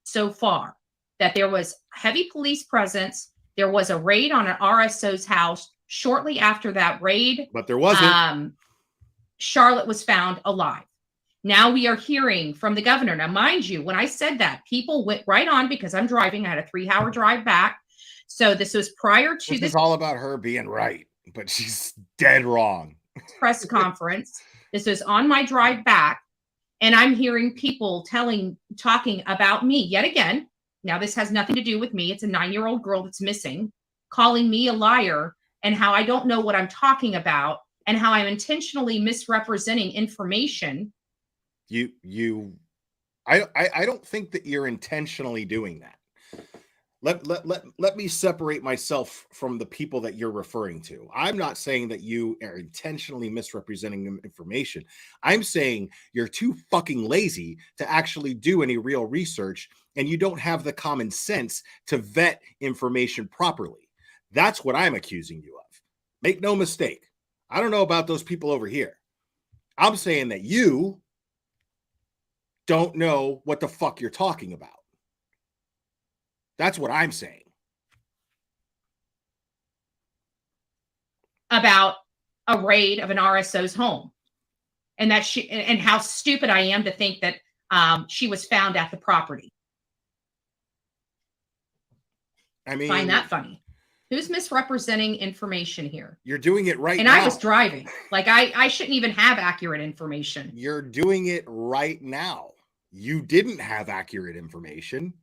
so far that there was heavy police presence. There was a raid on an RSO's house. Shortly after that raid, but there wasn't. Charlotte was found alive. Now we are hearing from the governor. Now, mind you, when I said that, people went right on because I'm driving. I had a 3-hour drive back. So this was prior to this. It's all about her being right, but she's dead wrong. Press conference. This was on my drive back. And I'm hearing people talking about me yet again. Now, this has nothing to do with me. It's a 9-year-old girl that's missing, calling me a liar and how I don't know what I'm talking about and how I'm intentionally misrepresenting information. I don't think that you're intentionally doing that. Let me separate myself from the people that you're referring to. I'm not saying that you are intentionally misrepresenting information. I'm saying you're too fucking lazy to actually do any real research, and you don't have the common sense to vet information properly. That's what I'm accusing you of. Make no mistake. I don't know about those people over here. I'm saying that you don't know what the fuck you're talking about. That's what I'm saying. About a raid of an RSO's home. And that and how stupid I am to think that she was found at the property. I mean, Find that funny. Who's misrepresenting information here? You're doing it right and now. I was driving. Like I shouldn't even have accurate information. You're doing it right now. You didn't have accurate information,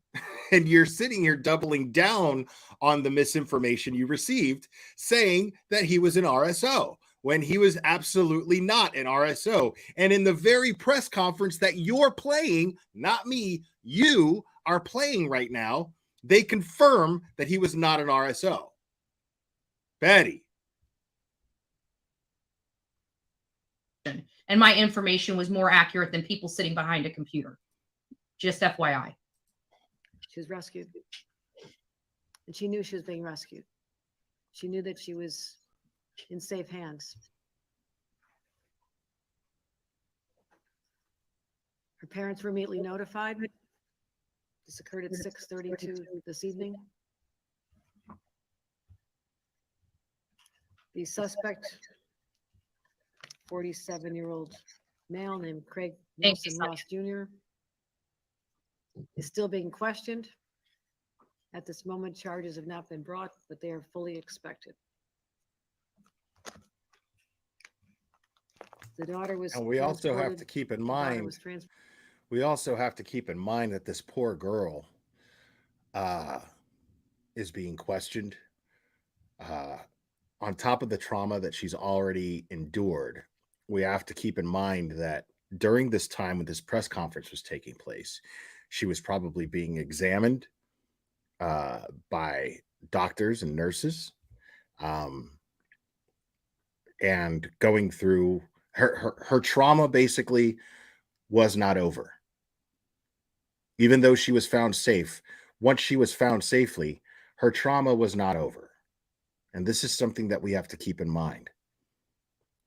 and you're sitting here doubling down on the misinformation you received, saying that he was an RSO when he was absolutely not an RSO. And in the very press conference that you're playing, not me, you are playing right now, they confirm that he was not an RSO. Betty. And my information was more accurate than people sitting behind a computer. Just FYI. She was rescued. And she knew she was being rescued. She knew that she was in safe hands. Her parents were immediately notified. This occurred at 6:32 this evening. The suspect, 47-year-old male named Craig Nelson Ross Jr., is still being questioned. At this moment, charges have not been brought, but they are fully expected. The daughter was. And we also have to keep in mind. We also have to keep in mind that this poor girl is being questioned. On top of the trauma that she's already endured, we have to keep in mind that during this time when this press conference was taking place, she was probably being examined by doctors and nurses, and going through her trauma basically was not over. Even though she was found safe, once she was found safely, her trauma was not over. And this is something that we have to keep in mind,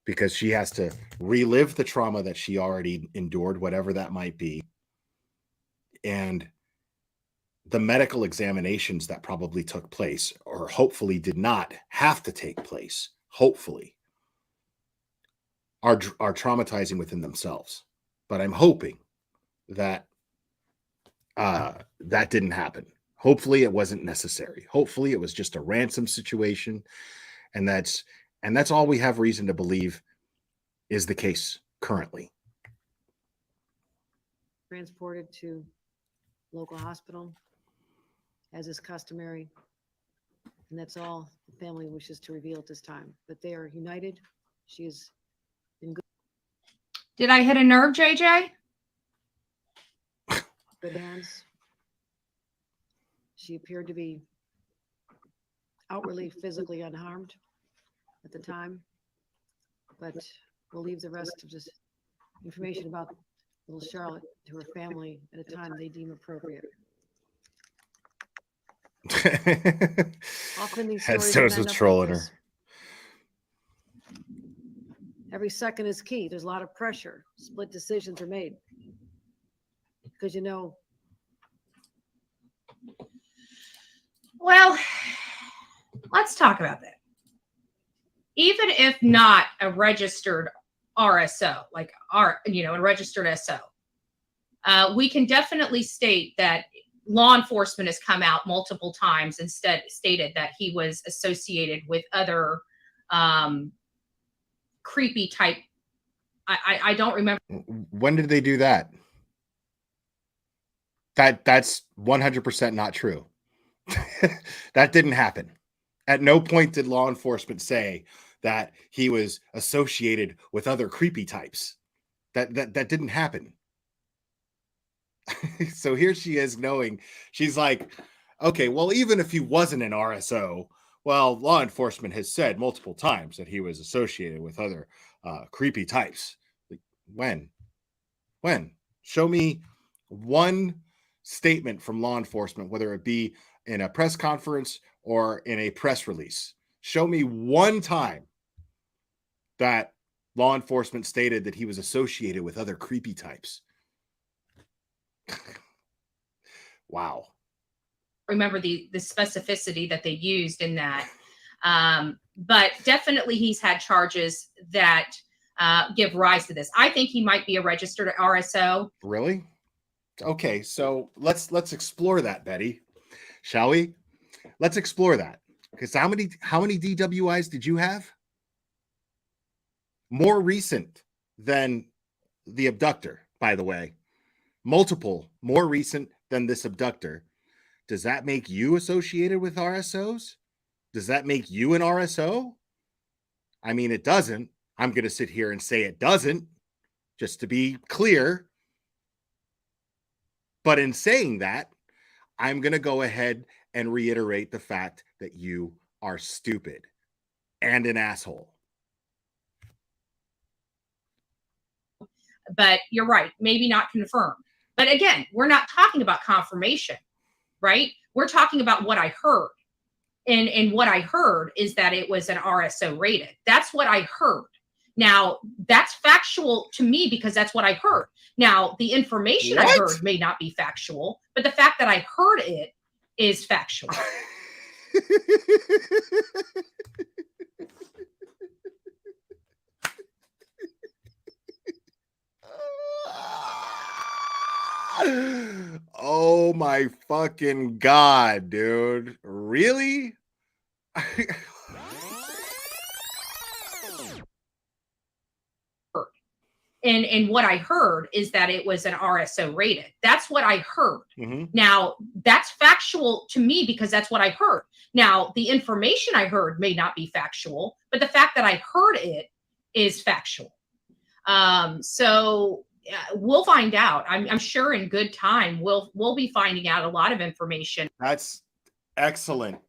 because she has to relive the trauma that she already endured, whatever that might be. And the medical examinations that probably took place, or hopefully did not have to take place, hopefully, are traumatizing within themselves. But I'm hoping that that didn't happen. Hopefully it wasn't necessary. Hopefully it was just a ransom situation. And that's all we have reason to believe is the case currently. Transported to local hospital, as is customary. And that's all the family wishes to reveal at this time. But they are united. She is in Did I hit a nerve, JJ? good hands. She appeared to be outwardly physically unharmed at the time, but we'll leave the rest of this information about little Charlotte to her family at a time they deem appropriate. Often these stories Headstones end was up trolling like her. this. Every second is key. There's a lot of pressure. Split decisions are made. Because you know, Well, let's talk about that. Even if not a registered RSO, like a registered SO, we can definitely state that law enforcement has come out multiple times and stated that he was associated with other creepy type. I don't remember. When did they do that? That's 100% not true. That didn't happen. At no point did law enforcement say that he was associated with other creepy types. That didn't happen. So here she is knowing, she's like, okay, well, even if he wasn't an RSO, well, law enforcement has said multiple times that he was associated with other creepy types. Like, when? Show me one statement from law enforcement, whether it be in a press conference or in a press release. Show me one time that law enforcement stated that he was associated with other creepy types. Wow. Remember the specificity that they used in that. But definitely he's had charges that give rise to this. I think he might be a registered RSO. Really? Okay, so let's explore that, Betty. Shall we? Let's explore that. Because how many DWIs did you have? More recent than the abductor, by the way. Multiple, more recent than this abductor. Does that make you associated with RSOs? Does that make you an RSO? I mean, it doesn't. I'm going to sit here and say it doesn't, just to be clear. But in saying that, I'm going to go ahead and reiterate the fact that you are stupid and an asshole. But you're right, maybe not confirmed. But again, we're not talking about confirmation, right? We're talking about what I heard. And what I heard is that it was an RSO rated. That's what I heard. Now, that's factual to me because that's what I heard. Now, the information I heard may not be factual, but the fact that I heard it is factual. Oh my fucking God, dude. Really? And what I heard is that it was an RSO rated. That's what I heard. Now, that's factual to me because that's what I heard. Now, the information I heard may not be factual, but the fact that I heard it is factual. So we'll find out. I'm sure in good time we'll be finding out a lot of information. That's excellent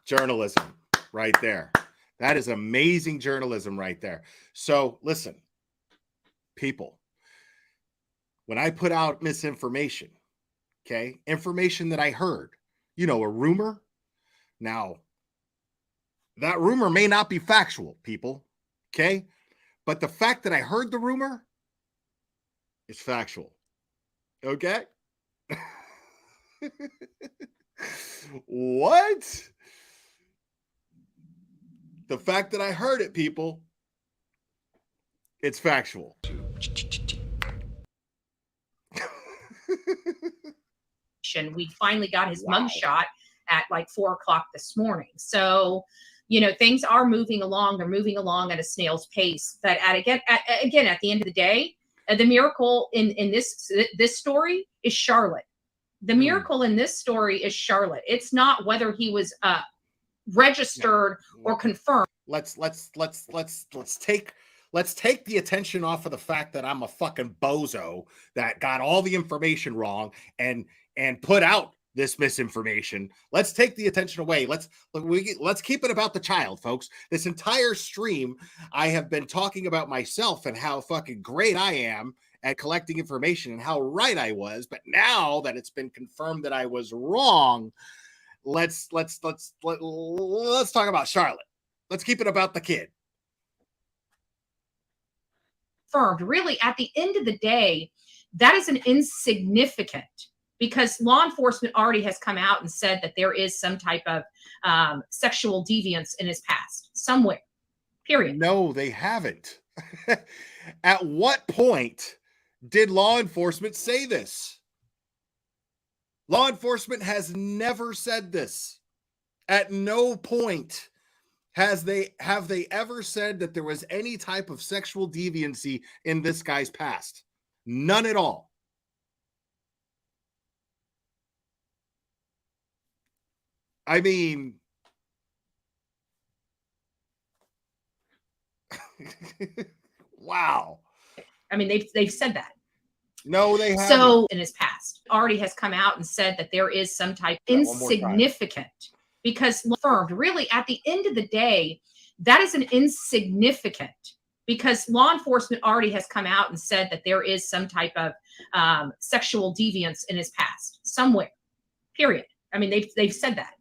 journalism right there. That is amazing journalism right there. So listen, people, when I put out misinformation, okay, information that I heard, you know, a rumor. Now, that rumor may not be factual, people, okay? But the fact that I heard the rumor is factual, okay? What? The fact that I heard it, people, it's factual. We finally got his mugshot at like 4 o'clock this morning. So, you know, things are moving along. They're moving along at a snail's pace. But again, at the end of the day, the miracle in this story is Charlotte. The miracle in this story is Charlotte. It's not whether he was registered or confirmed. Let's take the attention off of the fact that I'm a fucking bozo that got all the information wrong and put out this misinformation. Let's take the attention away. Let's keep it about the child, folks. This entire stream, I have been talking about myself and how fucking great I am at collecting information and how right I was. But now that it's been confirmed that I was wrong, let's talk about Charlotte. Let's keep it about the kid. Really, at the end of the day, that is an insignificant, because law enforcement already has come out and said that there is some type of sexual deviance in his past somewhere, period. No, they haven't. At what point did law enforcement say this? Law enforcement has never said this. At no point have they ever said that there was any type of sexual deviancy in this guy's past. None at all. I mean, wow. I mean, they've said that. No, they haven't. So in his past, already has come out and said that there is some type insignificant, because confirmed. Really, at the end of the day, that is an insignificant, because law enforcement already has come out and said that there is some type of sexual deviance in his past somewhere, period. I mean, they've said that.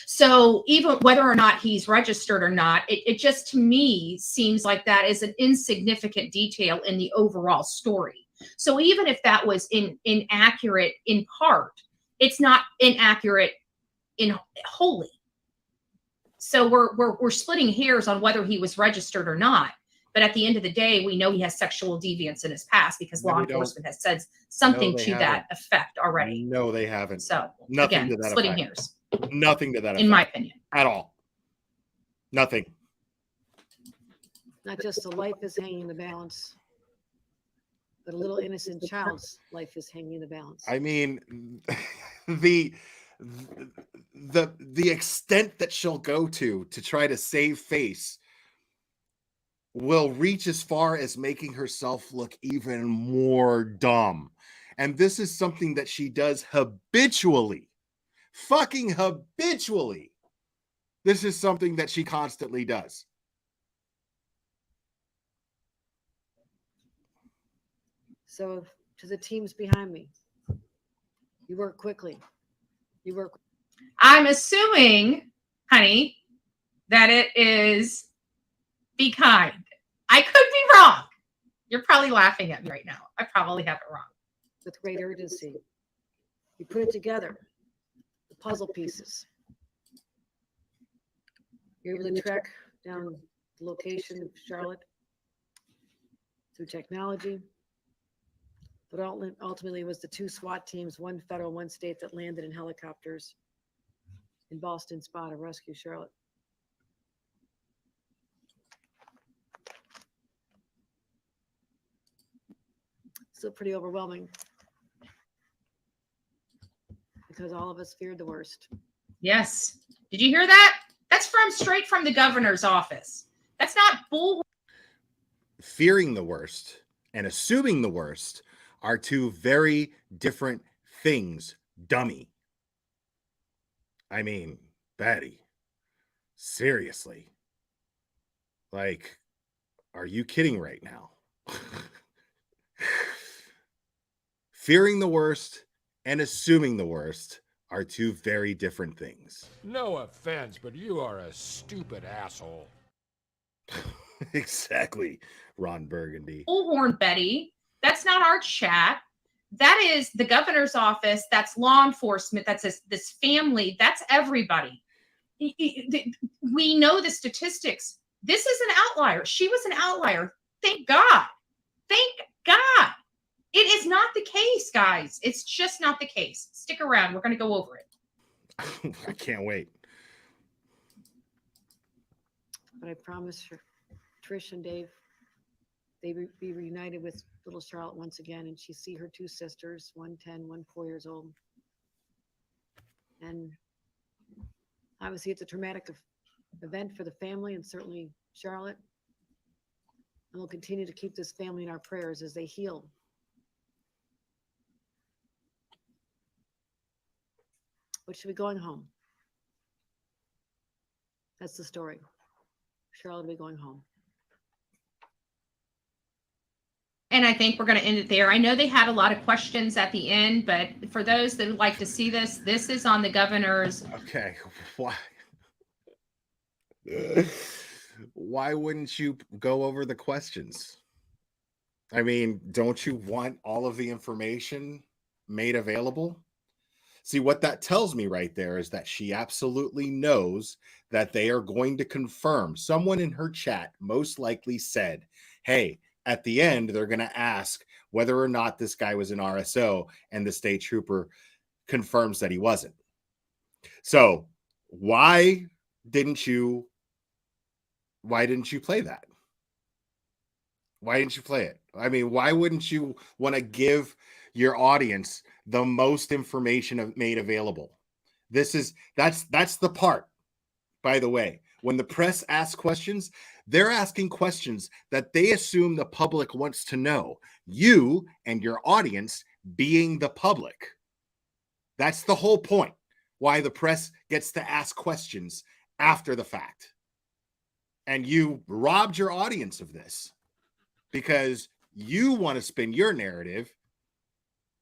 So even whether or not he's registered or not, it just to me seems like that is an insignificant detail in the overall story. So even if that was inaccurate in part, it's not inaccurate in wholly. So we're splitting hairs on whether he was registered or not. But at the end of the day, we know he has sexual deviance in his past because law enforcement has said something to that effect already. No, they haven't. So nothing again, to that splitting effect. hairs. Nothing to that effect. In my opinion. At all. Nothing. Not just a life is hanging in the balance, but a little innocent child's life is hanging in the balance. I mean, the extent that she'll go to try to save face will reach as far as making herself look even more dumb. And this is something that she does habitually. Fucking habitually. This is something that she constantly does. So to the teams behind me, you work quickly. You work. I'm assuming, honey, that it is be kind. I could be wrong. You're probably laughing at me right now. I probably have it wrong. With great urgency. You put it together, the puzzle pieces. You're able to track down the location of Charlotte through technology. But ultimately, it was the 2 SWAT teams, 1 federal, 1 state, that landed in helicopters in Boston Spa to rescue Charlotte. Still pretty overwhelming because all of us feared the worst. Yes. Did you hear that? That's straight from the governor's office. That's not bull. Fearing the worst and assuming the worst are 2 very different things, dummy. I mean, Betty, seriously. Like, are you kidding right now? Fearing the worst and assuming the worst are 2 very different things. No offense, but you are a stupid asshole. Exactly, Ron Burgundy. Bullhorn, Betty. That's not our chat. That is the governor's office. That's law enforcement. That's this family. That's everybody. We know the statistics. This is an outlier. She was an outlier. Thank God. Thank God. It is not the case, guys. It's just not the case. Stick around. We're going to go over it. I can't wait. But I promise her, Trish and Dave, they be reunited with little Charlotte once again, and she see her 2 sisters, 1 10, 1 4 years old. And obviously, it's a traumatic event for the family and certainly Charlotte. And we'll continue to keep this family in our prayers as they heal. But she'll be going home. That's the story. Charlotte will be going home. And I think we're going to end it there. I know they had a lot of questions at the end, but for those that would like to see this, this is on the governor's. Okay. Why wouldn't you go over the questions? I mean, don't you want all of the information made available? See, what that tells me right there is that she absolutely knows that they are going to confirm. Someone in her chat most likely said, hey, at the end, they're going to ask whether or not this guy was an RSO, and the state trooper confirms that he wasn't. So why didn't you play that? Why didn't you play it? I mean, why wouldn't you want to give your audience the most information made available? That's the part, by the way, when the press asks questions, they're asking questions that they assume the public wants to know. You and your audience being the public. That's the whole point. Why the press gets to ask questions after the fact. And you robbed your audience of this because you want to spin your narrative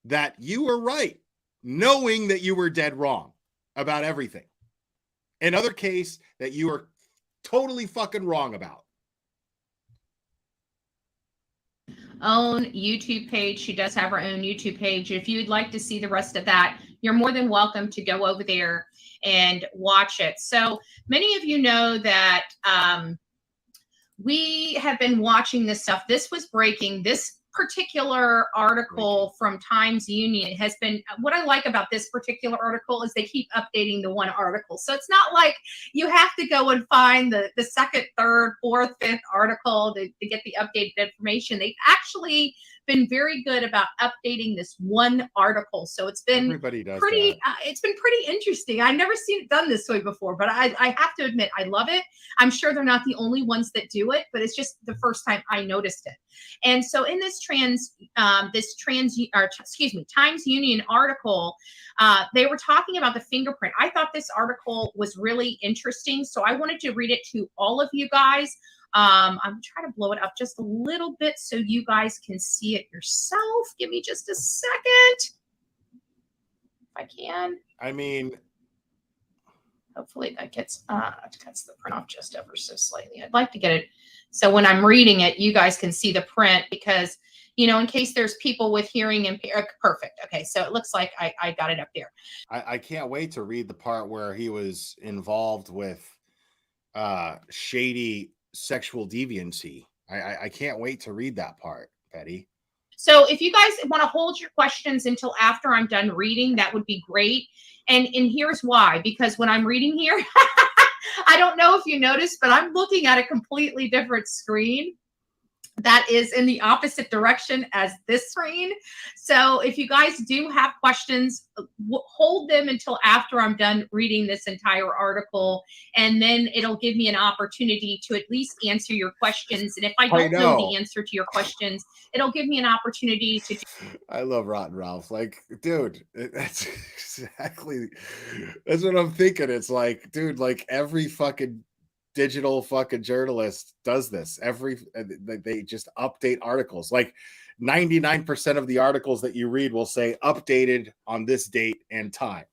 that you were right, knowing that you were dead wrong about everything. Another case that you are totally fucking wrong about. Own YouTube page. She does have her own YouTube page. If you'd like to see the rest of that, you're more than welcome to go over there and watch it. So many of you know that we have been watching this stuff. This was breaking. This particular article from Times Union has been, what I like about this particular article is they keep updating the one article. So it's not like you have to go and find the second, third, fourth, fifth article to get the updated information. They've actually been very good about updating this one article. So it's been Everybody does pretty, it's been pretty interesting. I've never seen it done this way before, but I have to admit, I love it. I'm sure they're not the only ones that do it, but it's just the first time I noticed it. And so in this Times Union article, they were talking about the fingerprint. I thought this article was really interesting, so I wanted to read it to all of you guys. I'm trying to blow it up just a little bit so you guys can see it yourself. Give me just a second, if I can. I mean, hopefully that cuts the print off just ever so slightly. I'd like to get it so when I'm reading it, you guys can see the print, because, you know, in case there's people with hearing impairment. Perfect. Okay, so it looks like I got it up there. I can't wait to read the part where he was involved with shady sexual deviancy. I can't wait to read that part, Betty. So if you guys want to hold your questions until after I'm done reading, that would be great. And here's why, because when I'm reading here, I don't know if you noticed, but I'm looking at a completely different screen that is in the opposite direction as this screen. So if you guys do have questions, hold them until after I'm done reading this entire article, and then it'll give me an opportunity to at least answer your questions. And if I don't know the answer to your questions, it'll give me an opportunity to I love Rotten Ralph. Like, dude, that's what I'm thinking. It's like, dude, like every fucking digital fucking journalist does this. They just update articles. Like 99% of the articles that you read will say updated on this date and time.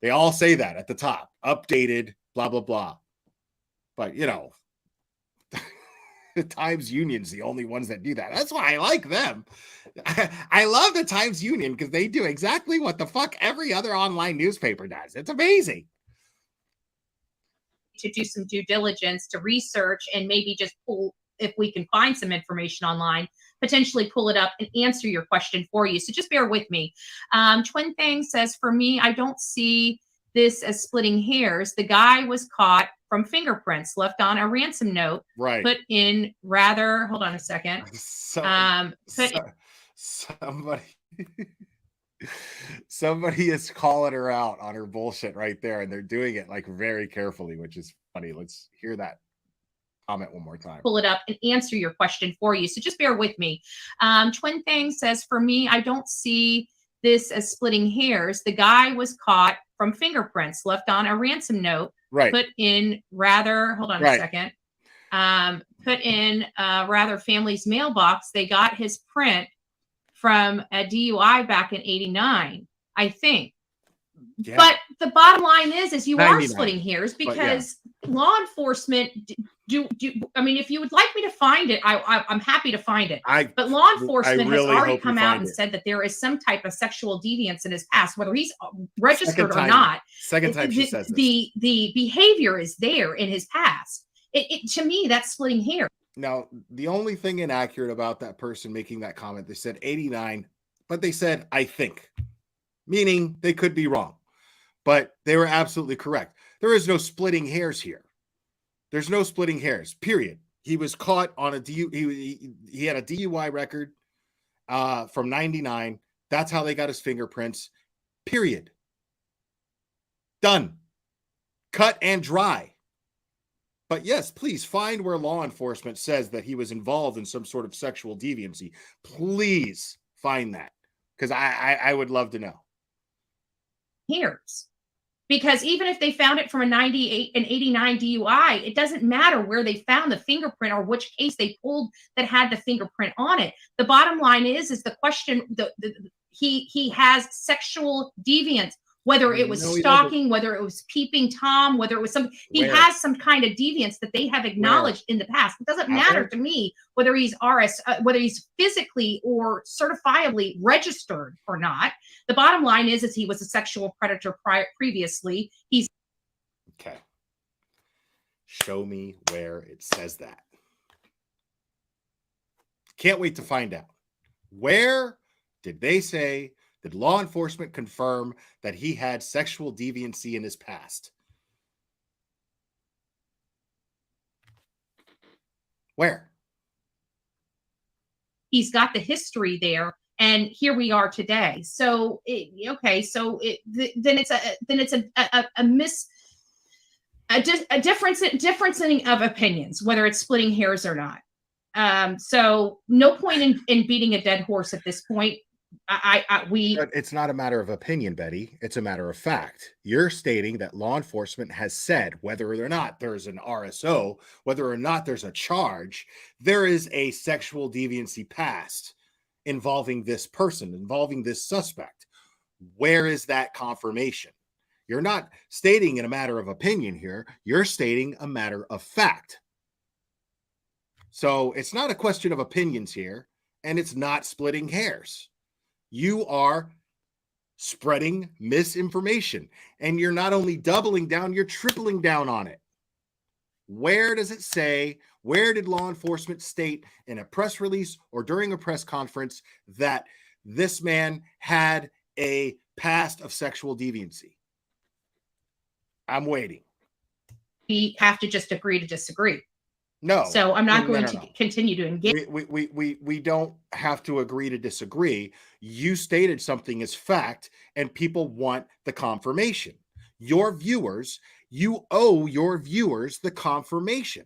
They all say that at the top, updated, blah, blah, blah. But, you know, the Times Union's the only ones that do that. That's why I like them. I love the Times Union because they do exactly what the fuck every other online newspaper does. It's amazing. To do some due diligence, to research, and maybe just pull, if we can find some information online, potentially pull it up and answer your question for you. So just bear with me. Twin Thing says, for me, I don't see this as splitting hairs. The guy was caught from fingerprints left on a ransom note. Right. Put in rather, hold on a second. Somebody is calling her out on her bullshit right there, and they're doing it like very carefully, which is funny. Let's hear that comment one more time. Pull it up and answer your question for you. So just bear with me. Twin Thing says, for me, I don't see this as splitting hairs. The guy was caught from fingerprints left on a ransom note. Right. Put in rather, hold on a second. Put in rather family's mailbox. They got his print from a DUI back in 89, I think. Yeah. But the bottom line is you are splitting hairs, because law enforcement I mean, if you would like me to find it, I'm happy to find it. But law enforcement has already come out and said that there is some type of sexual deviance in his past, whether he's registered or not. Second time she says this. The behavior is there in his past. To me, that's splitting hairs. Now, the only thing inaccurate about that person making that comment, they said 89, but they said, I think, meaning they could be wrong, but they were absolutely correct. There is no splitting hairs here. There's no splitting hairs, period. He was caught on he had a DUI record from 99. That's how they got his fingerprints, period. Done. Cut and dry. But yes, please find where law enforcement says that he was involved in some sort of sexual deviancy. Please find that, because I would love to know. Hairs. Because even if they found it from a 98 and 89 DUI, it doesn't matter where they found the fingerprint or which case they pulled that had the fingerprint on it. The bottom line is the question, he has sexual deviance. Whether it was stalking, whether it was peeping Tom, whether it was something, he has some kind of deviance that they have acknowledged in the past. It doesn't matter to me whether he's whether he's physically or certifiably registered or not. The bottom line is he was a sexual predator previously. He's okay. Show me where it says that. Can't wait to find out. Where did they say, did law enforcement confirm that he had sexual deviancy in his past? Where? He's got the history there, and here we are today. So, then it's a differencing of opinions, whether it's splitting hairs or not. So no point in beating a dead horse at this point. But it's not a matter of opinion, Betty. It's a matter of fact. You're stating that law enforcement has said whether or not there's an RSO, whether or not there's a charge, there is a sexual deviancy past involving this person, involving this suspect. Where is that confirmation? You're not stating in a matter of opinion here. You're stating a matter of fact. So it's not a question of opinions here, and it's not splitting hairs. You are spreading misinformation, and you're not only doubling down, you're tripling down on it. Where does it say, where did law enforcement state in a press release or during a press conference that this man had a past of sexual deviancy? I'm waiting. We have to just agree to disagree. No. So I'm not No. going to continue to engage. We don't have to agree to disagree. You stated something as fact, and people want the confirmation. Your viewers, you owe your viewers the confirmation.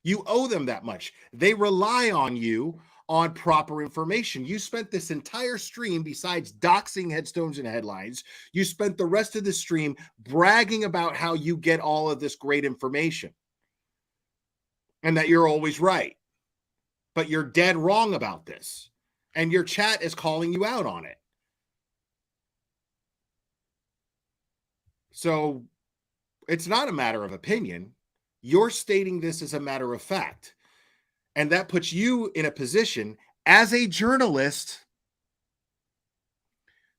You owe them that much. They rely on you on proper information. You spent this entire stream, besides doxing headstones and headlines, you spent the rest of the stream bragging about how you get all of this great information. And that you're always right. But you're dead wrong about this. And your chat is calling you out on it. So it's not a matter of opinion. You're stating this as a matter of fact. And that puts you in a position as a journalist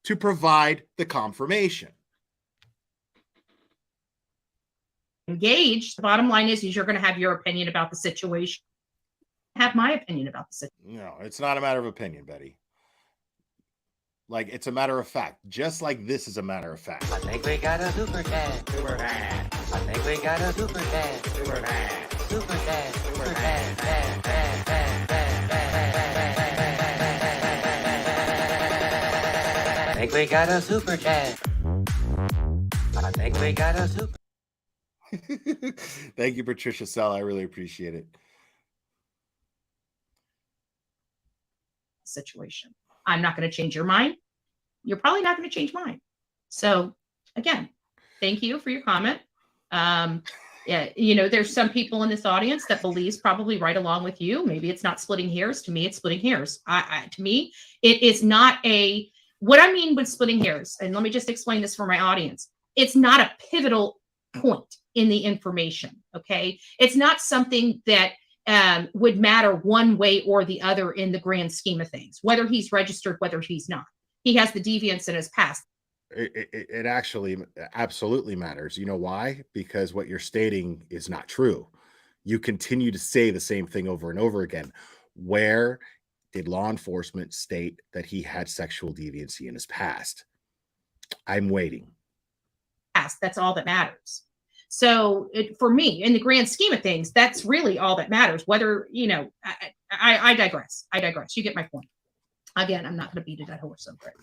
to provide the confirmation. Engaged. The bottom line is you're going to have your opinion about the situation. Have my opinion about the situation. No, it's not a matter of opinion, Betty. Like, it's a matter of fact. Just like this is a matter of fact. I think we got a super dad. Super dad. I think we got a super dad. Super dad. Super dad. Super dad. Dad, dad, dad, dad, dad. I think we got a super dad. I think we got a super. Thank you, Patricia Sell. I really appreciate it. Situation. I'm not going to change your mind. You're probably not going to change mine. So again, thank you for your comment. Yeah, there's some people in this audience that believes probably right along with you. Maybe it's not splitting hairs. To me, it's splitting hairs. To me, it is not what I mean with splitting hairs. And let me just explain this for my audience. It's not a pivotal point in the information. Okay. It's not something that would matter one way or the other in the grand scheme of things, whether he's registered, whether he's not. He has the deviance in his past. It actually absolutely matters. You know why? Because what you're stating is not true. You continue to say the same thing over and over again. Where did law enforcement state that he had sexual deviancy in his past? I'm waiting. That's all that matters. So for me, in the grand scheme of things, that's really all that matters. Whether, I digress. You get my point. Again, I'm not going to beat a dead horse over it.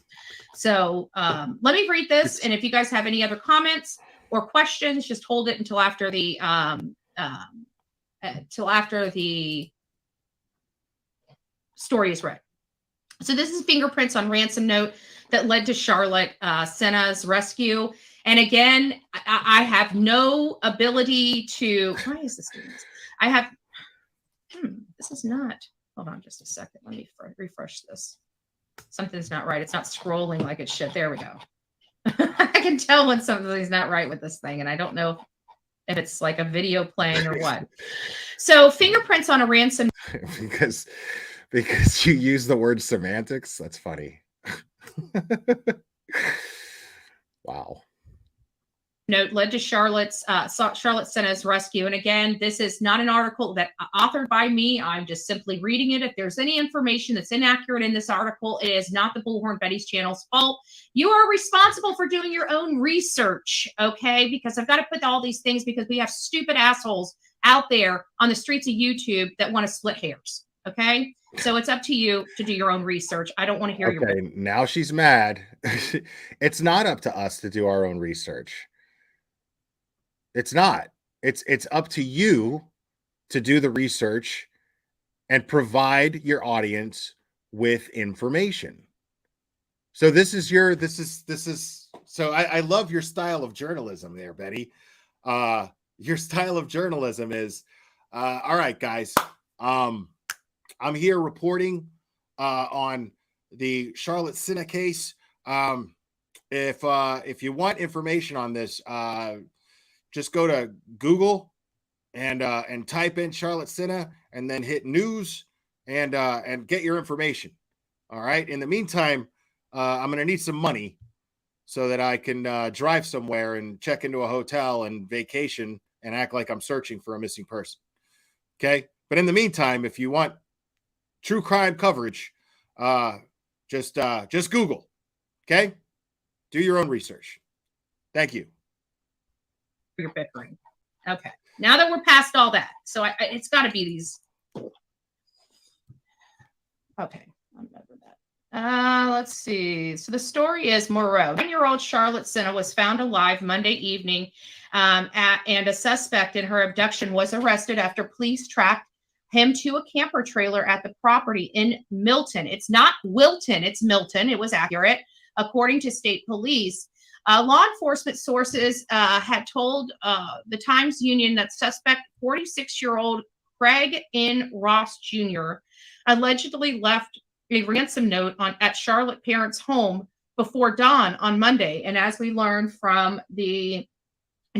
So let me read this. And if you guys have any other comments or questions, just hold it until after the story is read. So this is fingerprints on ransom note that led to Charlotte Senna's rescue. And again, I have no ability to, why is this doing this? I have, this is not, hold on just a second. Let me refresh this. Something's not right. It's not scrolling like it should. There we go. I can tell when something's not right with this thing. And I don't know if it's like a video playing or what. So fingerprints on a ransom. because you use the word semantics. That's funny. Wow. note led to Charlotte Sena's rescue. And again, this is not an article that authored by me. I'm just simply reading it. If there's any information that's inaccurate in this article, it is not the Bullhorn Betty's channel's fault. You are responsible for doing your own research, okay? Because I've got to put all these things because we have stupid assholes out there on the streets of YouTube that want to split hairs, okay? So it's up to you to do your own research. I don't want to hear your. Okay, now she's mad. It's not up to us to do our own research. It's not. It's up to you to do the research and provide your audience with information. So this is so I love your style of journalism there, Betty. Your style of journalism is all right, guys. I'm here reporting on the Charlotte Sena case. If you want information on this, just go to Google and type in Charlotte Sena and then hit news and get your information. All right. In the meantime, I'm going to need some money so that I can drive somewhere and check into a hotel and vacation and act like I'm searching for a missing person. Okay. But in the meantime, if you want true crime coverage, just Google. Okay. Do your own research. Thank you. You're bickering. Okay. Now that we're past all that, so it's got to be these. Okay. I'm done with that. Let's see. So the story is Moreau. 9-year-old Charlotte Sena was found alive Monday evening, and a suspect in her abduction was arrested after police tracked him to a camper trailer at the property in Milton. It's not Wilton, it's Milton. It was accurate, according to state police. Law enforcement sources had told the Times Union that suspect 46-year-old Craig N. Ross Jr. allegedly left a ransom note at Charlotte parents' home before dawn on Monday. And as we learned from the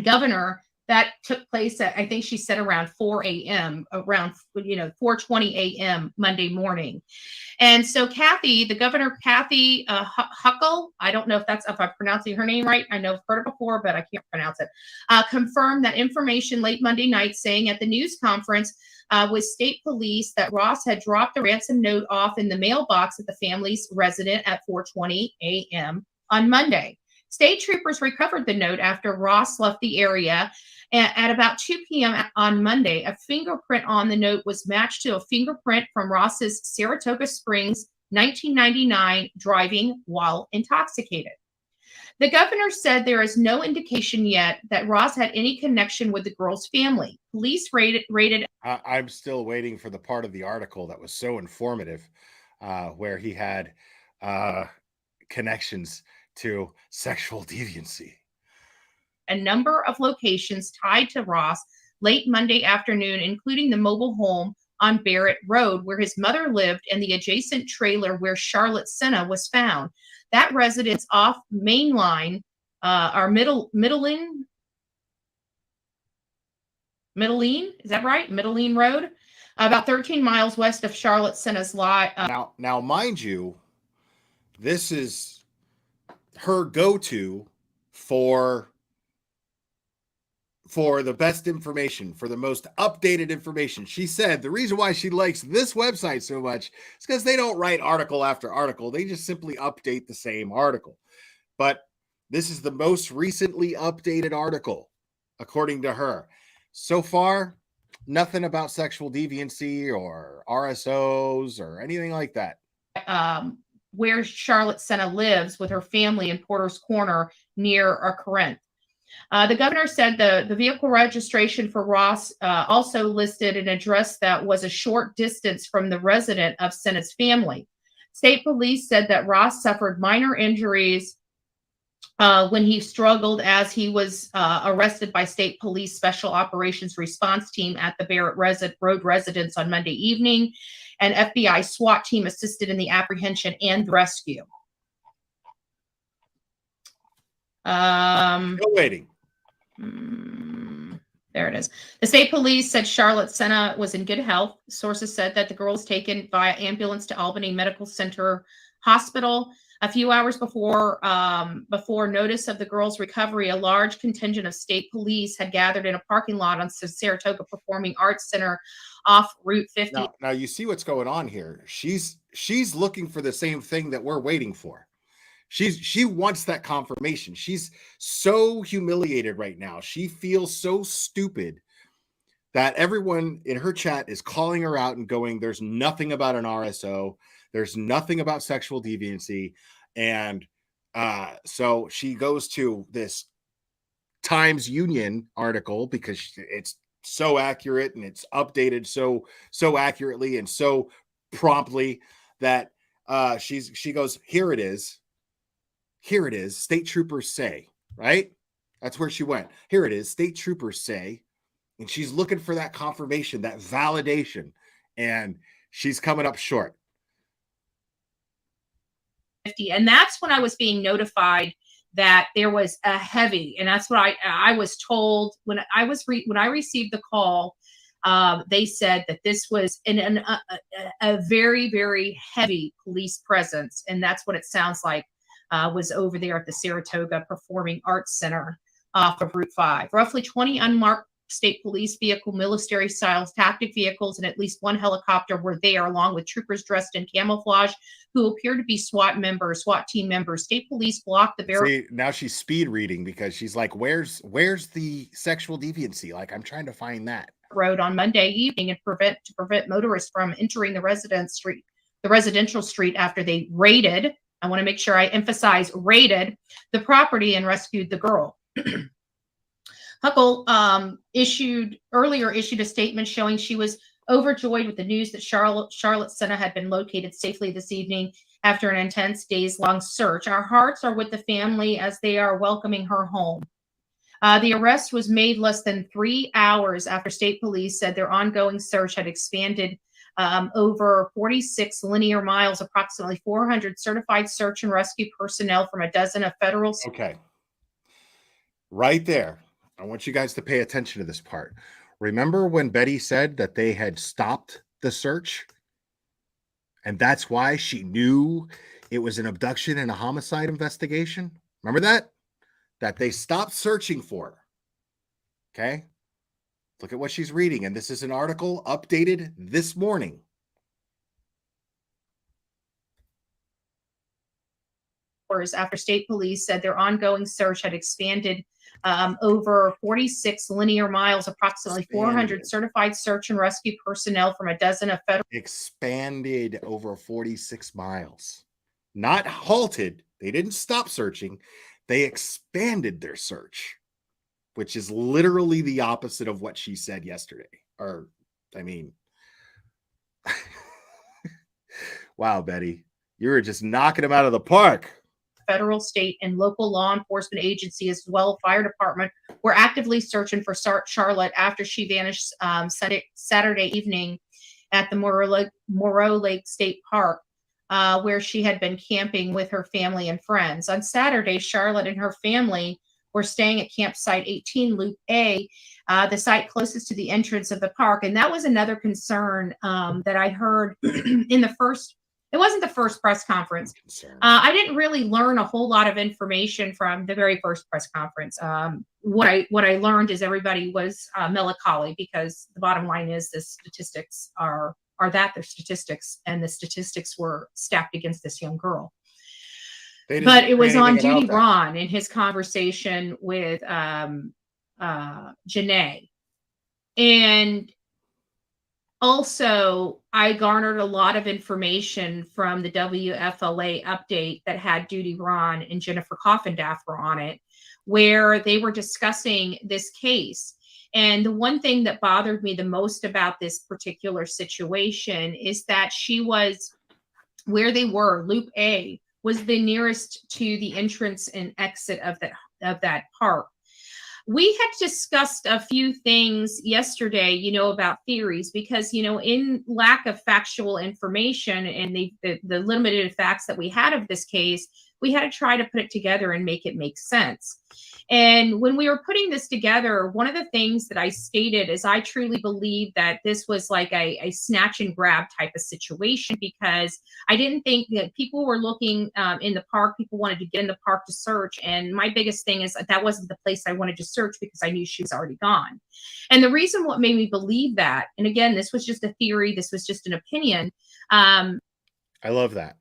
governor, that took place at, I think she said around 4 a.m., around 4:20 a.m. Monday morning. And so Kathy, the governor, Kathy Huckle, I don't know if I'm pronouncing her name right. I know I've heard it before, but I can't pronounce it. Confirmed that information late Monday night, saying at the news conference with state police that Ross had dropped a ransom note off in the mailbox at the family's residence at 4:20 a.m. on Monday. State troopers recovered the note after Ross left the area. At about 2 p.m. on Monday, a fingerprint on the note was matched to a fingerprint from Ross's Saratoga Springs 1999 driving while intoxicated. The governor said there is no indication yet that Ross had any connection with the girl's family. Police raided. I'm still waiting for the part of the article that was so informative, where he had connections to sexual deviancy. A number of locations tied to Ross late Monday afternoon, including the mobile home on Barrett Road, where his mother lived, and the adjacent trailer where Charlotte Sena was found. That residence off Main Line, Middleline, is that right? Middleline Road, about 13 miles west of Charlotte Sena's lot. Now, mind you, this is her go-to for the best information, for the most updated information. She said the reason why she likes this website so much is because they don't write article after article. They just simply update the same article. But this is the most recently updated article, according to her. So far, nothing about sexual deviancy or RSOs or anything like that. Where Charlotte Sena lives with her family in Porter's Corner near Corinth. The governor said the vehicle registration for Ross also listed an address that was a short distance from the resident of Sena's family. State police said that Ross suffered minor injuries when he struggled as he was arrested by state police special operations response team at the Barrett Road residence on Monday evening. An FBI SWAT team assisted in the apprehension and rescue. Still waiting. There it is. The state police said Charlotte Sena was in good health. Sources said that the girl was taken via ambulance to Albany Medical Center Hospital. A few hours before notice of the girl's recovery, a large contingent of state police had gathered in a parking lot on Saratoga Performing Arts Center off Route 50. Now you see what's going on here. She's looking for the same thing that we're waiting for. She wants that confirmation. She's so humiliated right now. She feels so stupid that everyone in her chat is calling her out and going, there's nothing about an RSO. There's nothing about sexual deviancy. And so she goes to this Times Union article because it's so accurate and it's updated so accurately and so promptly that she goes, here it is. State troopers say, right? That's where she went. Here it is. State troopers say, and she's looking for that confirmation, that validation, and she's coming up short. And that's when I was being notified that there was a heavy, and that's what I was told when I received the call. They said that this was a very, very heavy police presence, and that's what it sounds like was over there at the Saratoga Performing Arts Center off of Route 5. Roughly 20 unmarked state police vehicle, military-style tactic vehicles, and at least one helicopter were there, along with troopers dressed in camouflage who appear to be SWAT team members. State police blocked the barrier. See, now she's speed reading because she's like, where's the sexual deviancy? Like, I'm trying to find that. Road on Monday evening and to prevent motorists from entering the residential street after they raided. I want to make sure I emphasize raided the property and rescued the girl. Huckle issued a statement showing she was overjoyed with the news that Charlotte Senna had been located safely this evening after an intense days-long search. Our hearts are with the family as they are welcoming her home. The arrest was made less than 3 hours after state police said their ongoing search had expanded over 46 linear miles, approximately 400 certified search and rescue personnel from a dozen of federal. Okay. Right there. I want you guys to pay attention to this part. Remember when Betty said that they had stopped the search? And that's why she knew it was an abduction and a homicide investigation? Remember that? That they stopped searching for her. Okay? Look at what she's reading. And this is an article updated this morning. After state police said their ongoing search had expanded over 46 linear miles, approximately 400 certified search and rescue personnel from a dozen of federal. Expanded over 46 miles. Not halted. They didn't stop searching. They expanded their search, which is literally the opposite of what she said yesterday. Wow, Betty, you were just knocking them out of the park. Federal, state, and local law enforcement agency, as well as fire department, were actively searching for Charlotte after she vanished Saturday evening at the Moreau Lake State Park, where she had been camping with her family and friends. On Saturday, Charlotte and her family were staying at campsite 18 Loop A, the site closest to the entrance of the park. And that was another concern that I heard in the first. It wasn't the first press conference. I didn't really learn a whole lot of information from the very first press conference. What I learned is everybody was melancholy because the bottom line is the statistics are they're statistics, and the statistics were stacked against this young girl. But it was on Duty Ron in his conversation with Janae. And also, I garnered a lot of information from the WFLA update that had Duty Ron and Jennifer Coffindaffer on it, where they were discussing this case. And the one thing that bothered me the most about this particular situation is that she was where they were. Loop A was the nearest to the entrance and exit of that park. We had discussed a few things yesterday, about theories, because, in lack of factual information and the limited facts that we had of this case, we had to try to put it together and make it make sense. And when we were putting this together, one of the things that I stated is I truly believe that this was like a snatch and grab type of situation, because I didn't think that people were looking in the park. People wanted to get in the park to search. And my biggest thing is that wasn't the place I wanted to search, because I knew she was already gone. And the reason what made me believe that, and again, this was just a theory, this was just an opinion. I love that.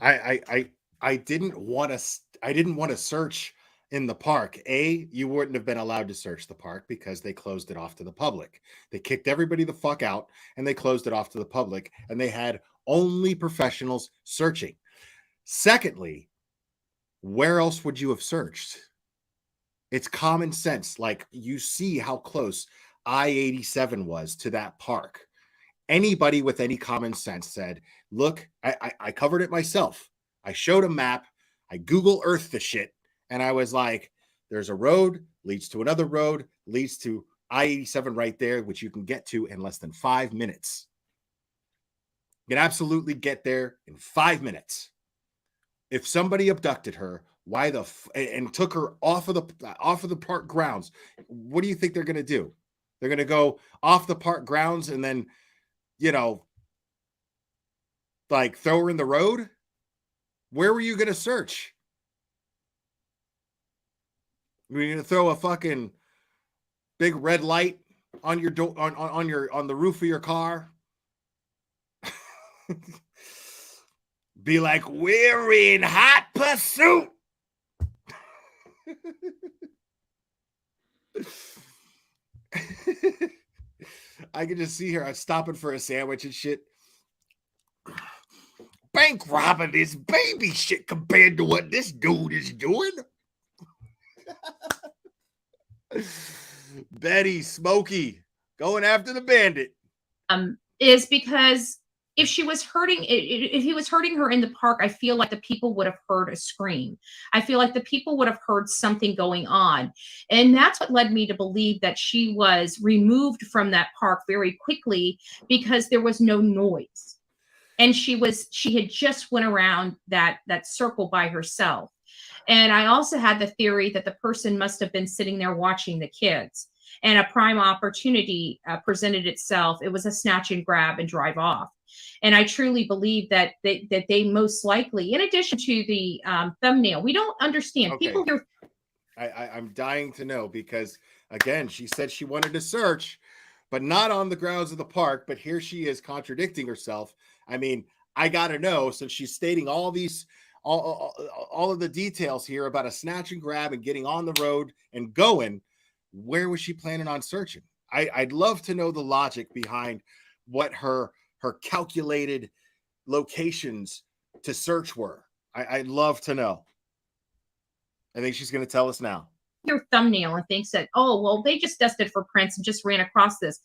I didn't want to search in the park. You wouldn't have been allowed to search the park because they closed it off to the public. They kicked everybody the fuck out and they closed it off to the public, and they had only professionals searching. Secondly, where else would you have searched? It's common sense. Like, you see how close I-87 was to that park. Anybody with any common sense said, look, I covered it myself. I showed a map. I Google Earth the shit. And I was like, there's a road, leads to another road, leads to I-87 right there, which you can get to in less than 5 minutes. You can absolutely get there in 5 minutes. If somebody abducted her, and took her off of the park grounds, what do you think they're going to do? They're going to go off the park grounds and then, like, throw her in the road? Where were you going to search? Were you going to throw a fucking big red light on your door, on the roof of your car? Be like, we're in hot pursuit. I can just see her. I'm stopping for a sandwich and shit. Bank robbing is baby shit compared to what this dude is doing. Betty, Smokey, going after the bandit. Is because if he was hurting her in the park, I feel like the people would have heard a scream. I feel like the people would have heard something going on. And that's what led me to believe that she was removed from that park very quickly, because there was no noise. And she had just went around that circle by herself. And I also had the theory that the person must have been sitting there watching the kids, and a prime opportunity presented itself. It was a snatch and grab and drive off. And I truly believe that they most likely, in addition to the thumbnail, we don't understand. Okay. People here. I'm dying to know, because again, she said she wanted to search, but not on the grounds of the park. But here she is contradicting herself. I mean, I got to know, since she's stating all of the details here about a snatch and grab and getting on the road and going, where was she planning on searching? I'd love to know the logic behind what her calculated locations to search were. I'd love to know. I think she's going to tell us now. Your thumbnail and thinks that, oh, well, they just dusted for prints and just ran across this.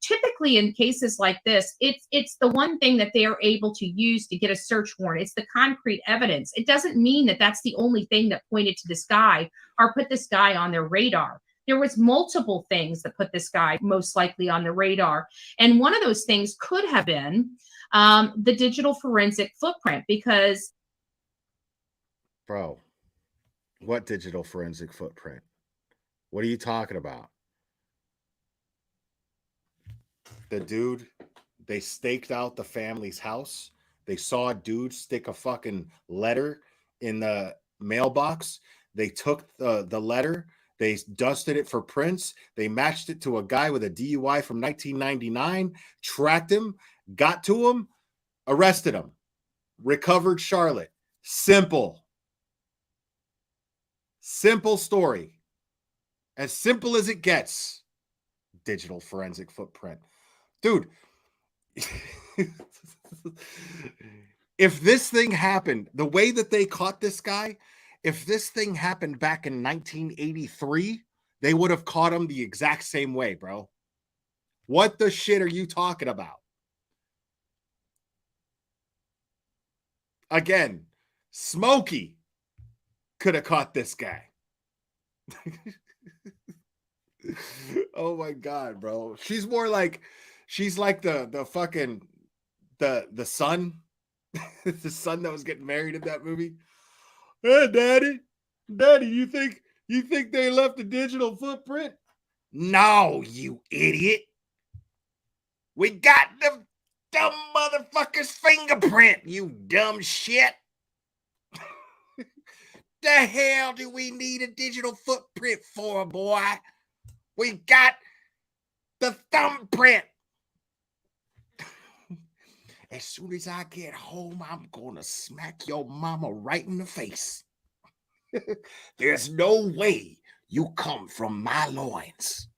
Typically in cases like this, it's the one thing that they are able to use to get a search warrant. It's the concrete evidence. It doesn't mean that that's the only thing that pointed to this guy or put this guy on their radar. There was multiple things that put this guy most likely on the radar. And one of those things could have been the digital forensic footprint, because. Bro. What digital forensic footprint? What are you talking about? The dude, they staked out the family's house. They saw a dude stick a fucking letter in the mailbox. They took the letter. They dusted it for prints. They matched it to a guy with a DUI from 1999, tracked him, got to him, arrested him, recovered Charlotte. Simple. Simple story. As simple as it gets. Digital forensic footprint. Dude, if this thing happened, the way that they caught this guy, if this thing happened back in 1983, they would have caught him the exact same way, bro. What the shit are you talking about? Again, Smokey could have caught this guy. Oh my God, bro. She's like the fucking the son. The son that was getting married in that movie. Hey, Daddy, you think they left a digital footprint? No, you idiot. We got the dumb motherfucker's fingerprint, you dumb shit. The hell do we need a digital footprint for, boy? We got the thumbprint. As soon as I get home, I'm gonna smack your mama right in the face. There's no way you come from my loins.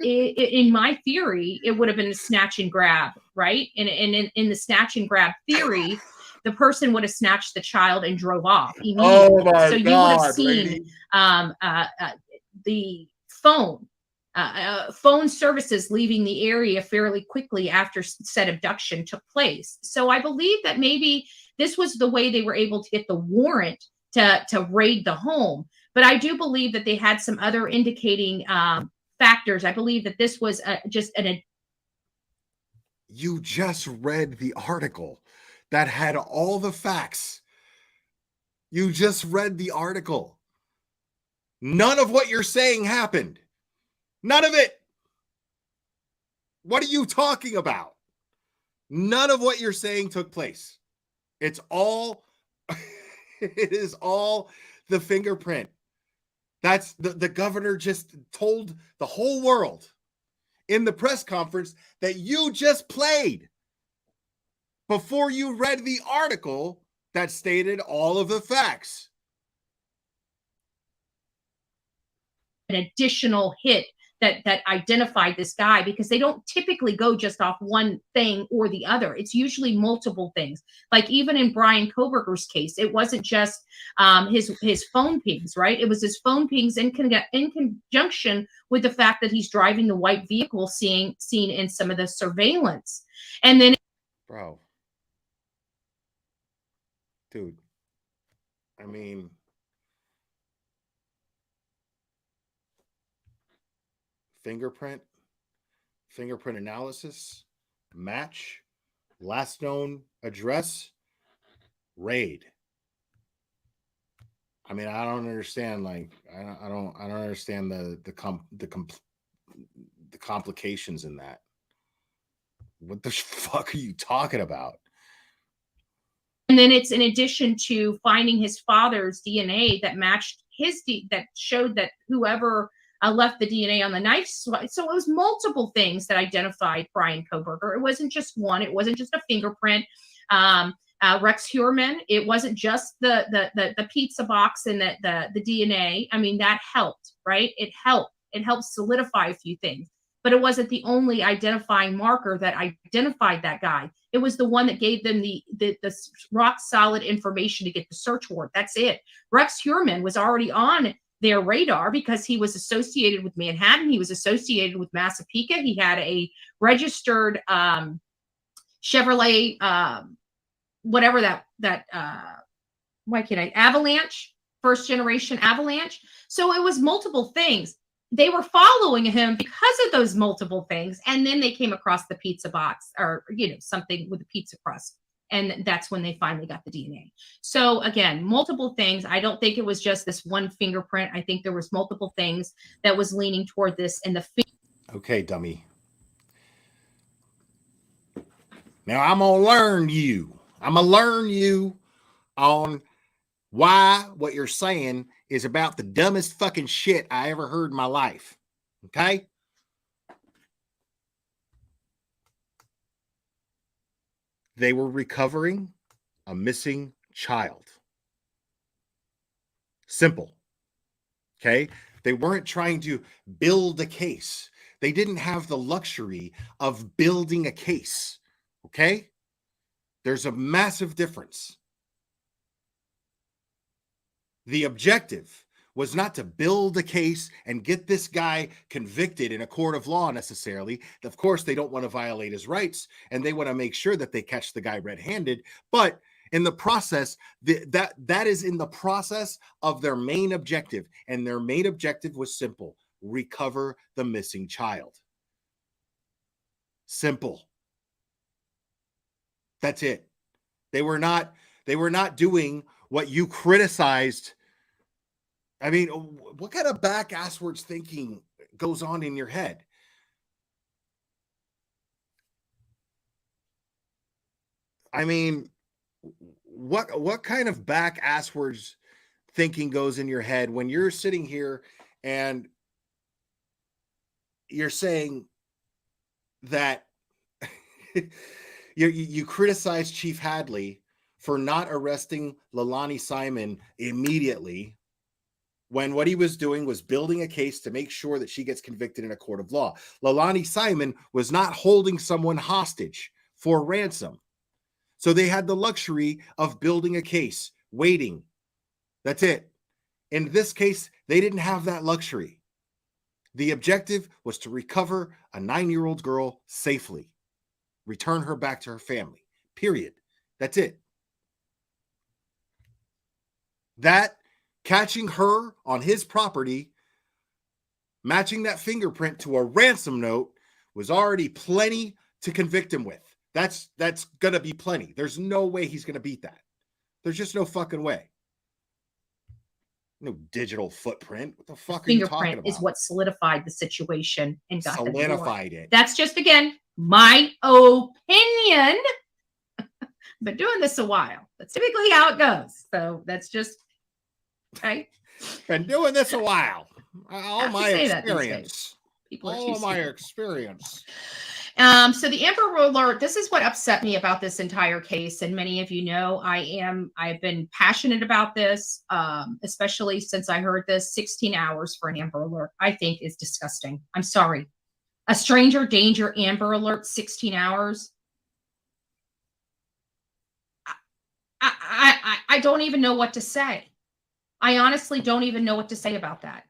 In my theory, it would have been a snatch and grab, right? And in the snatch and grab theory, the person would have snatched the child and drove off immediately. Oh my so you would God, have seen lady. the phone services leaving the area fairly quickly after said abduction took place. So I believe that maybe this was the way they were able to get the warrant to raid the home. But I do believe that they had some other indicating factors. I believe that this was You just read the article that had all the facts. You just read the article. None of what you're saying happened. None of it. What are you talking about? None of what you're saying took place. It's all, it is all the fingerprint. That's the governor just told the whole world in the press conference that you just played before you read the article that stated all of the facts. an additional hit that identified this guy, because they don't typically go just off one thing or the other. It's usually multiple things. Like even in Brian Koberger's case, it wasn't just his phone pings, right? It was his phone pings in conjunction with the fact that he's driving the white vehicle seen in some of the surveillance. And then, bro, dude, I mean, fingerprint analysis, match, last known address, raid. I mean, I don't understand. Like, I don't understand the complications in that. What the fuck are you talking about? And then it's in addition to finding his father's DNA that matched his that showed that whoever left the DNA on the knife. So it was multiple things that identified Brian Koberger. It wasn't just one. It wasn't just a fingerprint. Rex Heuermann. It wasn't just the pizza box and the DNA. I mean, that helped, right? It helped. It helped solidify a few things. But it wasn't the only identifying marker that identified that guy. It was the one that gave them the rock solid information to get the search warrant. That's it. Rex Heuermann was already on their radar because he was associated with Manhattan. He was associated with Massapequa. He had a registered Chevrolet, whatever Avalanche, first generation Avalanche. So it was multiple things. They were following him because of those multiple things. And then they came across the pizza box or, something with a pizza crust. And that's when they finally got the DNA. So again, multiple things. I don't think it was just this one fingerprint. I think there was multiple things that was leaning toward this. And okay, dummy. Now I'm going to learn you. I'm going to learn you on why what you're saying is about the dumbest fucking shit I ever heard in my life. Okay? They were recovering a missing child. Simple. Okay? They weren't trying to build a case. They didn't have the luxury of building a case. Okay? There's a massive difference. The objective was not to build a case and get this guy convicted in a court of law necessarily. Of course, they don't want to violate his rights, and they want to make sure that they catch the guy red-handed. But in the process, that is in the process of their main objective, and their main objective was simple: recover the missing child. Simple. That's it. They were not doing what you criticized. I mean, what kind of back asswards thinking goes on in your head? I mean, what kind of back asswards thinking goes in your head when you're sitting here and you're saying that you criticize Chief Hadley for not arresting Leilani Simon immediately when what he was doing was building a case to make sure that she gets convicted in a court of law. Leilani Simon was not holding someone hostage for ransom. So they had the luxury of building a case, waiting. That's it. In this case, they didn't have that luxury. The objective was to recover a 9-year-old girl safely, return her back to her family, period. That's it. That catching her on his property, matching that fingerprint to a ransom note was already plenty to convict him with. That's going to be plenty. There's no way he's going to beat that. There's just no fucking way. No digital footprint. What the fuck are you talking Fingerprint about? is what solidified the situation and got them Solidified it. That's just, again, my opinion. Been doing this a while. That's typically how it goes. So that's just, right? Been doing this a while. All Have to my say that these experience. days. People are All too my stupid. experience. So the Amber Alert, this is what upset me about this entire case. And many of you know, I've been passionate about this, especially since I heard this. 16 hours for an Amber Alert, I think is disgusting. I'm sorry. A stranger danger Amber Alert, 16 hours. I don't even know what to say. I honestly don't even know what to say about that.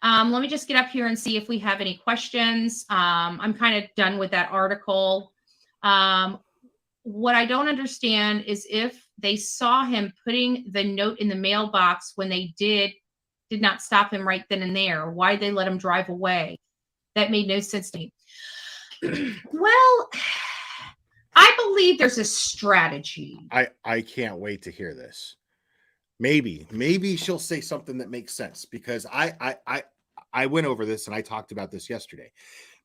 Let me just get up here and see if we have any questions. I'm kind of done with that article. What I don't understand is if they saw him putting the note in the mailbox when they did not stop him right then and there. Why did they let him drive away? That made no sense to me. Well, I believe there's a strategy. I can't wait to hear this. Maybe she'll say something that makes sense, because I went over this and I talked about this yesterday.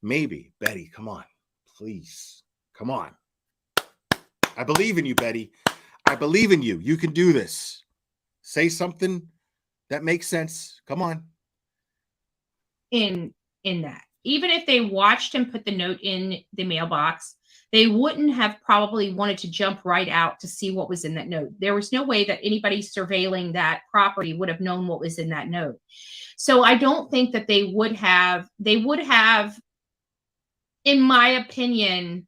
Maybe, Betty, come on, please, come on. I believe in you, Betty. I believe in you. You can do this. Say something that makes sense. Come on. In that, even if they watched him put the note in the mailbox, they wouldn't have probably wanted to jump right out to see what was in that note. There was no way that anybody surveilling that property would have known what was in that note. So I don't think that they would have, in my opinion,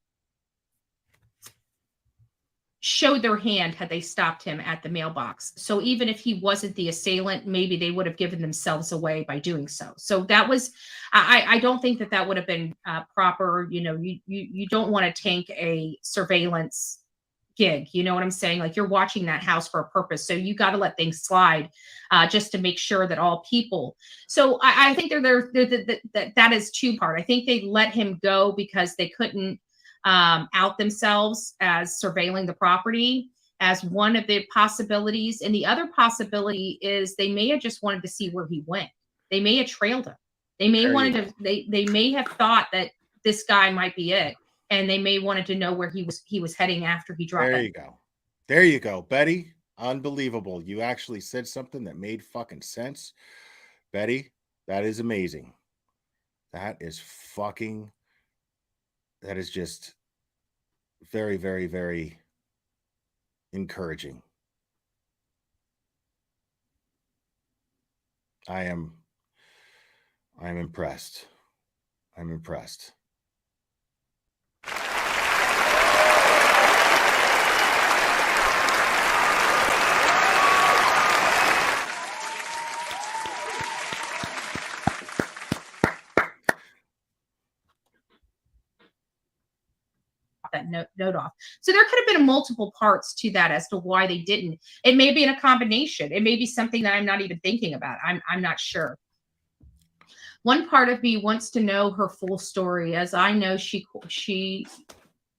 showed their hand had they stopped him at the mailbox. So even if he wasn't the assailant, maybe they would have given themselves away by doing so. So that was, I don't think that would have been proper. You know, you don't want to tank a surveillance gig. You know what I'm saying? Like, you're watching that house for a purpose. So you got to let things slide just to make sure that all people. So I think that is two part. I think they let him go because they couldn't out themselves as surveilling the property as one of the possibilities. And the other possibility is they may have just wanted to see where he went. They may have trailed him. They may they may have thought that this guy might be it. And they may wanted to know where he was heading after he dropped. There you go. There you go, Betty. Unbelievable. You actually said something that made fucking sense. Betty, that is amazing. That is just very, very, very encouraging. I am impressed. I'm impressed. That note off. So there could have been multiple parts to that as to why they didn't. It may be in a combination. It may be something that I'm not even thinking about. I'm not sure. One part of me wants to know her full story, as I know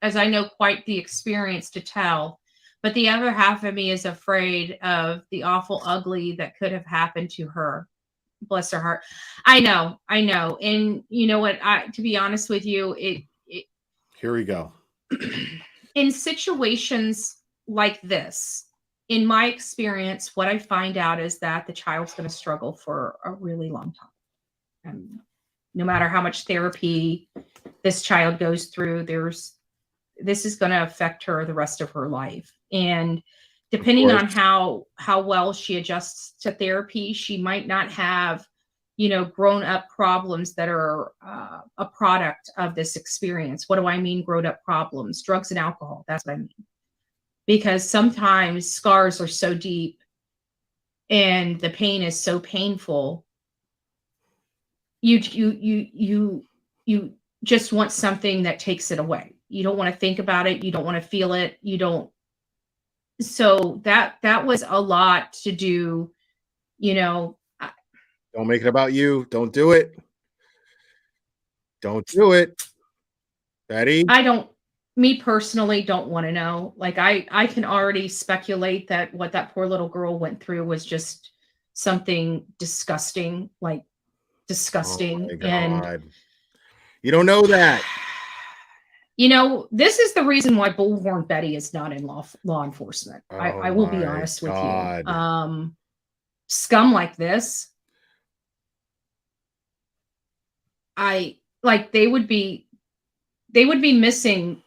as I know quite the experience to tell. But the other half of me is afraid of the awful ugly that could have happened to her. Bless her heart. I know. And you know what? To be honest with you, Here we go. in situations like this, in my experience, what I find out is that the child's going to struggle for a really long time. And no matter how much therapy this child goes through, this is going to affect her the rest of her life. And depending on how well she adjusts to therapy, she might not have, grown up problems that are a product of this experience. What do I mean, grown up problems? Drugs and alcohol. That's what I mean. Because sometimes scars are so deep and the pain is so painful. You just want something that takes it away. You don't want to think about it. You don't want to feel it. You don't. So that was a lot to do, Don't make it about you. Don't do it. Don't do it. Betty? Me personally don't want to know. Like I can already speculate that what that poor little girl went through was just something disgusting, like disgusting. Oh my And God. You don't know that. This is the reason why Bullhorn Betty is not in law enforcement. I will be my honest with God. you. Scum like this, they would be missing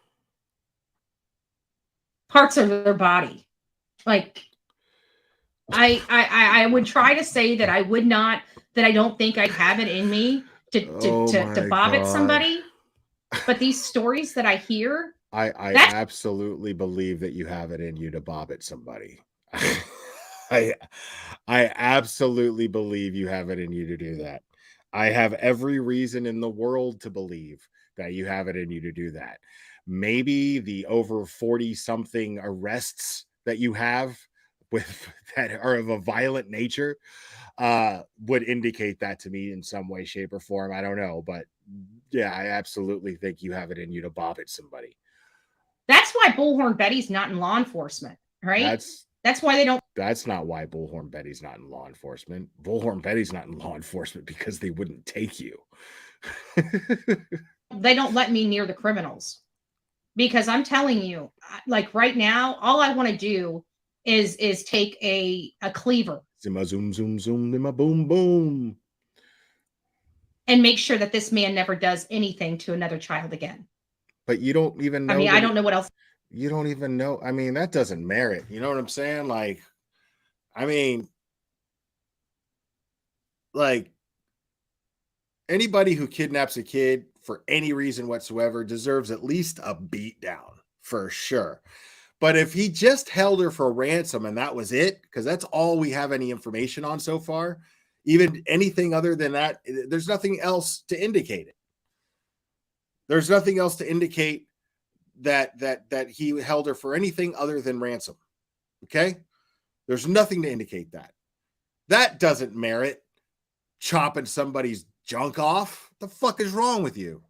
parts of their body. Like I would try to say that I don't think I'd have it in me to bob at somebody. But these stories that I hear, I absolutely believe that you have it in you to bob at somebody. I absolutely believe you have it in you to do that. I have every reason in the world to believe that you have it in you to do that. Maybe the over 40 something arrests that you have that are of a violent nature would indicate that to me in some way, shape, or form. I don't know, but yeah, I absolutely think you have it in you to bob at somebody. That's why Bullhorn Betty's not in law enforcement, right? That's why they don't. That's not why Bullhorn Betty's not in law enforcement. Bullhorn Betty's not in law enforcement because they wouldn't take you. They don't let me near the criminals because I'm telling you, like right now, all I want to do is take a cleaver. Zimma zoom zoom zoom zimma boom boom. And make sure that this man never does anything to another child again. But you don't even know. I don't know what else. You don't even know. I mean, that doesn't merit. You know what I'm saying? Like anybody who kidnaps a kid for any reason whatsoever deserves at least a beat down for sure. But if he just held her for ransom and that was it, because that's all we have any information on so far, even anything other than that, there's nothing else to indicate it. There's nothing else to indicate that he held her for anything other than ransom. Okay? There's nothing to indicate that. That doesn't merit chopping somebody's junk off. What the fuck is wrong with you?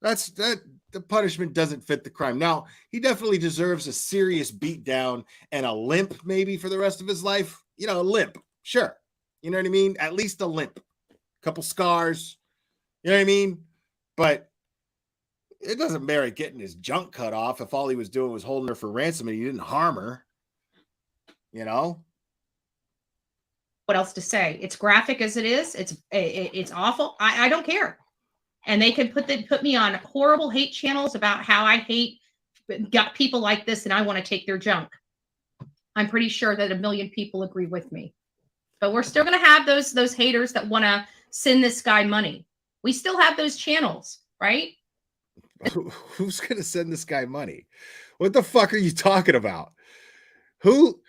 The punishment doesn't fit the crime. Now, he definitely deserves a serious beat down and a limp maybe for the rest of his life. A limp. Sure. You know what I mean? At least a limp. A couple scars. You know what I mean? But it doesn't merit getting his junk cut off if all he was doing was holding her for ransom and he didn't harm her. What else to say? It's graphic as it is. It's awful. I don't care. And they can put me on horrible hate channels about how I got people like this and I want to take their junk. I'm pretty sure that 1 million people agree with me. But we're still going to have those haters that want to send this guy money. We still have those channels, right? Who's going to send this guy money? What the fuck are you talking about? Who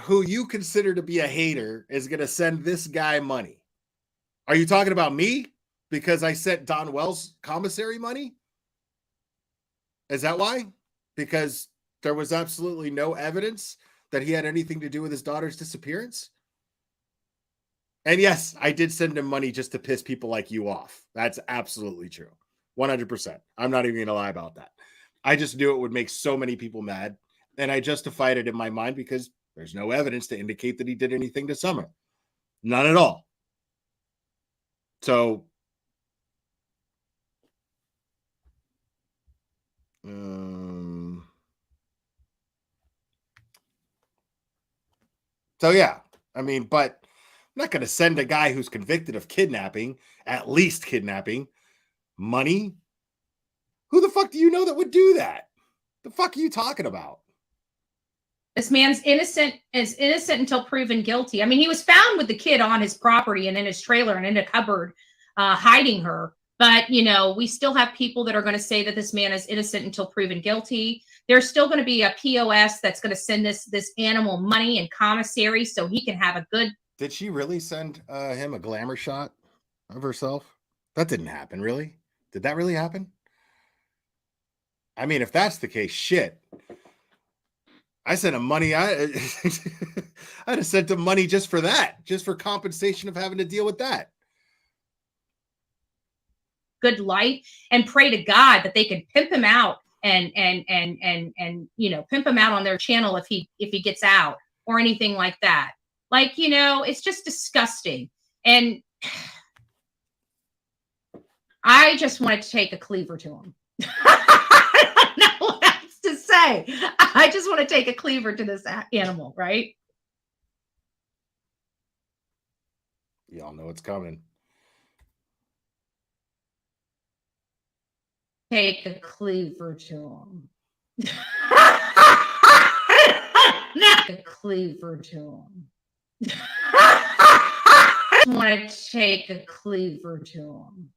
you consider to be a hater is going to send this guy money? Are you talking about me? Because I sent Don Wells commissary money? Is that why? Because there was absolutely no evidence that he had anything to do with his daughter's disappearance? And yes, I did send him money just to piss people like you off. That's absolutely true. 100%. I'm not even going to lie about that. I just knew it would make so many people mad. and I justified it in my mind because there's no evidence to indicate that he did anything to Summer. None at all. So, yeah, I mean, but I'm not going to send a guy who's convicted of kidnapping, at least kidnapping, money. Who the fuck do you know that would do that? The fuck are you talking about? This man's innocent until proven guilty. I mean, he was found with the kid on his property and in his trailer and in a cupboard, hiding her. But, you know, we still have people that are going to say that this man is innocent until proven guilty. There's still going to be a POS that's going to send this animal money and commissary so he can have a good. Did she really send him a glamour shot of herself? That didn't happen, really. Did that really happen? I mean, if that's the case, shit. I sent him money. I'd have sent him money just for that, just for compensation of having to deal with that. Good light, and pray to God that they can pimp him out and you know, pimp him out on their channel if he gets out or anything like that. Like, you know, it's just disgusting. And I just wanted to take a cleaver to him. I don't know what else to say. I just want to take a cleaver to this animal, right? Y'all know it's coming. Take a cleaver to him. Not a cleaver to him. I want to take a cleaver to him.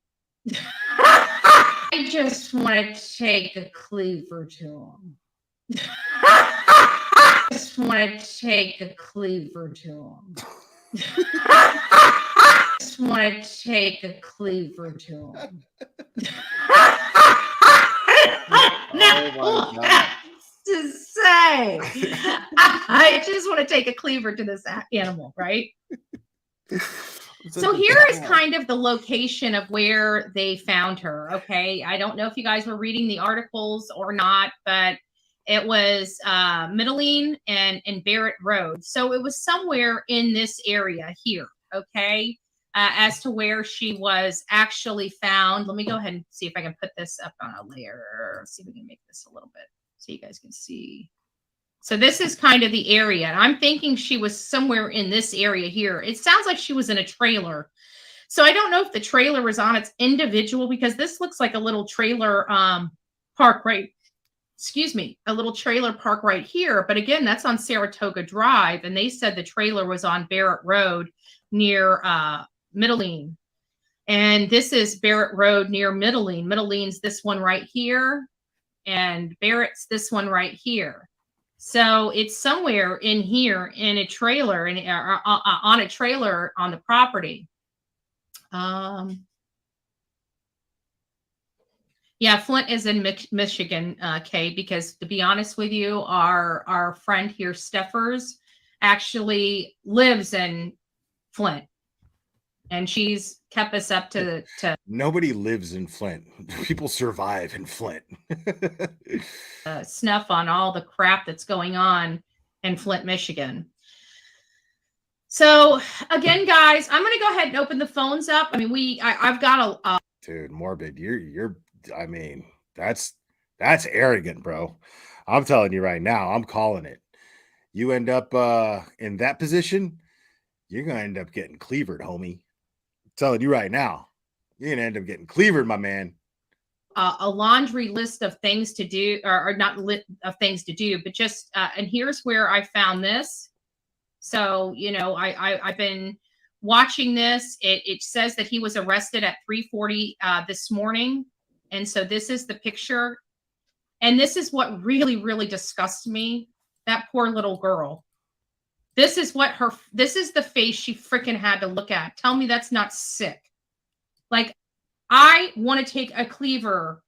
I just want to take a cleaver to him. I just want to take a cleaver to him. I just want to take a cleaver to him. Oh my God. To say, I just want to take a cleaver to this animal, right? So here is kind of the location of where they found her. Okay, I don't know if you guys were reading the articles or not, but it was Middling and Barrett Road. So it was somewhere in this area here. Okay, as to where she was actually found. Let me go ahead and see if I can put this up on a layer. See if we can make this a little bit so you guys can see. So this is kind of the area. I'm thinking she was somewhere in this area here. It sounds like she was in a trailer. So I don't know if the trailer was on its individual, because this looks like a little trailer park right, excuse me, a little trailer park right here. But again, that's on Saratoga Drive. And they said the trailer was on Barrett Road near Middling. And this is Barrett Road near Middling. Middling's this one right here. And Barrett's this one right here. So it's somewhere in here in a trailer and on a trailer on the property. Yeah, Flint is in Michigan, Kay, because to be honest with you, our friend here, Steffers, actually lives in Flint. And she's kept us up to Nobody lives in Flint. People survive in Flint. snuff on all the crap that's going on in Flint, Michigan. So again, guys, I'm going to go ahead and open the phones up. I mean, I've got a dude, Morbid. You're. I mean, that's arrogant, bro. I'm telling you right now. I'm calling it. You end up in that position, you're gonna end up getting cleavered, homie. Telling you right now, you're gonna end up getting cleavered, my man. A laundry list of things to do, or not of things to do, but just and here's where I found this. So you know, I've been watching this. It says that he was arrested at 3:40 this morning, and so this is the picture, and this is what really disgusts me. That poor little girl. This is the face she freaking had to look at. Tell me that's not sick. Like, I want to take a cleaver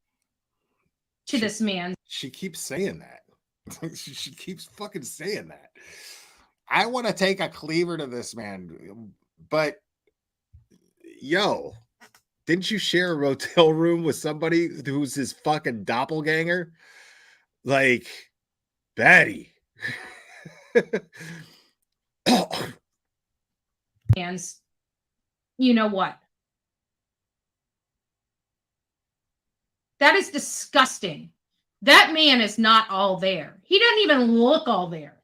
to this man. She keeps saying that. She keeps fucking saying that. I want to take a cleaver to this man. But, yo, didn't you share a hotel room with somebody who's his fucking doppelganger? Like, Betty. Hands, you know what? That is disgusting. That man is not all there. He doesn't even look all there.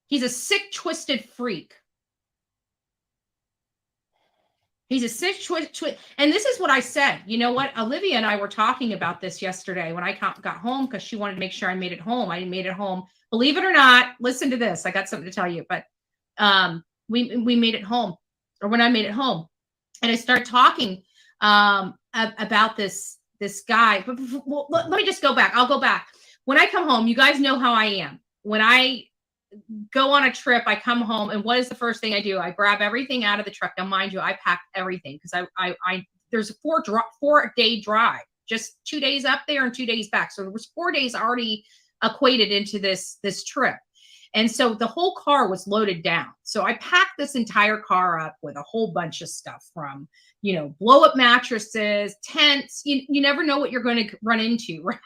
He's a sick, twisted freak. He's a sick, twisted. And this is what I said. You know what? Olivia and I were talking about this yesterday when I got home because she wanted to make sure I made it home. I made it home. Believe it or not, listen to this. I got something to tell you. But we made it home, or when I made it home, and I started talking about this guy. But let me just go back. I'll go back. When I come home, you guys know how I am. When I go on a trip, I come home, and what is the first thing I do? I grab everything out of the truck. Now, mind you, I packed everything because I there's a 4-day drive, just 2 days up there and 2 days back. So there was 4 days already equated into this trip. And so the whole car was loaded down. So I packed this entire car up with a whole bunch of stuff from, blow up mattresses, tents. You never know what you're going to run into, right?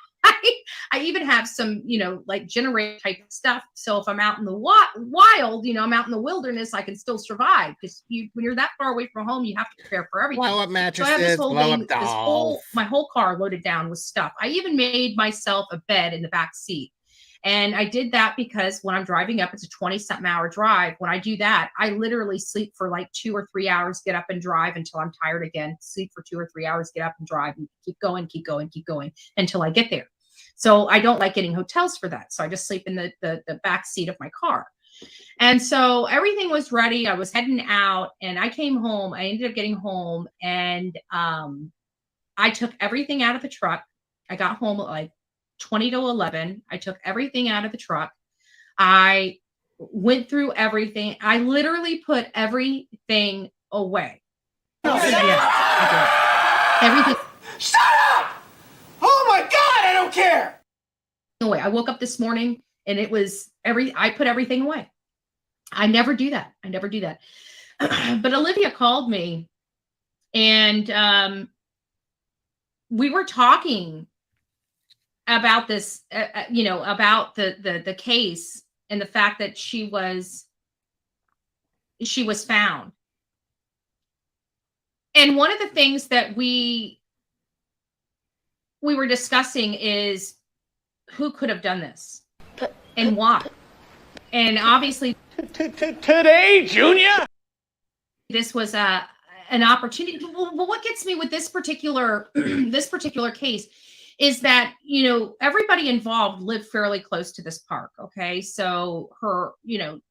I even have some, like generator type stuff. So if I'm out in the wild, I'm out in the wilderness, I can still survive because when you're that far away from home, you have to prepare for everything. Blow up mattresses, so I have this whole blow thing, up dolls. my whole car loaded down with stuff. I even made myself a bed in the back seat. And I did that because when I'm driving up, it's a 20-something hour drive. When I do that, I literally sleep for like 2 or 3 hours, get up and drive until I'm tired again, sleep for 2 or 3 hours, get up and drive, and keep going until I get there. So I don't like getting hotels for that. So I just sleep in the back seat of my car. And so everything was ready. I was heading out and I came home. I ended up getting home and I took everything out of the truck. I got home at like 20 to 11. I took everything out of the truck. I went through everything. I literally put everything away. Yes, I did. Everything. Shut up! Oh my God, I don't care. Away. I woke up this morning and it was I put everything away. I never do that. But Olivia called me and we were talking about this, about the case and the fact that she was found. And one of the things that we were discussing is who could have done this and why. And obviously Today, Junior, this was an opportunity. Well, what gets me with this particular case is that, everybody involved lived fairly close to this park. Okay. So her,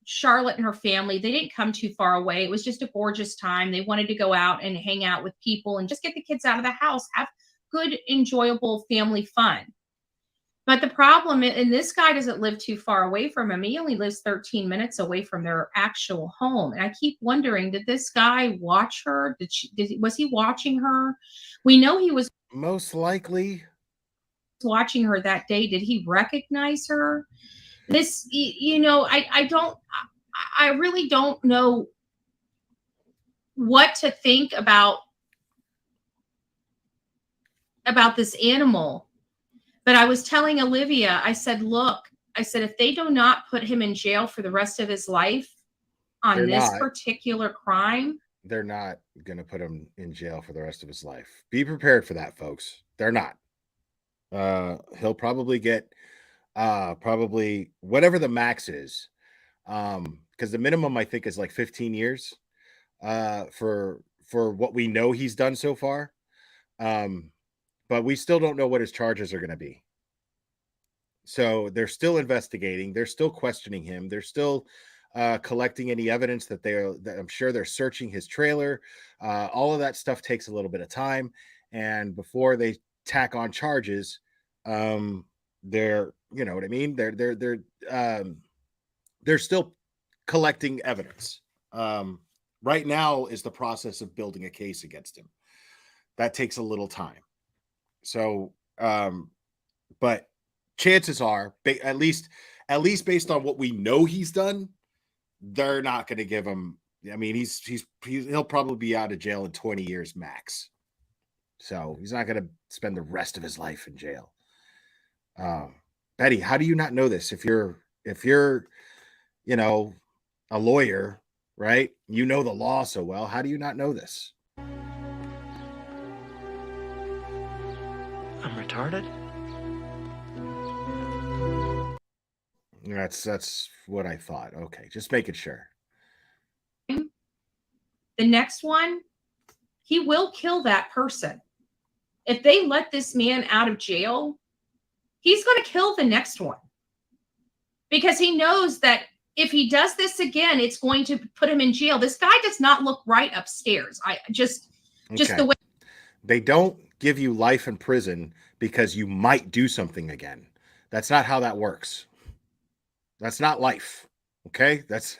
Charlotte and her family, they didn't come too far away. It was just a gorgeous time. They wanted to go out and hang out with people and just get the kids out of the house, have good, enjoyable family fun. But the problem, and this guy doesn't live too far away from him. He only lives 13 minutes away from their actual home. And I keep wondering, did this guy watch her? Was he watching her? We know he was most likely watching her that day. Did he recognize her? This, I really don't know what to think about this animal. But I was telling Olivia, I said, if they do not put him in jail for the rest of his life on this particular crime, they're not going to put him in jail for the rest of his life. Be prepared for that, folks. They're not. He'll probably get probably whatever the max is, because the minimum I think is like 15 years for what we know he's done so far. But we still don't know what his charges are going to be. So they're still investigating. They're still questioning him. They're still collecting any evidence that I'm sure they're searching his trailer. All of that stuff takes a little bit of time. And before they tack on charges, they're, you know what I mean? They're still collecting evidence. Right now is the process of building a case against him. That takes a little time. So, but chances are, at least based on what we know he's done, they're not going to give him. I mean, he'll probably be out of jail in 20 years max. So he's not going to spend the rest of his life in jail. Betty, how do you not know this? If you're, you know, a lawyer, right? You know the law so well. How do you not know this? I'm retarded? That's what I thought. Okay, just making sure. The next one, he will kill that person. If they let this man out of jail, he's going to kill the next one. Because he knows that if he does this again, it's going to put him in jail. This guy does not look right upstairs. Just Okay. the way They don't give you life in prison because you might do something again. That's not how that works. That's not life. Okay? That's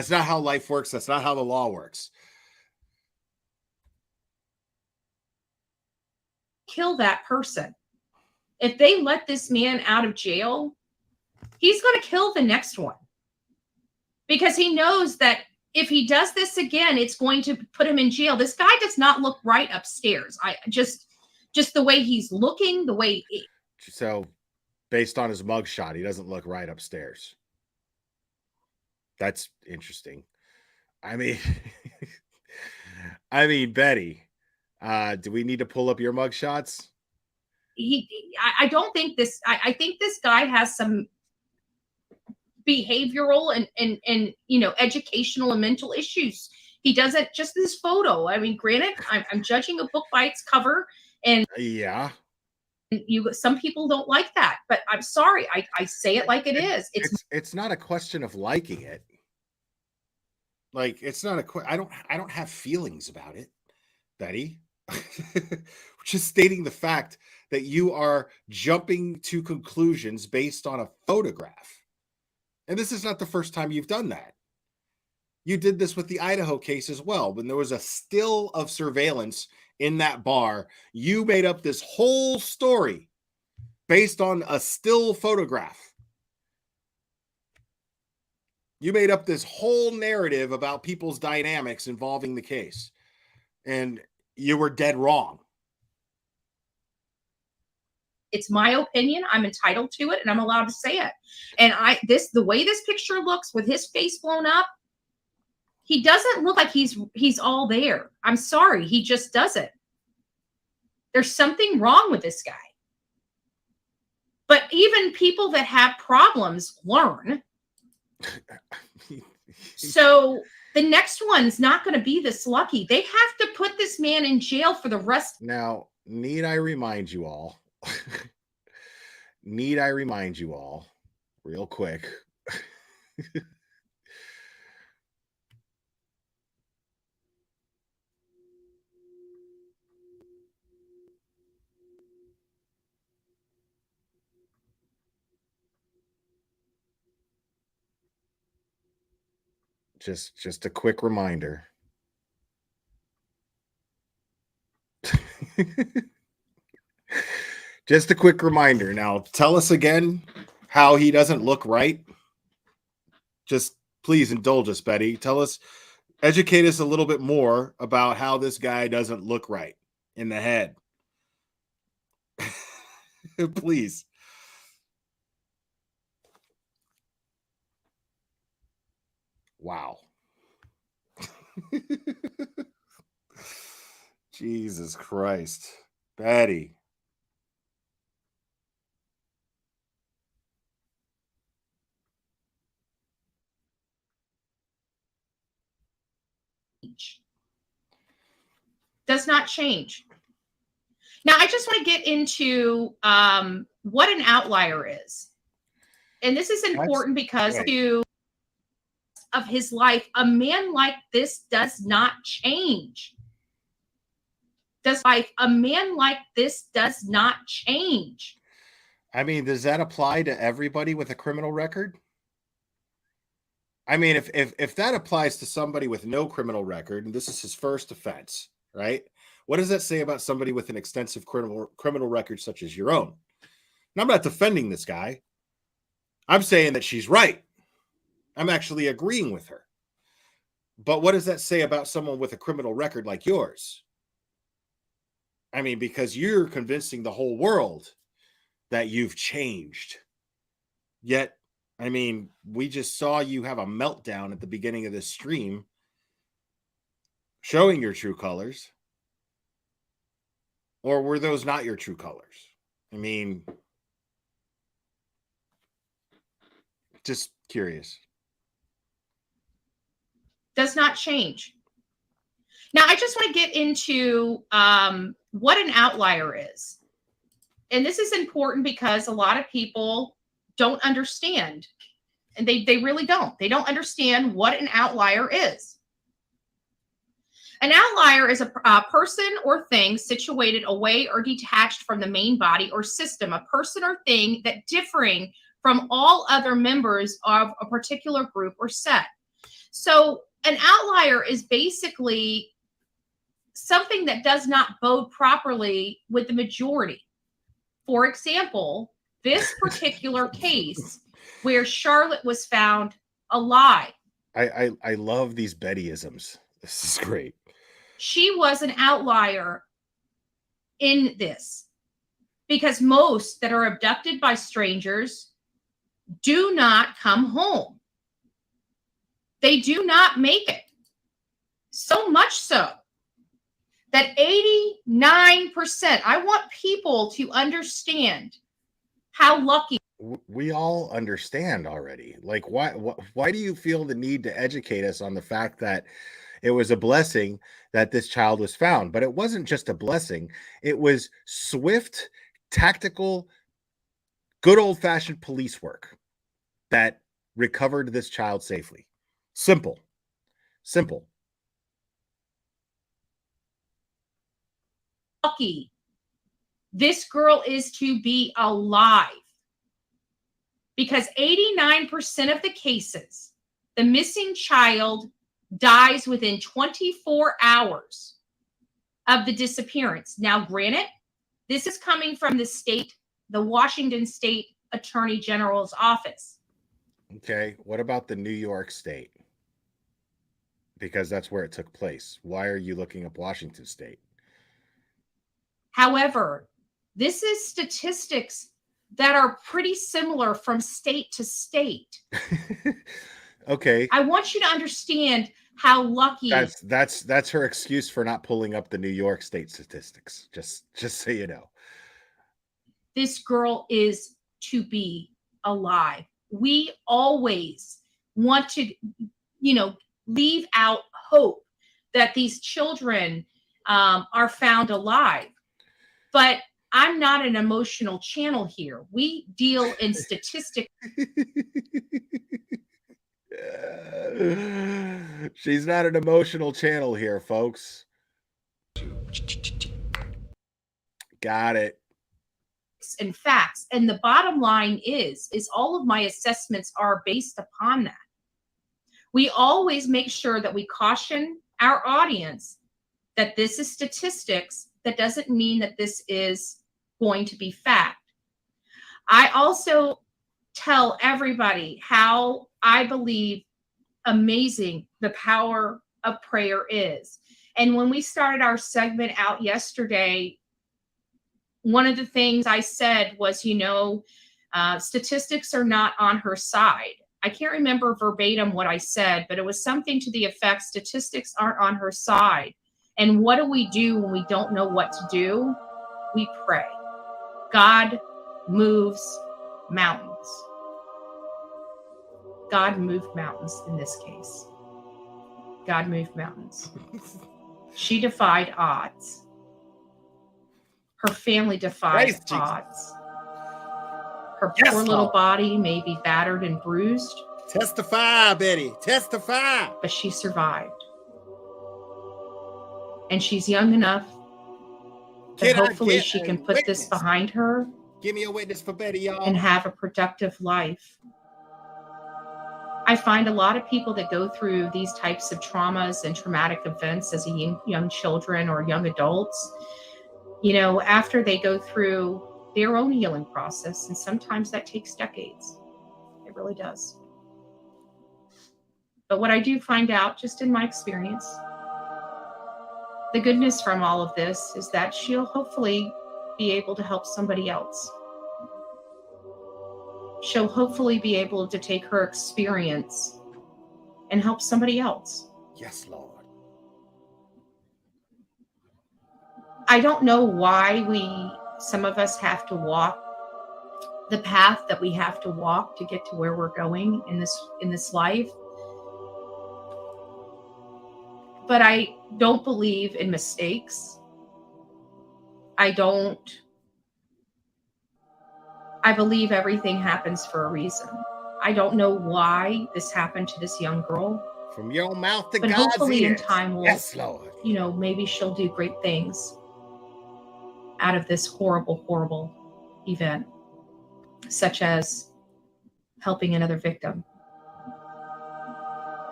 not how life works. That's not how the law works. kill that person. If they let this man out of jail, he's going to kill the next one. Because he knows that if he does this again, it's going to put him in jail. This guy does not look right upstairs. I just the way he's looking, the way So, based on his mugshot, he doesn't look right upstairs. That's interesting. I mean, Betty, do we need to pull up your mugshots? I don't think this. I think this guy has some behavioral and educational and mental issues. He doesn't just this photo. I mean, granted, I'm judging a book by its cover, and yeah, some people don't like that, but I'm sorry. I say it like it is. It's not a question of liking it. Like, it's not I don't have feelings about it, Betty. Just stating the fact that you are jumping to conclusions based on a photograph. And this is not the first time you've done that. You did this with the Idaho case as well. When there was a still of surveillance in that bar, you made up this whole story based on a still photograph. You made up this whole narrative about people's dynamics involving the case. And you were dead wrong. It's my opinion. I'm entitled to it, and I'm allowed to say it. And the way this picture looks with his face blown up, he doesn't look like he's all there. I'm sorry, he just doesn't. There's something wrong with this guy. But even people that have problems learn. So the next one's not going to be this lucky. They have to put this man in jail for the rest. Now, need I remind you all real quick? Just a quick reminder. Just a quick reminder. Now, tell us again how he doesn't look right. Just please indulge us, Betty. Tell us, educate us a little bit more about how this guy doesn't look right in the head. Please. Wow. Jesus Christ. Betty. Does not change. Now, I just want to get into what an outlier is. And this is important because of his life, a man like this does not change. A man like this does not change. I mean, does that apply to everybody with a criminal record? I mean, if that applies to somebody with no criminal record, and this is his first offense, right? What does that say about somebody with an extensive criminal record such as your own? And I'm not defending this guy. I'm saying that she's right. I'm actually agreeing with her. But what does that say about someone with a criminal record like yours? I mean, because you're convincing the whole world that you've changed. Yet, I mean, we just saw you have a meltdown at the beginning of this stream showing your true colors. Or were those not your true colors? I mean, just curious. Does not change. Now, I just want to get into what an outlier is. And this is important because a lot of people don't understand. And they really don't. They don't understand what an outlier is. An outlier is a person or thing situated away or detached from the main body or system, a person or thing that differing from all other members of a particular group or set. So an outlier is basically something that does not bode properly with the majority. For example, this particular case where Charlotte was found alive. I love these Bettyisms. This is great. She was an outlier in this because most that are abducted by strangers do not come home. They do not make it. So much so that 89%, I want people to understand how lucky. We all understand already. Like, why do you feel the need to educate us on the fact that it was a blessing that this child was found? But it wasn't just a blessing. It was swift, tactical, good old-fashioned police work that recovered this child safely. Simple. Lucky this girl is to be alive. Because 89% of the cases, the missing child dies within 24 hours of the disappearance. Now, granted, this is coming from the Washington State Attorney General's office. Okay, what about the New York State? Because that's where it took place. Why are you looking up Washington State? However, this is statistics that are pretty similar from state to state. Okay. I want you to understand how lucky. That's her excuse for not pulling up the New York State statistics. Just so you know. This girl is to be alive. We always want to, leave out hope that these children are found alive. But I'm not an emotional channel here. We deal in statistics. She's not an emotional channel here, folks. Got it. And facts. And the bottom line is all of my assessments are based upon that. We always make sure that we caution our audience that this is statistics. That doesn't mean that this is going to be fact. I also tell everybody how I believe amazing the power of prayer is. And when we started our segment out yesterday, one of the things I said was, statistics are not on her side. I can't remember verbatim what I said, but it was something to the effect, statistics aren't on her side. And what do we do when we don't know what to do? We pray. God moves mountains. God moved mountains in this case. God moved mountains. She defied odds. Her family defied odds. Her poor little body may be battered and bruised. Testify, Betty. Testify. But she survived. And she's young enough that hopefully she can put this behind her. Give me a witness for Betty, y'all. And have a productive life. I find a lot of people that go through these types of traumas and traumatic events as young children or young adults, after they go through their own healing process, and sometimes that takes decades. It really does. But what I do find out, just in my experience, the goodness from all of this is that she'll hopefully be able to help somebody else. she'll hopefully be able to take her experience and help somebody else. Yes, Lord. I don't know why some of us have to walk the path that we have to walk to get to where we're going in this life. But I don't believe in mistakes. I believe everything happens for a reason. I don't know why this happened to this young girl. From your mouth to But God's hopefully in ears. time Yes, Lord. maybe she'll do great things out of this horrible, horrible event, such as helping another victim,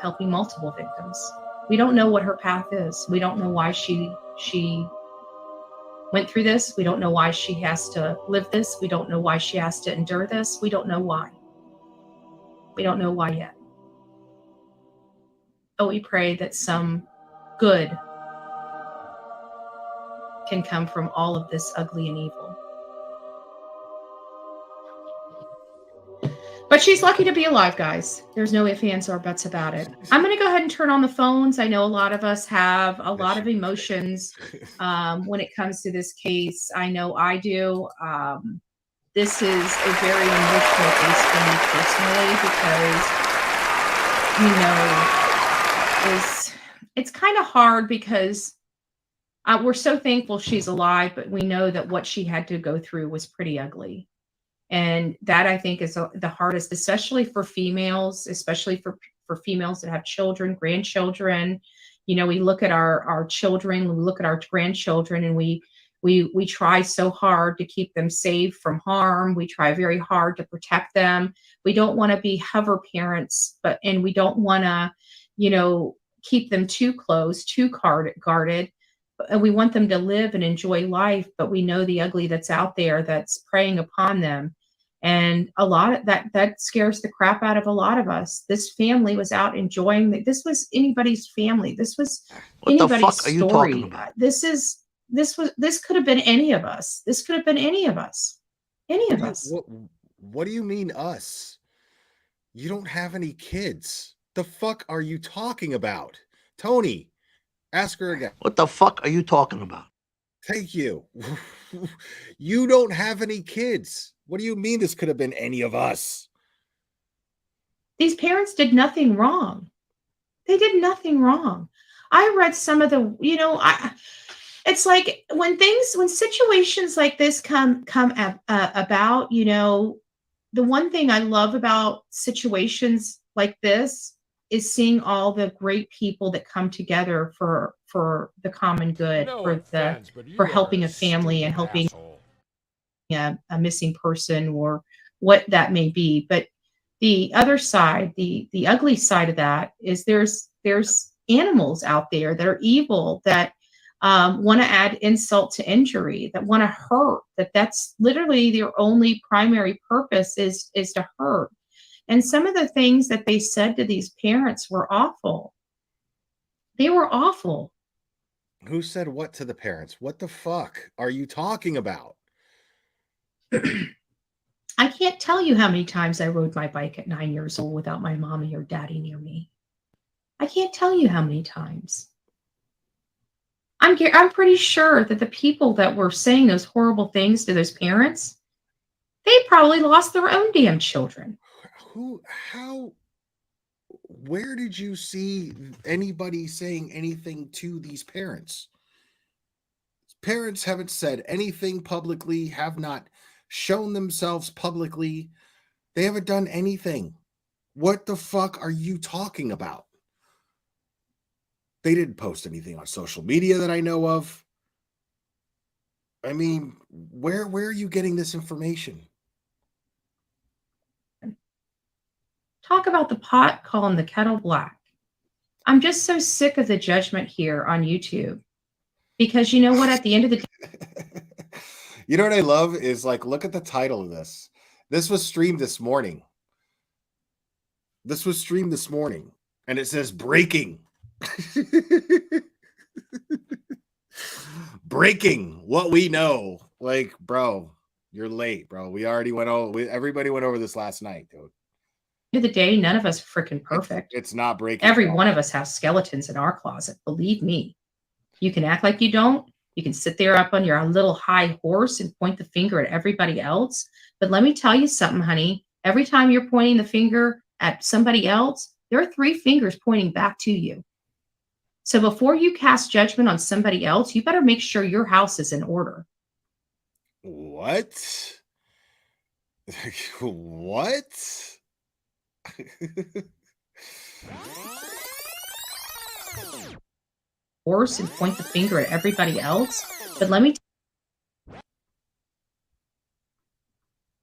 helping multiple victims. We don't know what her path is. We don't know why she went through this. We don't know why she has to live this. We don't know why she has to endure this. We don't know why. We don't know why yet. But we pray that some good can come from all of this ugly and evil. But she's lucky to be alive, guys. There's no ifs, ands, or buts about it. I'm going to go ahead and turn on the phones. I know a lot of us have a lot of emotions when it comes to this case. I know I do. This is a very emotional case for me personally because, it's kind of hard because we're so thankful she's alive, but we know that what she had to go through was pretty ugly. And that, I think, is the hardest, especially for females, especially for females that have children, grandchildren. We look at our children, we look at our grandchildren, and we try so hard to keep them safe from harm. We try very hard to protect them. We don't want to be hover parents, and we don't want to, keep them too close, too guarded. And we want them to live and enjoy life, but we know the ugly that's out there that's preying upon them. And a lot of that scares the crap out of a lot of us. This family was out enjoying this was anybody's family. This was anybody's story. What the fuck are you talking about? This could have been any of us. This could have been any of us. Any of us. What do you mean us? You don't have any kids. The fuck are you talking about? Tony, ask her again. What the fuck are you talking about? Thank you. You don't have any kids. What do you mean this could have been any of us? These parents did nothing wrong. They did nothing wrong. I read some of the, it's like when situations like this come about, the one thing I love about situations like this is seeing all the great people that come together for the common good, for helping a family and helping a missing person or what that may be. But the other side, the ugly side of that is there's animals out there that are evil, that want to add insult to injury, that want to hurt, that's literally their only primary purpose is to hurt. And some of the things that they said to these parents were awful. They were awful. Who said what to the parents? What the fuck are you talking about? I can't tell you how many times I rode my bike at 9 years old without my mommy or daddy near me. I can't tell you how many times. I'm pretty sure that the people that were saying those horrible things to those parents, they probably lost their own damn children. Where did you see anybody saying anything to these parents? Parents haven't said anything publicly, have not shown themselves publicly. They haven't done anything. What the fuck are you talking about? They didn't post anything on social media that I know of. I mean, where are you getting this information? Talk about the pot calling the kettle black. I'm just so sick of the judgment here on YouTube. Because you know what? At the end of the day, you know what I love is look at the title of this. This was streamed this morning. And it says breaking. Breaking what we know. Bro, You're late, bro. We already went over. Everybody went over this last night, dude. End of the day, none of us are freaking perfect. It's not breaking. Every one of us has skeletons in our closet. Believe me. You can act like you don't. You can sit there up on your little high horse and point the finger at everybody else. But let me tell you something, honey. Every time you're pointing the finger at somebody else, there are 3 fingers pointing back to you. So before you cast judgment on somebody else, you better make sure your house is in order. What? What? Horse and point the finger at everybody else. But let me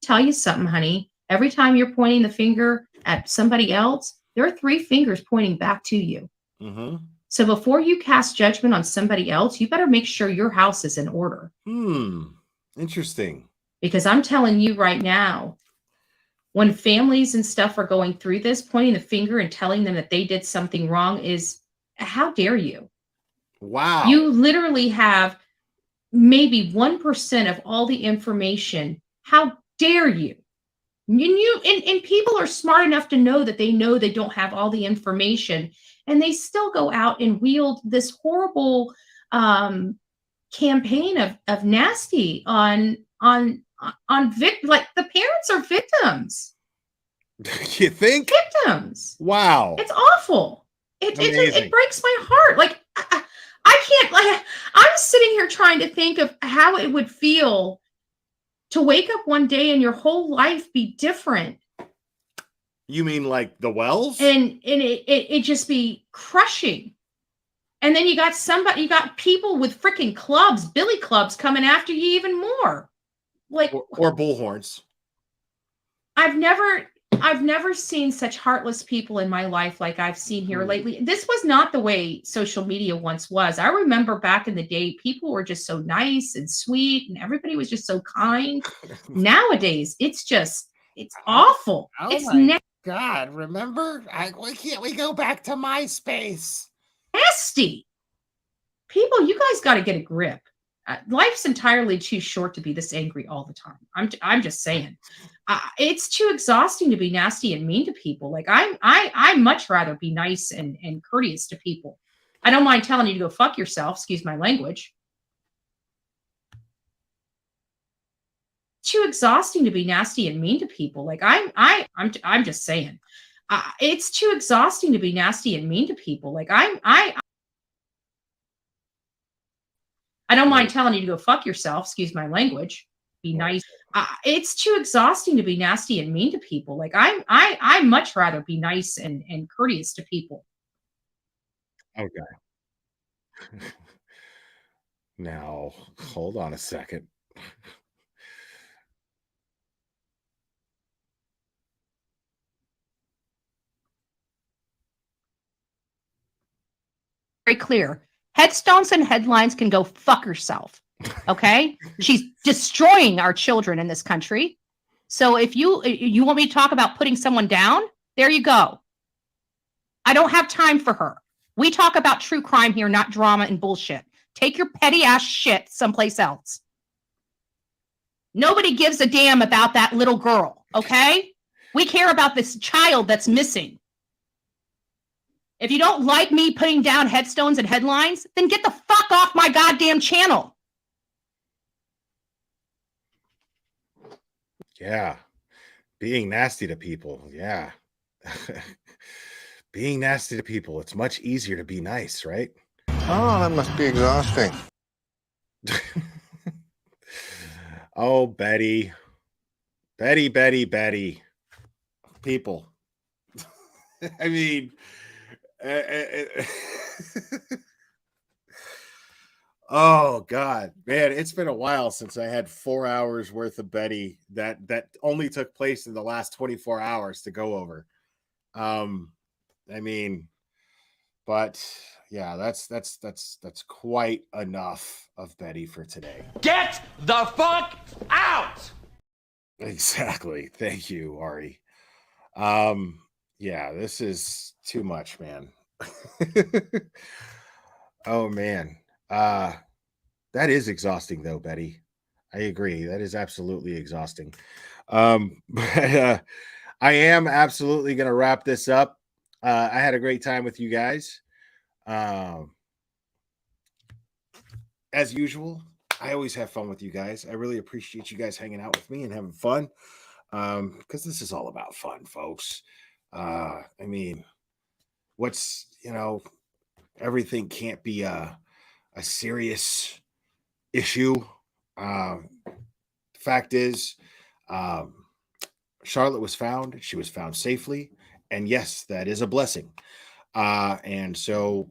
tell you something, honey. Every time you're pointing the finger at somebody else, there are 3 fingers pointing back to you. Mm-hmm. So before you cast judgment on somebody else, you better make sure your house is in order. Interesting. Because I'm telling you right now, when families and stuff are going through this, pointing the finger and telling them that they did something wrong is, how dare you? Wow. You literally have maybe 1% of all the information. How dare you? And people are smart enough to know that they don't have all the information, and they still go out and wield this horrible campaign of nasty on like the parents are victims. You think? Victims. Wow. It's awful. It breaks my heart. Like I can't, like, I'm sitting here trying to think of how it would feel to wake up one day and your whole life be different. You mean like the Wells? And it just be crushing. And then you got people with freaking clubs, billy clubs coming after you even more. Like or bullhorns. I've never seen such heartless people in my life like I've seen here lately. This was not the way social media once was. I remember back in the day, people were just so nice and sweet and everybody was just so kind. Nowadays, it's awful. It's God, remember? Why can't we go back to MySpace? Nasty. People, you guys got to get a grip. Life's entirely too short to be this angry all the time. I'm just saying. It's too exhausting to be nasty and mean to people. Like I much rather be nice and courteous to people. I don't mind telling you to go fuck yourself. Excuse my language. Too exhausting to be nasty and mean to people. Like I'm just saying. It's too exhausting to be nasty and mean to people. Like I don't mind telling you to go fuck yourself. Excuse my language. Be nice. It's too exhausting to be nasty and mean to people. Like I much rather be nice and courteous to people. Okay. Now, hold on a second. Very clear. Headstones and headlines can go fuck herself. Okay? She's destroying our children in this country. So if you want me to talk about putting someone down, there you go. I don't have time for her. We talk about true crime here, not drama and bullshit. Take your petty ass shit someplace else. Nobody gives a damn about that little girl, okay? We care about this child that's missing. If you don't like me putting down headstones and headlines, then get the fuck off my goddamn channel. Yeah. Being nasty to people. Yeah. Being nasty to people. It's much easier to be nice, right? Oh, that must be exhausting. Oh, Betty. Betty. People. I mean, oh God, man, it's been a while since I had 4 hours worth of Betty that only took place in the last 24 hours to go over. I mean, but yeah, that's quite enough of Betty for today. Get the fuck out! Exactly. Thank you, Ari. Yeah, this is too much, man. Oh man. That is exhausting though, Betty. I agree. That is absolutely exhausting. But I am absolutely going to wrap this up. I had a great time with you guys. As usual, I always have fun with you guys. I really appreciate you guys hanging out with me and having fun, because this is all about fun, folks. I mean, everything can't be a serious issue. Fact is, Charlotte was found. She was found safely. And yes, that is a blessing. And so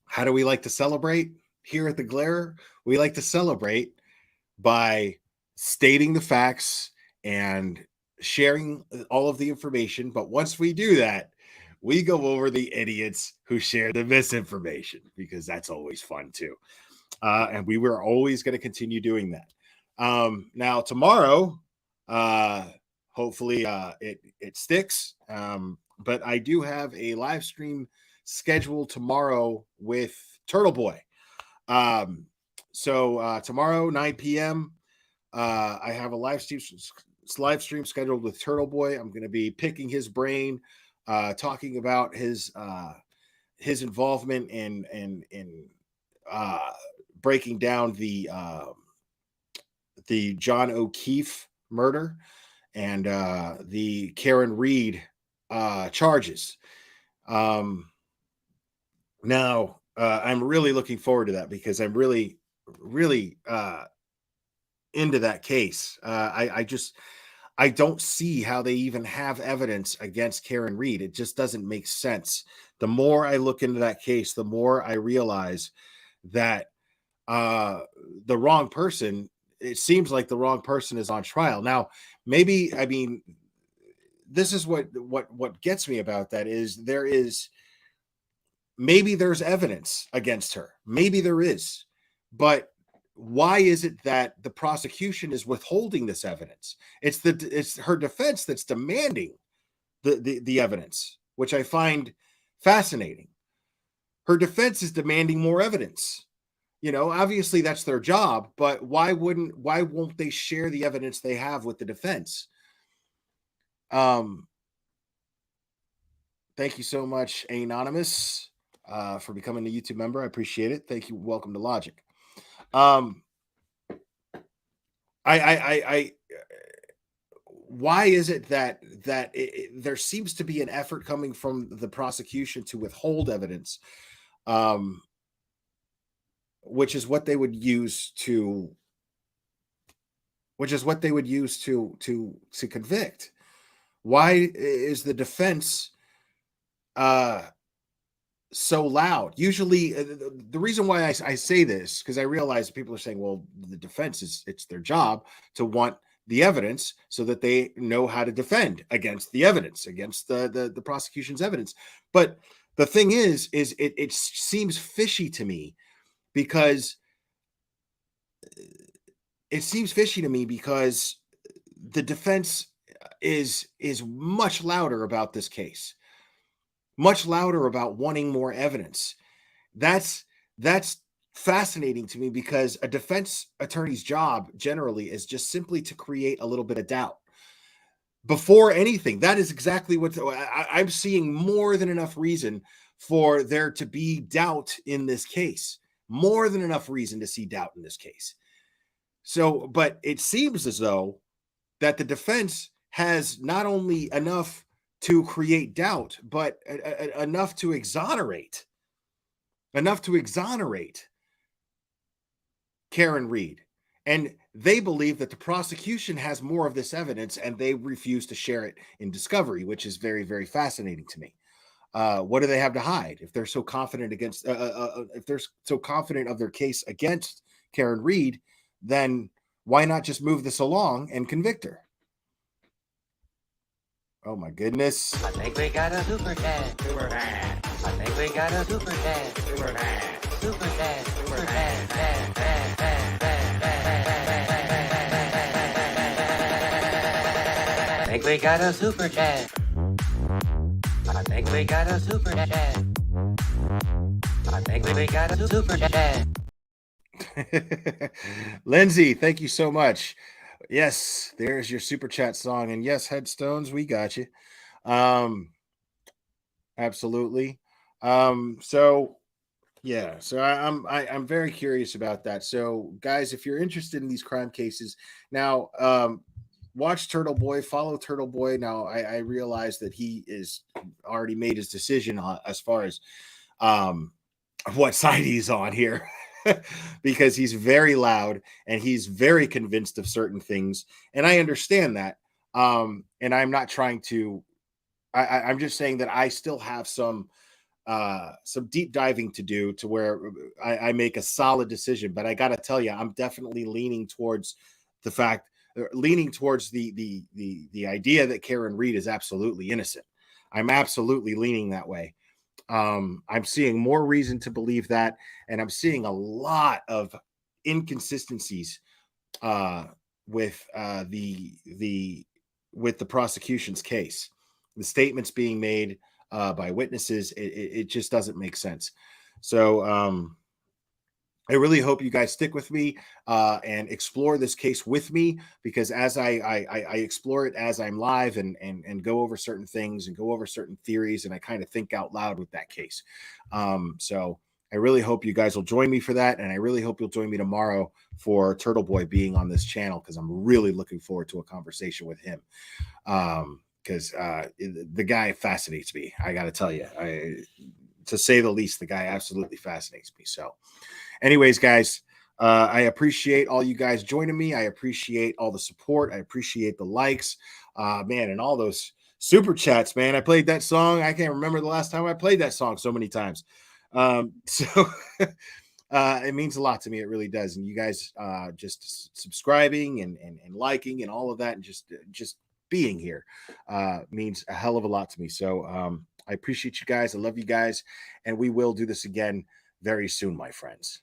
how do we like to celebrate here at the Glare? We like to celebrate by stating the facts and sharing all of the information. But once we do that, we go over the idiots who share the misinformation, because that's always fun too. And we were always going to continue doing that. Now tomorrow, hopefully it sticks. But I do have a live stream scheduled tomorrow with Turtle Boy. So tomorrow, 9 p.m., I have a live stream scheduled with Turtle Boy. I'm going to be picking his brain, talking about his involvement in breaking down the John O'Keefe murder and the Karen Reed charges. Now, I'm really looking forward to that, because I'm really into that case. I don't see how they even have evidence against Karen Reed. It just doesn't make sense. The more I look into that case, the more I realize that the wrong person, it seems like the wrong person is on trial. Now, maybe, I mean, this is what gets me about that is maybe there's evidence against her. Maybe there is. But why is it that the prosecution is withholding this evidence? It's her defense that's demanding the evidence, which I find fascinating. Her defense is demanding more evidence. Obviously that's their job, but why won't they share the evidence they have with the defense? Thank you so much, Anonymous, for becoming a YouTube member. I appreciate it. Thank you. Welcome to Logic. Why is it that there seems to be an effort coming from the prosecution to withhold evidence, which is what they would use to convict? Why is the defense so loud? Usually, the reason why I say this, because I realize people are saying, well, the defense it's their job to want the evidence so that they know how to defend against the evidence, against the prosecution's evidence. But the thing is it seems fishy to me, because the defense is much louder about this case, much louder about wanting more evidence. That's fascinating to me, because a defense attorney's job generally is just simply to create a little bit of doubt before anything. That is exactly what I'm seeing. More than enough reason for there to be doubt in this case. More than enough reason to see doubt in this case. So, but it seems as though that the defense has not only enough to create doubt, but enough to exonerate Karen Reed. And they believe that the prosecution has more of this evidence, and they refuse to share it in discovery, which is very, very fascinating to me. What do they have to hide if they're so confident if they're so confident of their case against Karen Reed? Then why not just move this along and convict her? Oh my goodness. I think we got a super dad. Super dad. I think we got a super dad. Super dad. Super dad. Super dad. Dad, dad, dad, dad, dad. I think we got a super dad. I think we got a super dad. I think we got a super dad. Lindsay, thank you so much. Yes, there's your super chat song. And yes, Headstones, we got you. Absolutely. So yeah, so I'm very curious about that. So guys, if you're interested in these crime cases, now watch Turtle Boy, follow Turtle Boy. Now I realize that he is already made his decision as far as what side he's on here. Because he's very loud and he's very convinced of certain things, and I understand that. And I'm not trying to. I'm just saying that I still have some deep diving to do to where I make a solid decision. But I got to tell you, I'm definitely leaning towards the idea that Karen Read is absolutely innocent. I'm absolutely leaning that way. I'm seeing more reason to believe that, and I'm seeing a lot of inconsistencies with the prosecution's case. The statements being made by witnesses, it just doesn't make sense. So I really hope you guys stick with me and explore this case with me, because as I explore it as I'm live and go over certain things and go over certain theories, and I kind of think out loud with that case. So I really hope you guys will join me for that, and I really hope you'll join me tomorrow for Turtle Boy being on this channel, because I'm really looking forward to a conversation with him. Because the guy fascinates me. I got to tell you, to say the least, the guy absolutely fascinates me. So anyways, guys, I appreciate all you guys joining me. I appreciate all the support. I appreciate the likes, man, and all those super chats, man. I played that song. I can't remember the last time I played that song so many times. So it means a lot to me. It really does. And you guys just subscribing and liking and all of that, and just being here means a hell of a lot to me. So I appreciate you guys. I love you guys. And we will do this again very soon, my friends.